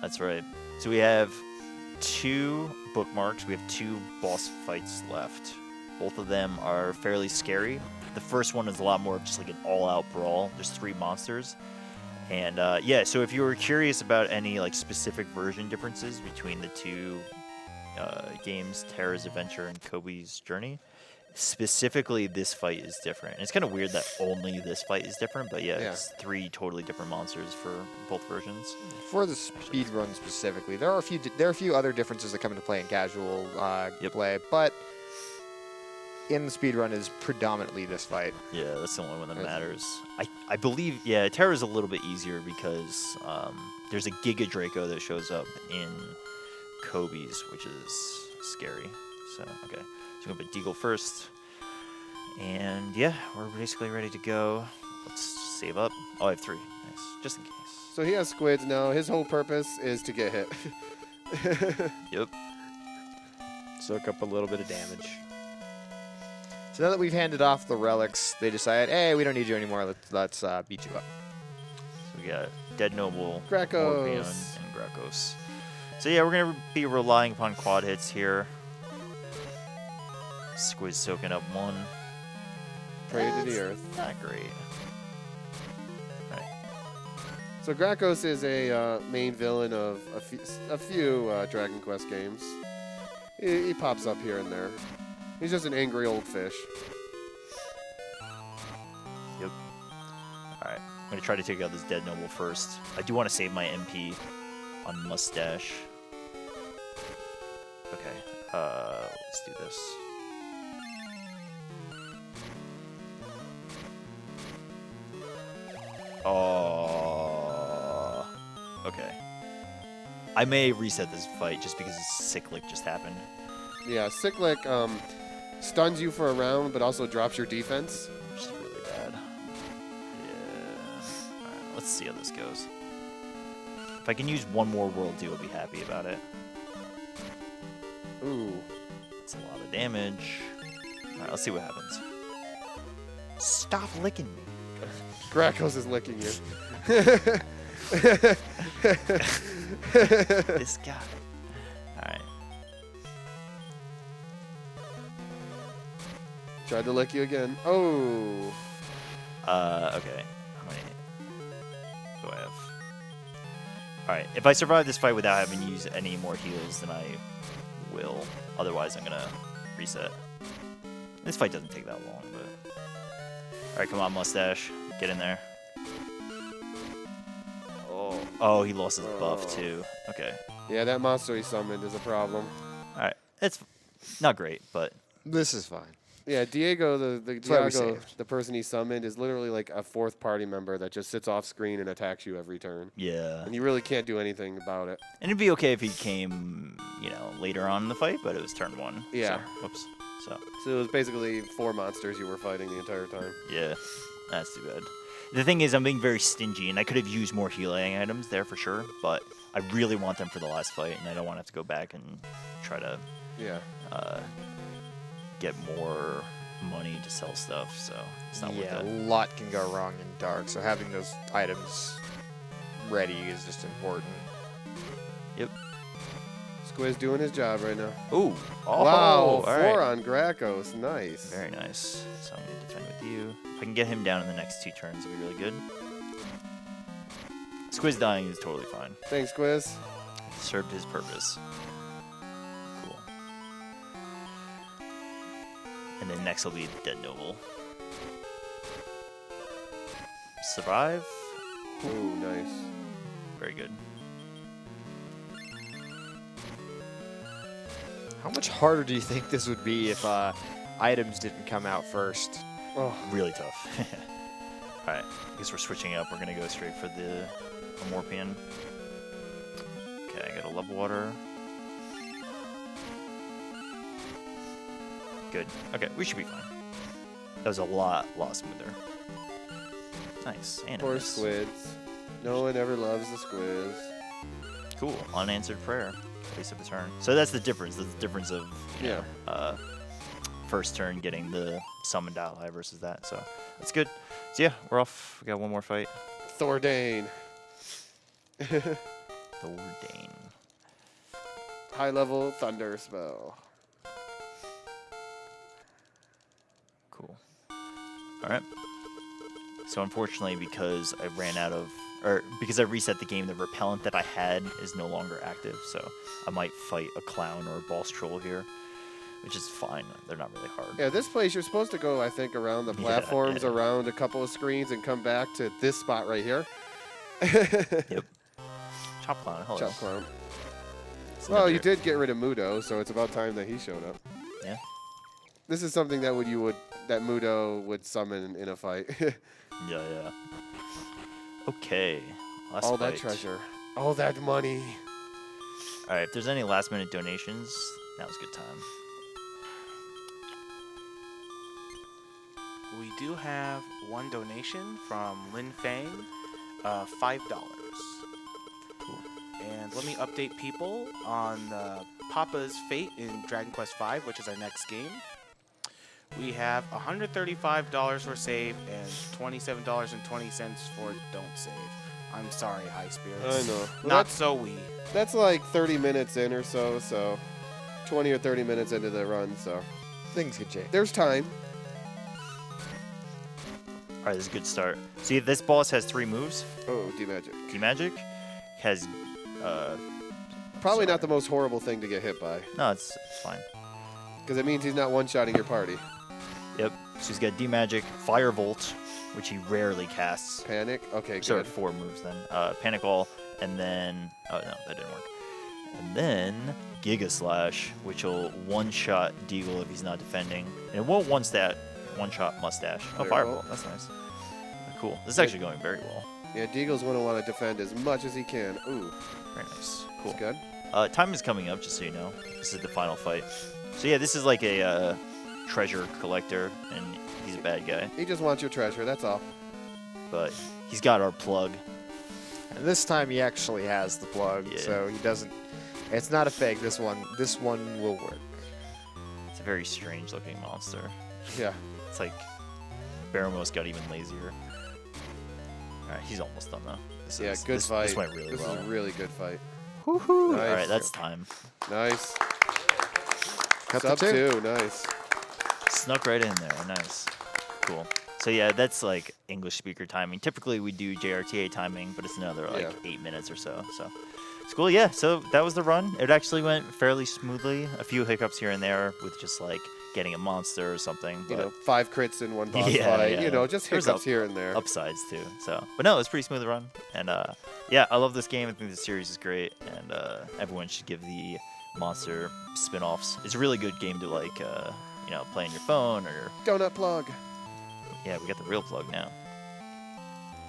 That's right. So we have 2 bookmarks. We have 2 boss fights left. Both of them are fairly scary. The first one is a lot more of just like an all-out brawl. There's 3 monsters. And yeah, so if you were curious about any like specific version differences between the two games, Terra's Adventure and Kobe's Journey, specifically this fight is different. And it's kind of weird that only this fight is different, but yeah, Yeah. it's 3 totally different monsters for both versions. For the speed run specifically, there are a few other differences that come into play in casual Yep. play, but in the speed run is predominantly this fight. Yeah, that's the only one that That's- matters. I believe, yeah, Terra's a little bit easier because there's a Giga Draco that shows up in Kobe's, which is scary. So, okay. So, I'm going to put Deagle first. And yeah, we're basically ready to go. Let's save up. Oh, I have 3. Nice. Just in case. So he has squids now. His whole purpose is to get hit. Yep. Soak up a little bit of damage. So now that we've handed off the relics, they decide, hey, we don't need you anymore. Let's beat you up. So we got Dead Noble, Gracchus. Morbion, and Gracchus. So yeah, we're going to be relying upon quad hits here. Squid soaking up 1. Pray to the earth. Not great. Right. So Gracchus is a main villain of a few Dragon Quest games. He pops up here and there. He's just an angry old fish. Yep. Alright. I'm going to try to take out this Dead Noble first. I do want to save my MP on Mustache. Okay. Let's do this. Oh. Okay. I may reset this fight just because Cyclic just happened. Yeah, Cyclic stuns you for a round, but also drops your defense. Which is really bad. Yeah. Alright, let's see how this goes. If I can use one more World 2, I'll be happy about it. Ooh. It's a lot of damage. Alright, let's see what happens. Stop licking me. Gracchus is licking you. This guy. Alright. Tried to lick you again. Oh. Okay. How many do I have? Alright, if I survive this fight without having to use any more heals, then I will. Otherwise, I'm gonna reset. This fight doesn't take that long, but... Alright, come on, Mustache. Get in there. Oh, he lost his buff, Oh. too. Okay. Yeah, that monster he summoned is a problem. Alright. It's not great, but... This is fine. Yeah, Diego, the why we Diego, saved. the person he summoned, is literally like a 4th party member that just sits off screen and attacks you every turn. Yeah. And you really can't do anything about it. And it'd be okay if he came, later on in the fight, but it was turn 1. Yeah. So, whoops. So, So it was basically 4 monsters you were fighting the entire time. yeah. That's too bad. The thing is, I'm being very stingy, and I could have used more healing items there for sure, but I really want them for the last fight, and I don't want to have to go back and try to Yeah. get more money to sell stuff, so it's not Yeah, a worth it. lot can go wrong in Dark, so having those items ready is just important. Yep. Squiz doing his job right now. Ooh. Oh, Wow, all 4 right. on Gracchus. Nice. Very nice. So I'm going to defend with you. If I can get him down in the next 2 turns, it'll be really good. Squiz dying is totally fine. Thanks, Squiz. Served his purpose. Cool. And then next will be Dead Noble. Survive. Ooh, nice. Very good. How much harder do you think this would be if items didn't come out first? Oh, Really tough. Alright, I guess we're switching up. We're going to go straight for the Morpion. Okay, I got a Love Water. Good. Okay, we should be fine. That was a lot smoother. Nice. And a poor miss. squids. No one ever loves the squiz. Cool. Unanswered prayer. Place of a turn. So that's the difference. That's the difference of Yeah. first turn getting the summoned ally versus that. So that's good. So yeah, we're off. We got one more fight. Thordane. Thordane. High level thunder spell. Cool. All right. So unfortunately, because I ran out of or because I reset the game, the repellent that I had is no longer active, so I might fight a clown or a boss troll here, which is fine. They're not really hard. Yeah, this place you're supposed to go, I think, around the platforms, yeah. around a couple of screens, and come back to this spot right here. Yep. Chop clown. Hello. Chop clown. It's Well, you another- did get rid of Mudo, so it's about time that he showed up. Yeah. This is something that that Mudo would summon in a fight. Yeah, yeah. Okay. Last All fight. that treasure. All that money. All right. If there's any last-minute donations, now's a good time. We do have one donation from Lin Fang, $5. Cool. And let me update people on Papa's fate in Dragon Quest V, which is our next game. We have $135 for save and $27.20 for don't save. I'm sorry, High Spirits. I know. Well, Not so we. That's like 30 minutes in or so 20 or 30 minutes into the run, so Things could change. there's time. All right, this is a good start. See, this boss has 3 moves. Oh, D-Magic. D-Magic has, Probably Sorry. not the most horrible thing to get hit by, no, it's fine. because it means he's not one-shotting your party. Yep. So he's got D-Magic, Firebolt, which he rarely casts. Panic? Okay, So good. 4 moves then. Panic Wall, and then... Oh, no, that didn't work. And then Giga Slash, which will one-shot Deagle if he's not defending. And it won't one-shot Mustache. Oh, Very Fireball. well. That's nice. Cool. This is actually going very well. Yeah, Deagle's going to want to defend as much as he can. Ooh, Very nice. Cool. that's good. Time is coming up, just so you know. This is the final fight. So yeah, this is like a treasure collector, and he's a bad guy. He just wants your treasure, that's all. But he's got our plug. And this time he actually has the plug, Yeah. so he doesn't. It's not a fake. This one will work. It's a very strange looking monster. Yeah. It's like Baramos got even lazier. Alright, he's almost done though. Yeah, good fight. This went really This well. is a really good fight. Woohoo! Nice. Alright, that's time. Nice. Cut Sub the 2. 2, nice. Snuck right in there. Nice. Cool. So yeah, that's like English speaker timing. Typically we do JRTA timing, but it's another like 8 minutes or so. So it's cool. Yeah. So that was the run. It actually went fairly smoothly. A few hiccups here and there with just like getting a monster or something. You But know, 5 crits in one boss Yeah, fight. yeah. You know, just There's hiccups here and there. upsides too. So, but no, it's a pretty smooth run. And yeah, I love this game. I think the series is great, and everyone should give the monster spin-offs. It's a really good game to like play on your phone or Donut plug. yeah, we got the real plug now.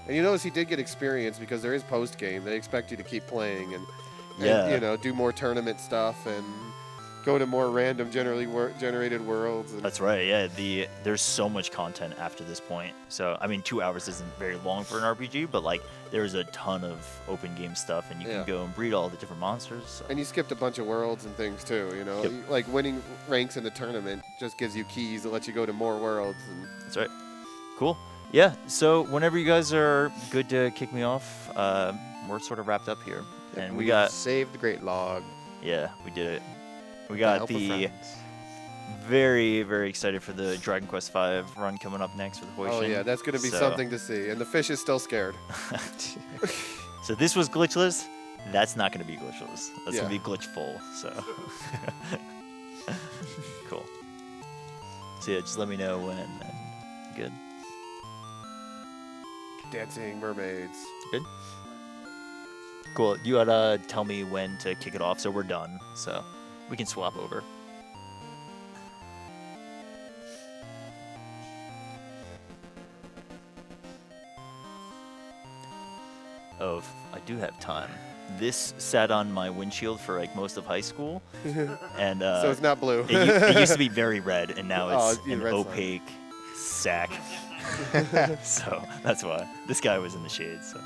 And you notice he did get experience because there is post game. They expect you to keep playing and Yeah. you know, do more tournament stuff and go to more random generated worlds. And That's right. Yeah, there's so much content after this point. So I mean, 2 hours isn't very long for an RPG, but like there's a ton of open game stuff, and you Yeah. can go and breed all the different monsters. So. And you skipped a bunch of worlds and things too, you know. Yep. Like winning ranks in the tournament just gives you keys that let you go to more worlds. And That's right. Cool. Yeah. So whenever you guys are good to kick me off, we're sort of wrapped up here, and we got saved the Great Log. yeah, we did it. We with got help of the friends. very, very excited for the Dragon Quest V run coming up next with Hoishin. oh yeah, that's going to be So- something to see. And the fish is still scared. So this was glitchless. That's not going to be glitchless. That's Yeah. going to be glitchful. So cool. So yeah, just let me know when. And good. Dancing mermaids. Good. Cool. You gotta tell me when to kick it off, so we're done. So we can swap over. Oh, I do have time. This sat on my windshield for like most of high school, and So it's not blue. it used to be very red, and now Oh, it's yeah, an red sign. opaque sack. So that's why this guy was in the shade. So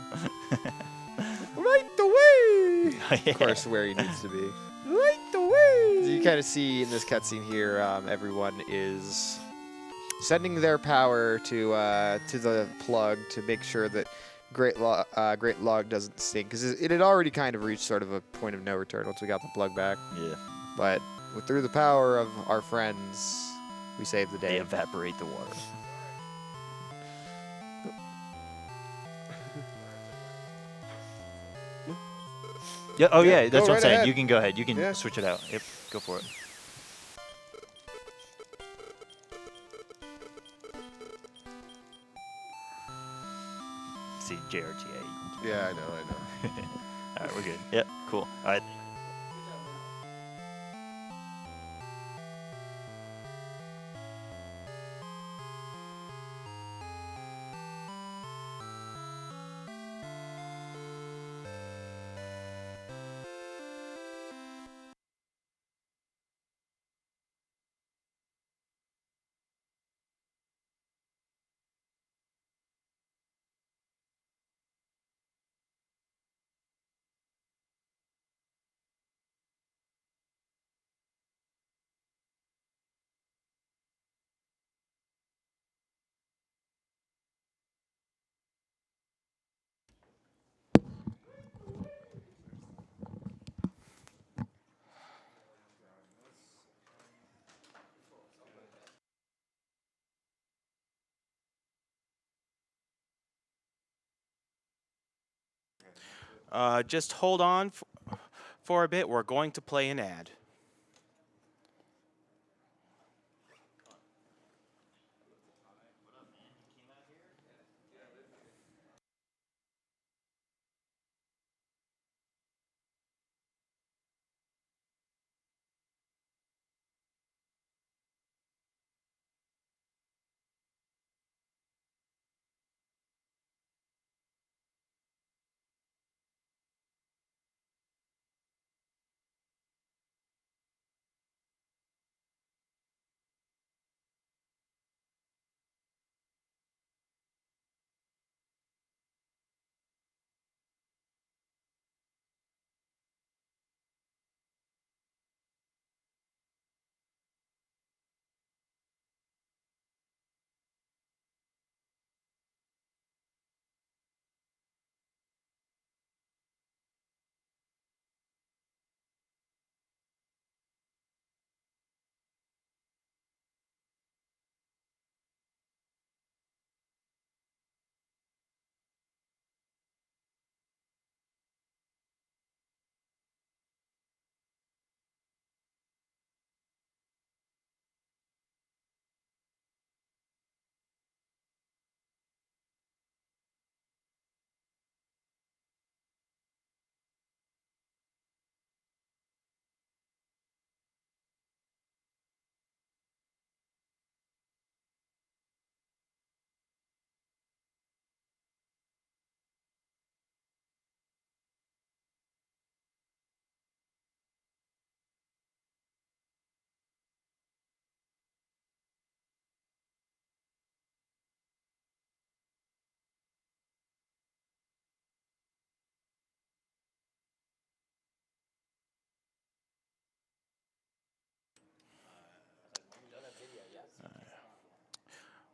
Right away! Of course, where he needs to be. Right away! So you kind of see in this cutscene here, everyone is sending their power to the plug to make sure that Great Log doesn't sink, because it had already kind of reached sort of a point of no return once we got the plug back. yeah, But through the power of our friends, we saved the they day. evaporate the water. Yeah. Oh Yeah, yeah, that's go what I'm right saying. ahead. You can go ahead. You can Yeah. switch it out. Yep. Go for it. See JRTA. Yeah, I know. All right, we're good. Yep. Cool. All right. Just hold on for a bit. We're going to play an ad.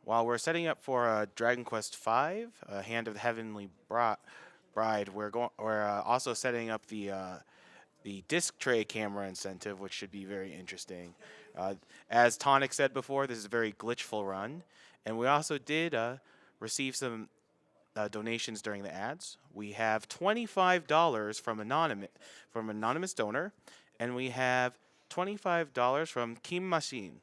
While we're setting up for Dragon Quest V, Hand of the Heavenly Bride, we're also setting up the disc tray camera incentive, which should be very interesting. As Tonic said before, this is a very glitchful run, and we also did receive some donations during the ads. We have $25 from anonymous donor, and we have $25 from Kim Machine.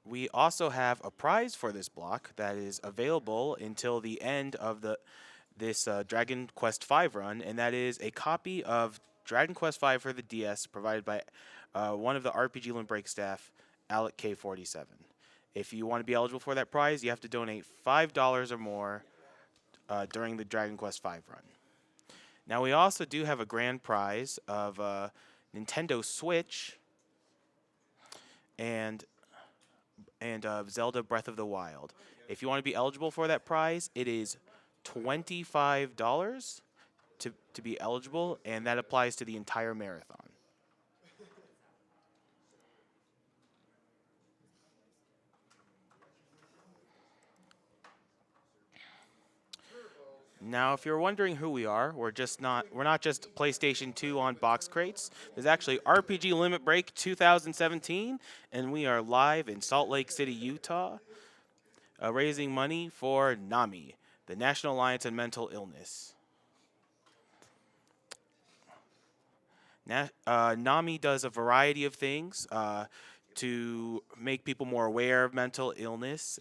We also have a prize for this block that is available until the end of this Dragon Quest V run, and that is a copy of Dragon Quest V for the DS provided by one of the RPG Limit Break staff, Alec K47. If you want to be eligible for that prize, you have to donate $5 or more during the Dragon Quest V run. Now, we also do have a grand prize of Nintendo Switch and Zelda Breath of the Wild. If you want to be eligible for that prize, it is $25 to be eligible, and that applies to the entire marathon. Now, if you're wondering who we are, we're not just PlayStation 2 on box crates. There's actually RPG Limit Break 2017, and we are live in Salt Lake City, Utah, raising money for NAMI, the National Alliance on Mental Illness. NAMI does a variety of things to make people more aware of mental illness.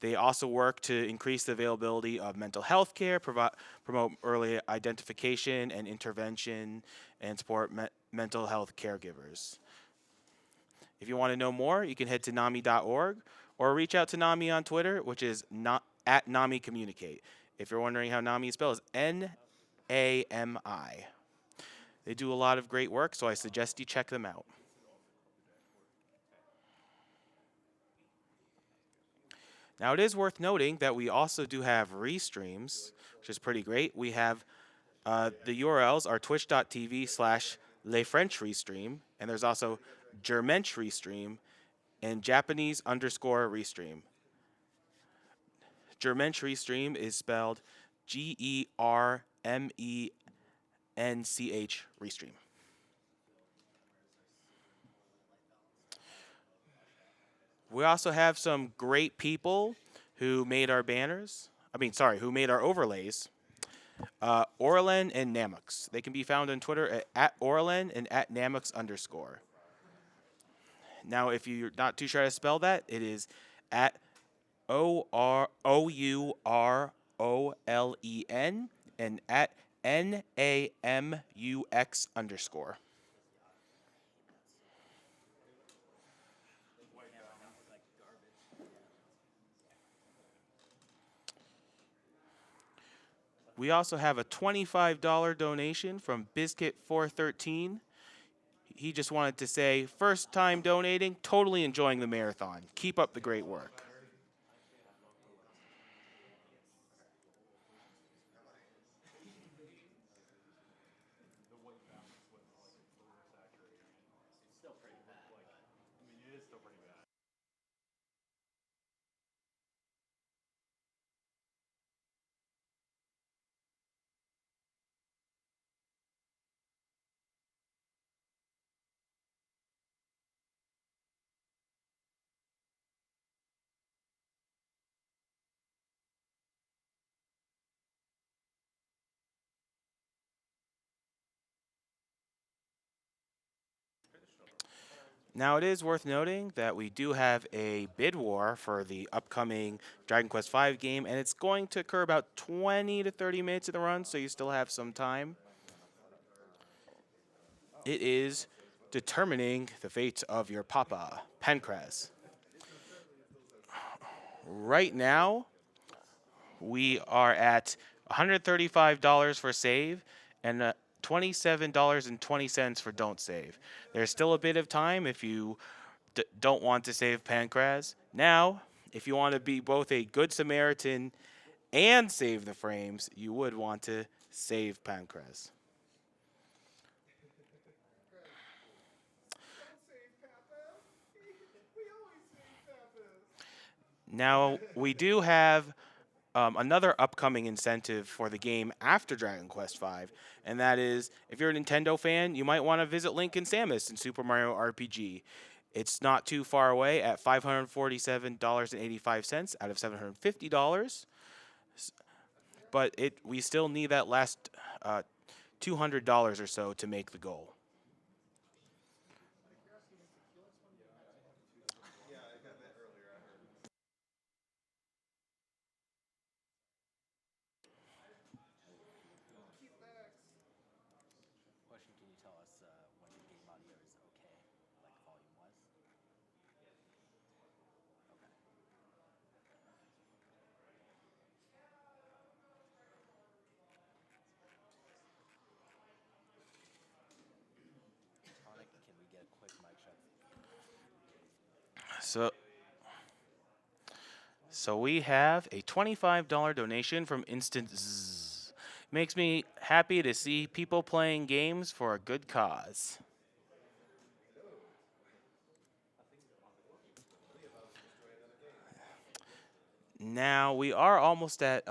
They also work to increase the availability of mental health care, promote early identification and intervention, and support mental health caregivers. If you want to know more, you can head to NAMI.org or reach out to NAMI on Twitter, which is not at NAMI Communicate. If you're wondering how NAMI is spelled, it's NAMI. They do a lot of great work, so I suggest you check them out. Now, it is worth noting that we also do have restreams, which is pretty great. We have the URLs are twitch.tv/LesFrench Restream, and there's also Germench Restream and Japanese_Restream. Germench Restream is spelled GERMENCH Restream. We also have some great people who made our banners. Who made our overlays. Orlen and Namux. They can be found on Twitter at Orlen and at Namux_. Now, if you're not too sure how to spell that, it is at OUROLEN and at NAMUX_. We also have a $25 donation from Biscuit413. He just wanted to say, first time donating, totally enjoying the marathon. Keep up the great work. Now, it is worth noting that we do have a bid war for the upcoming Dragon Quest V game, and it's going to occur about 20 to 30 minutes in the run, so you still have some time. It is determining the fate of your papa, Pancras. Right now, we are at $135 for save and $27.20 for don't save. There's still a bit of time if you don't want to save Pancras. Now, if you want to be both a good Samaritan and save the frames, you would want to save Pancras. Now, we do have another upcoming incentive for the game after Dragon Quest V, and that is, if you're a Nintendo fan, you might want to visit Link and Samus in Super Mario RPG. It's not too far away at $547.85 out of $750, but we still need that last $200 or so to make the goal. So we have a $25 donation from Instant Zzz. Makes me happy to see people playing games for a good cause. Now, we are almost at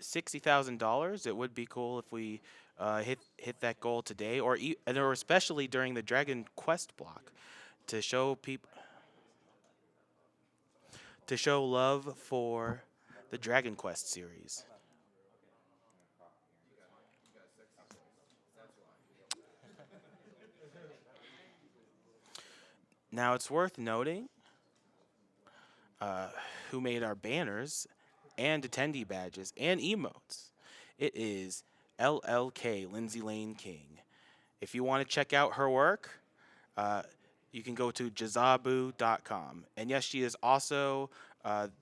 $60,000. It would be cool if we hit that goal today, or especially during the Dragon Quest block, to show people to show love for the Dragon Quest series. Now it's worth noting who made our banners and attendee badges and emotes. It is LLK, Lindsay Lane King. If you want to check out her work, you can go to jazabu.com. And yes, she is also the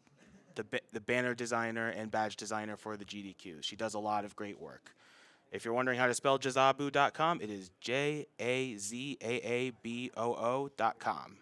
banner designer and badge designer for the GDQ. She does a lot of great work. If you're wondering how to spell jazabu.com, it is JAZAABOO.com.